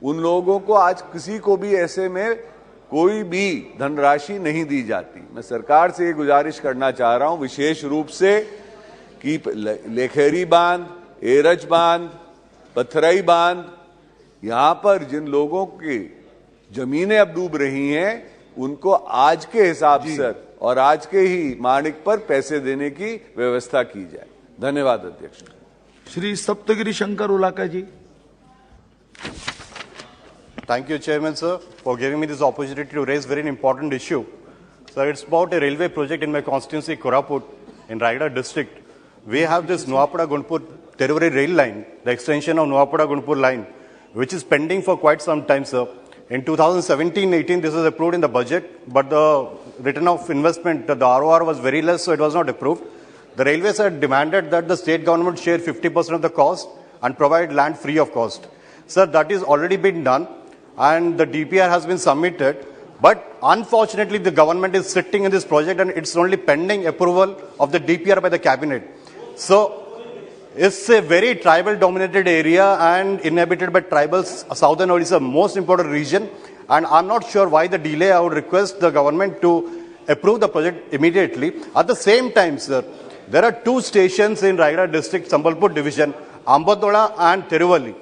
उन लोगों को आज किसी को भी ऐसे में कोई भी धनराशि नहीं दी जाती। मैं सरकार से ये गुजारिश करना चाह रहा हूं विशेष रूप से कि लेखेरी बांध, एरच बांध, पथरई बांध, यहां पर जिन लोगों की जमीनें अब डूब रही हैं, उनको आज के हिसाब से और आज के ही माणिक पर पैसे देने की व्यवस्था की जाए। धन्यवाद अध्यक्ष। श्री सप्तगिरी शंकर उलाका जी। Thank you, Chairman, sir, for giving me this opportunity to raise very important issue. Sir, it's about a railway project in my constituency, Koraput, in Raigada district. We have this Nuapada-Gunpur Teruri rail line, the extension of Nuapada-Gunpur line, which is pending for quite some time, sir. In 2017-18, this was approved in the budget, but the return of investment, the ROR was very less, so it was not approved. The railways had demanded that the state government share 50% of the cost and provide land free of cost. Sir, that is already been done, and the DPR has been submitted, but unfortunately the government is sitting in this project and it's only pending approval of the DPR by the cabinet. So it's a very tribal dominated area and inhabited by tribals. Southern Odisha, most important region, and I'm not sure why the delay. I would request the government to approve the project immediately. At the same time, sir, there are two stations in Raigada district, Sambalpur division, Ambadola and Tiruvali.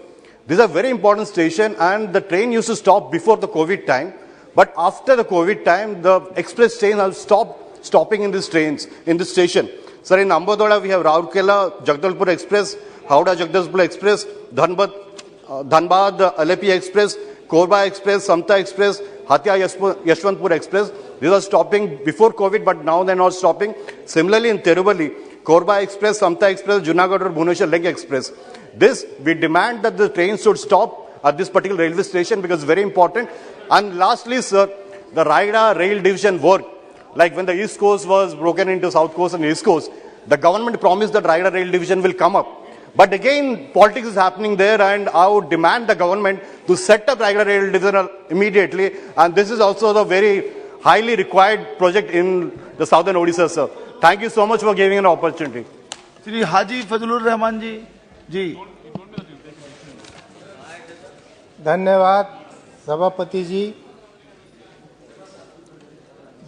These are very important stations, and the train used to stop before the COVID time. But after the COVID time, the express trains have stopped stopping in these trains, in this station. Sir, in Ambadola, we have Rourkela, Jagdalpur Express, Howrah Jagdalpur Express, Dhanbad Alepi Express, Korba Express, Samta Express, Hatia Yashwantpur Express. These are stopping before COVID, but now they're not stopping. Similarly, in Tiruvali, Korba Express, Samta Express, Junagadh or Bhubaneswar Link Express. This, we demand that the trains should stop at this particular railway station because it's very important. And lastly, sir, the Raigada rail division work, like when the East Coast was broken into South Coast and East Coast, the government promised that Raigada rail division will come up. But again, politics is happening there, and I would demand the government to set up Raigada rail division immediately. And this is also the very highly required project in the Southern Odisha, sir. Thank you so much for giving an opportunity. Shri हाजी फजलुर रहमान जी। जी धन्यवाद सभापति जी।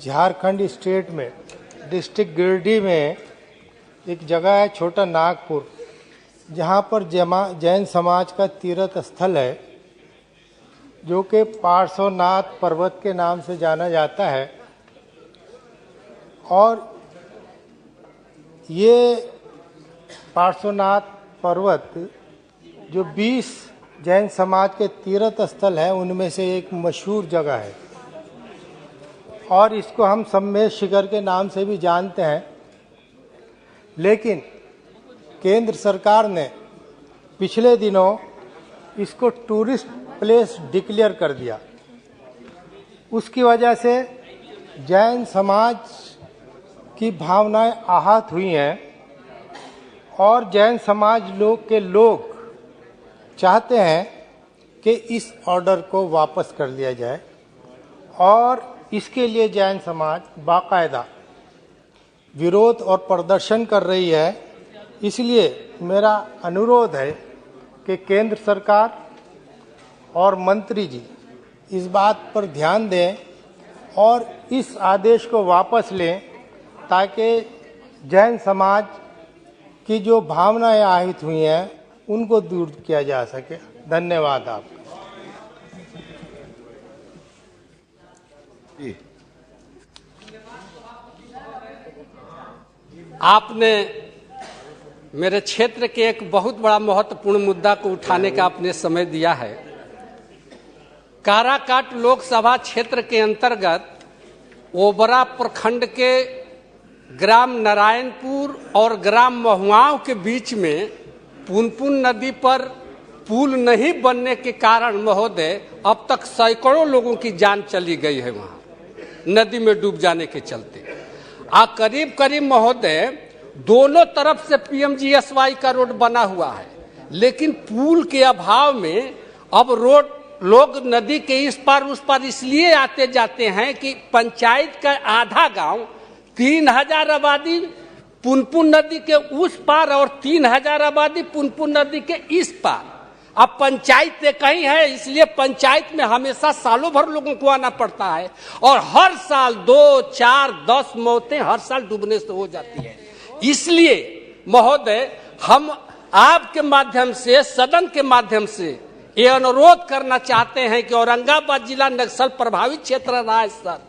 Jharkhand state में district Giridih में एक जगह है छोटा नागपुर, जहां पर जैन समाज का तीर्थ स्थल है। जो कि पार्श्वनाथ पर्वत के नाम से जाना जाता है। और ये पार्श्वनाथ पर्वत जो 20 जैन समाज के तीर्थ स्थल है उनमें से एक मशहूर जगह है और इसको हम सम्मेद शिखर के नाम से भी जानते हैं। लेकिन केंद्र सरकार ने पिछले दिनों इसको टूरिस्ट प्लेस डिक्लेयर कर दिया। उसकी वजह से जैन समाज की भावनाएं आहत हुई हैं और जैन समाज लोग चाहते हैं कि इस ऑर्डर को वापस कर लिया जाए और इसके लिए जैन समाज बाकायदा विरोध और प्रदर्शन कर रही है। इसलिए मेरा अनुरोध है कि केंद्र सरकार और मंत्री जी इस बात पर ध्यान दें और इस आदेश को वापस लें ताकि जैन समाज की जो भावनाएं आहत हुई हैं उनको दूर किया जा सके। धन्यवाद आपका। आपने मेरे क्षेत्र के एक बहुत बड़ा महत्वपूर्ण मुद्दा को उठाने का आपने समय दिया है। काराकाट लोकसभा क्षेत्र के अंतर्गत ओबरा प्रखंड के ग्राम नारायणपुर और ग्राम महुआव के बीच में पुनपुन नदी पर पुल नहीं बनने के कारण महोदय अब तक सैकड़ों लोगों की जान चली गई है वहां नदी में डूब जाने के चलते। करीब करीब महोदय दोनों तरफ से पीएमजीएसवाई का रोड बना हुआ है, लेकिन पुल के अभाव में अब लोग नदी के इस पार उस पार इसलिए आते जाते हैं कि पंचायत का आधा गांव 3000 आबादी पुनपुन नदी के उस पार और 3000 आबादी पुनपुन नदी के इस पार। अब पंचायत कहीं है, इसलिए पंचायत में हमेशा सालों भर लोगों को आना पड़ता है और हर साल 2, 4, 10 मौतें हर साल डूबने से हो जाती है। इसलिए महोदय हम आपके माध्यम से, सदन के माध्यम से ये अनुरोध करना चाहते हैं कि औरंगाबाद जिला नक्सल प्रभावित क्षेत्र रहा है सर,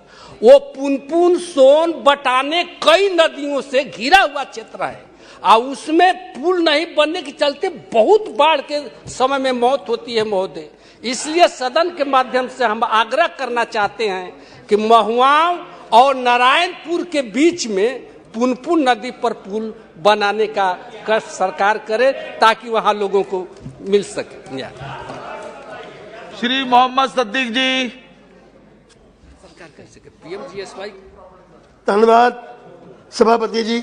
वो पुनपुन, सोन, बटाने कई नदियों से घिरा हुआ क्षेत्र है और उसमें पुल नहीं बनने के चलते बहुत बाढ़ के समय में मौत होती है महोदय। इसलिए सदन के माध्यम से हम आग्रह करना चाहते हैं कि महुआव और नारायणपुर के बीच में पुनपुन नदी पर पुल बनाने का कष्ट सरकार करे ताकि वहां लोगों को मिल सके। श्री मोहम्मद सद्दीक जी। सरकार कर सके पीएमजीएसवाई। धन्यवाद सभापति जी,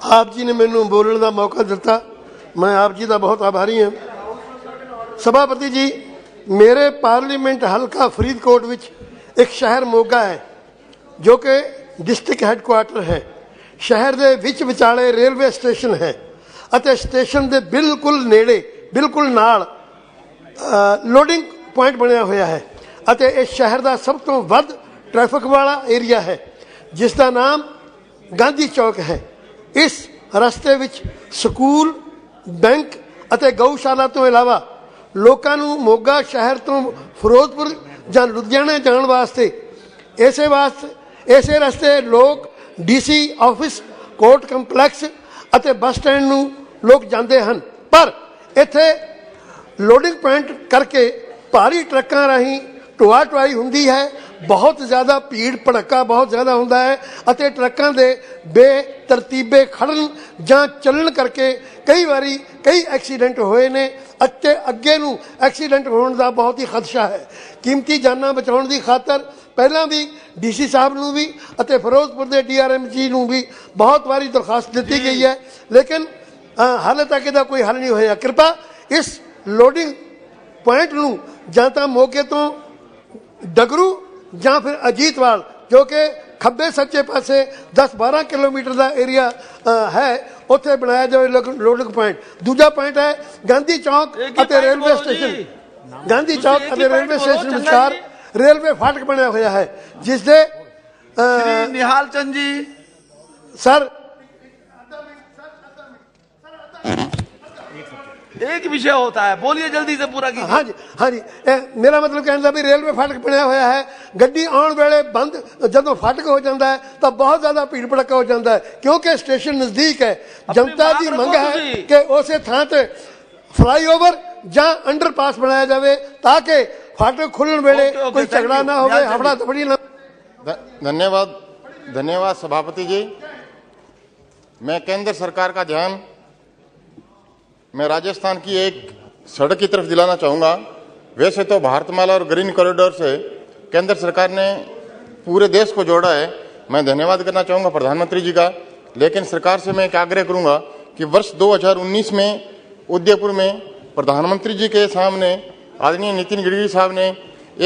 आप जी ने मैनू बोलने का मौका दिता, मैं आप जी का बहुत आभारी हाँ। सभापति जी, मेरे पार्लीमेंट हल्का फरीदकोट विच एक शहर मोगा है जो कि डिस्ट्रिक्ट हैडकुआटर है। शहर के विच विचाले रेलवे स्टेशन है अते स्टेशन के बिल्कुल नेड़े बिल्कुल नाल लोडिंग पॉइंट बनया हुआ है अते इस शहर का सब तो वध ट्रैफिक वाला एरिया है जिसका नाम गांधी चौक है। इस रस्ते विच स्कूल, बैंक अते गौशाला तो इलावा लोगों को मोगा शहर तो फिरोजपुर या लुधियाना जाने वास्ते इसे रस्ते लोग डीसी ऑफिस, कोर्ट कंपलैक्स अते बस स्टैंड नूं लोग जाते हैं, पर इत्थे लोडिंग पॉइंट करके भारी ट्रकों राही ढोआ ढुआई हुंदी है। बहुत ज़्यादा भीड़ भड़का बहुत ज़्यादा हुंदा है अते ट्रकों के बेतरतीबे खड़न जां चलन करके कई बारी कई एक्सीडेंट होए ने अते अगे नूं एक्सीडेंट होने का बहुत ही खदशा है। कीमती जानां बचाउण दी खातर पहला भी डीसी साहब नूं भी अते फिरोजपुर के DRM जी नूं भी बहुत बारी दरखास्त दी गई है, लेकिन हाले तक इसका कोई हल नहीं होया। कृपा इस लोडिंग पॉइंट नूं जां तां मोगे तो डगरू या फिर अजीतवाल जो कि खब्बे सज्जे पासे 10-12 किलोमीटर का एरिया है उत्थे बनाया जाए लोडिंग पॉइंट। दूजा पॉइंट है गांधी चौक अते रेलवे स्टेशन। गांधी चौक अते रेलवे स्टेशन विचार रेलवे फाटक बनया हुआ है जिससे निहाल चंद जी सर एक विषय होता है, बोलिए जल्दी से पूरा कीजिए। हाँ जी, हाँ जी। मेरा मतलब कहने का भी रेलवे फाटक बनया हुआ है, गड्डी आने वेले बंद जदों फाटक हो जाता है तो बहुत ज्यादा भीड़ भड़का हो जाता है, क्योंकि स्टेशन नजदीक है। जनता की मंग है कि उस थां ते फ्लाईओवर या अंडरपास बनाया जाए ताकि फाटक खुलने वेले कोई झगड़ा ना हो, हफड़ा दफड़ी ना। धन्यवाद सभापति जी। मैं केंद्र सरकार का ध्यान मैं राजस्थान की एक सड़क की तरफ दिलाना चाहूँगा। वैसे तो भारतमाला और ग्रीन कॉरिडोर से केंद्र सरकार ने पूरे देश को जोड़ा है, मैं धन्यवाद करना चाहूँगा प्रधानमंत्री जी का। लेकिन सरकार से मैं एक आग्रह करूँगा कि वर्ष 2019 में उदयपुर में प्रधानमंत्री जी के सामने आदरणीय नितिन गडकरी साहब ने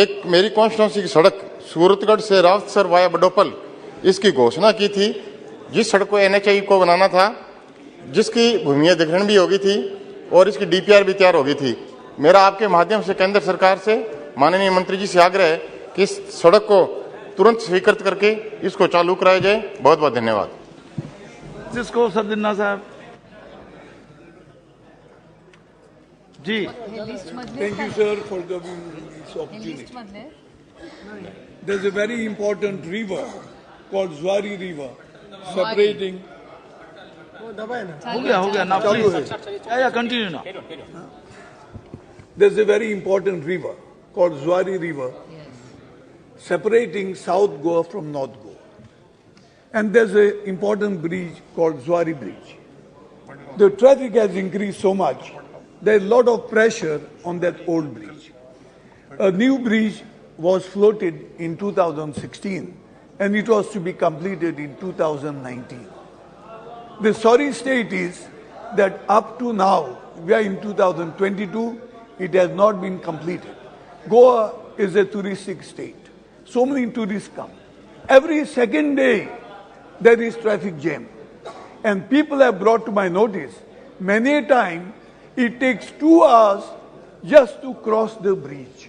एक मेरी कॉन्स्टिट्यूंसी की सड़क सूरतगढ़ से रावतसर वाया बडोपल इसकी घोषणा की थी, जिस सड़क को NHI को बनाना था, जिसकी भूमि अधिग्रहण भी होगी थी और इसकी DPR भी तैयार होगी थी। मेरा आपके माध्यम से केंद्र सरकार से माननीय मंत्री जी से आग्रह है कि इस सड़क को तुरंत स्वीकृत करके इसको चालू कराया जाए। बहुत बहुत धन्यवाद। जिसको सदन्ना साहब जी। Thank you, sir, for giving this opportunity. There's a very important river called Zwari River, separating. हो गया now please. Yeah, continue now. There's a very important river called Zwari River, separating South Goa from North Goa. And there's an important bridge called Zwari Bridge. The traffic has increased so much, there's a lot of pressure on that old bridge. A new bridge was floated in 2016 and it was to be completed in 2019. The sorry state is that up to now, we are in 2022, it has not been completed. Goa is a touristic state. So many tourists come. Every second day, there is traffic jam. And people have brought to my notice, many a time, it takes 2 hours just to cross the bridge.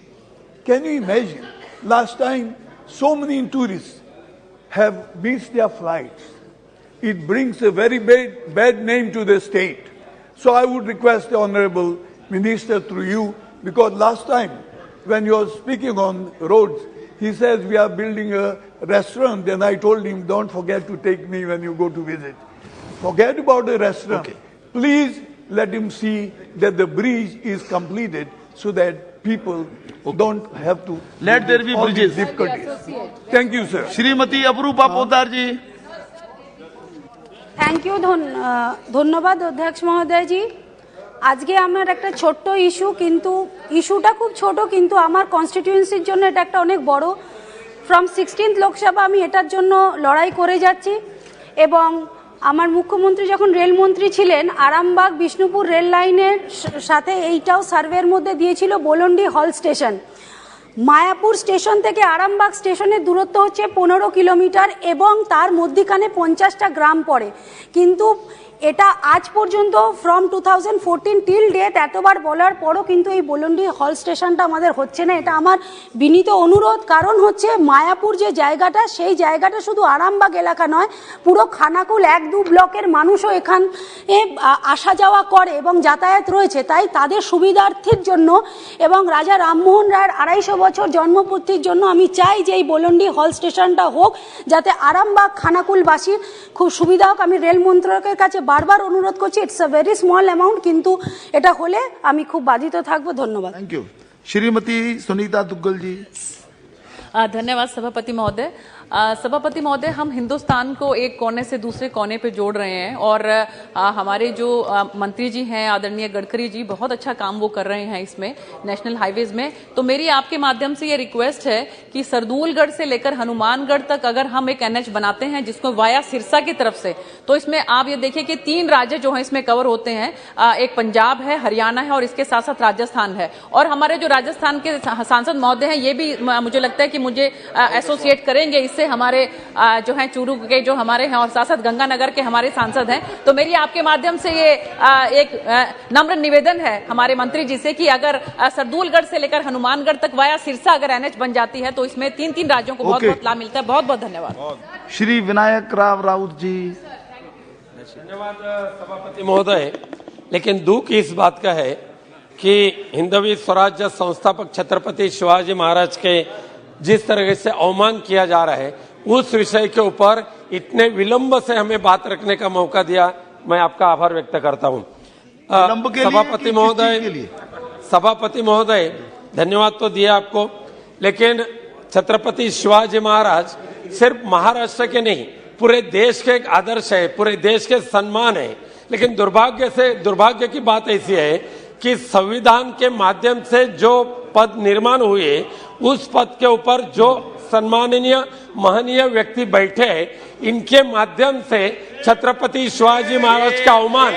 Can you imagine? Last time, so many tourists have missed their flights. It brings a very bad name to the state. So I would request the Honorable Minister through you, because last time when you were speaking on roads, he says we are building a restaurant, and I told him, don't forget to take me when you go to visit. Forget about the restaurant. Okay. Please let him see that the bridge is completed so that people don't have to let there be bridges. Thank you, sir. Shrimati Aprupa Poddar ji. Thank you ধন্যবাদ অধ্যক্ষ মহোদয় জি। আজকে আমার একটা ছোট্ট issue, কিন্তু ইস্যুটা খুব ছোট, কিন্তু আমার কনস্টিটিউয়েন্সির জন্য এটা একটা অনেক বড়। ফ্রম 16th লোকসভা আমি এটার জন্য লড়াই করে যাচ্ছি, এবং আমার মুখ্যমন্ত্রী যখন রেলমন্ত্রী ছিলেন, আরামবাগ বিষ্ণুপুর রেল লাইনের সাথে এইটাও সার্ভের মধ্যে দিয়েছিল বলন্ডি হল স্টেশন। মায়াপুর স্টেশন থেকে আরামবাগ স্টেশনের দূরত্ব হচ্ছে 15 কিলোমিটার এবং তার মধ্যখানে 50টা গ্রাম পড়ে, কিন্তু এটা আজ পর্যন্ত ফ্রম 2014 টিল ডেট এতবার বলার পরও কিন্তু এই বলন্ডি হল স্টেশনটা আমাদের হচ্ছে না। এটা আমার বিনীত অনুরোধ, কারণ হচ্ছে মায়াপুর যে জায়গাটা, সেই জায়গাটা শুধু আরামবাগ এলাকা নয়, পুরো খানাকুল 1-2 ব্লকের মানুষও এখানে আসা যাওয়া করে এবং যাতায়াত রয়েছে। তাই তাদের সুবিধার্থের জন্য এবং রাজা রামমোহন রায়ের 250 বছর জন্মপূর্তির জন্য আমি চাই যে এই বলন্ডি হল স্টেশনটা হোক, যাতে আরামবাগ খানাকুলবাসীর খুব সুবিধা হোক। আমি রেল মন্ত্রকের কাছে বারবার অনুরোধ করছি, it's a very small amount, কিন্তু এটা হলে আমি খুব বাধিত থাকবো। ধন্যবাদ। Thank you. श्रीमती सुनीता दुग्गल जी। धन्यवाद सभापति महोदय। सभापति महोदय, हम हिंदुस्तान को एक कोने से दूसरे कोने पे जोड़ रहे हैं और हमारे जो मंत्री जी हैं आदरणीय गडकरी जी, बहुत अच्छा काम वो कर रहे हैं इसमें नेशनल हाईवेज में। तो मेरी आपके माध्यम से ये रिक्वेस्ट है कि सरदूलगढ़ से लेकर हनुमानगढ़ तक अगर हम एक NH बनाते हैं जिसको वाया सिरसा की तरफ से, तो इसमें आप ये देखिए कि 3 राज्य जो है इसमें कवर होते हैं। एक पंजाब है, हरियाणा है और इसके साथ साथ राजस्थान है। और हमारे जो राजस्थान के सांसद महोदय हैं, ये भी मुझे लगता है कि मुझे एसोसिएट करेंगे इससे। हमारे जो हैं चूरू के जो हमारे हैं और साथ साथ गंगानगर के हमारे सांसद हैं। तो मेरी आपके माध्यम से ये एक नम्र निवेदन है हमारे मंत्री जी से कि अगर सरदूलगढ़ से लेकर हनुमानगढ़ तक वाया सिरसा अगर NH बन जाती है तो इसमें 3 राज्यों को बहुत बहुत लाभ मिलता है। बहुत बहुत धन्यवाद। श्री विनायक राव राउत जी। धन्यवाद सभापति महोदय। लेकिन दुख इस बात का है कि हिंदवी स्वराज्य संस्थापक छत्रपति शिवाजी महाराज के जिस तरह से अवमान किया जा रहा है, उस विषय के ऊपर इतने विलंब से हमें बात रखने का मौका दिया, मैं आपका आभार व्यक्त करता हूं। सभापति महोदय धन्यवाद तो दिया आपको, लेकिन छत्रपति शिवाजी महाराज सिर्फ महाराष्ट्र के नहीं, पूरे देश के एक आदर्श है, पूरे देश के सम्मान है। लेकिन दुर्भाग्य की बात ऐसी है कि संविधान के माध्यम से जो पद निर्माण हुए, उस पद के ऊपर जो सम्माननीय महनीय व्यक्ति बैठे, इनके माध्यम से छत्रपति शिवाजी महाराज का अवमान,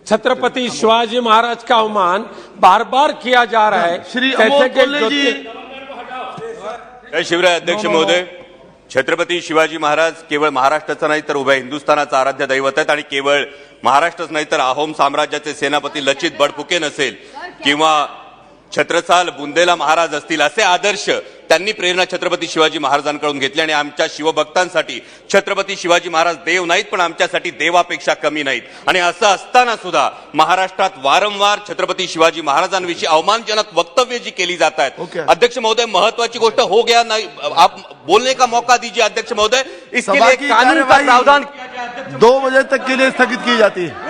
छत्रपति शिवाजी महाराज का अवमान बार बार किया जा रहा है। जैसे कि शिवराय अध्यक्ष महोदय, छत्रपती शिवाजी महाराज केवळ महाराष्ट्राचा नाही तर उभ्या हिंदुस्थानाचा आराध्य दैवत आहेत आणि केवळ महाराष्ट्रच नाही तर अहोम साम्राज्याचे सेनापती लचित बडफुके नसेल किंवा छत्रसाल बुंदेला महाराज असतील, असे आदर्श त्यांनी प्रेरणा छत्रपती शिवाजी महाराजांकडून घेतली आणि आमच्या शिवभक्तांसाठी छत्रपती शिवाजी महाराज देव नाहीत, पण आमच्यासाठी देवापेक्षा कमी नाहीत। आणि असं असताना सुद्धा महाराष्ट्रात वारंवार छत्रपती शिवाजी महाराजांविषयी अवमानजनक वक्तव्य जी केली जात आहेत। अध्यक्ष महोदय, महत्वाची गोष्ट हो गया नहीं, आप बोलने का मौका दीजिए अध्यक्ष महोदय। इसके लिए कानून का प्रावधान 2 बजे तक के लिए स्थगित की जाती है।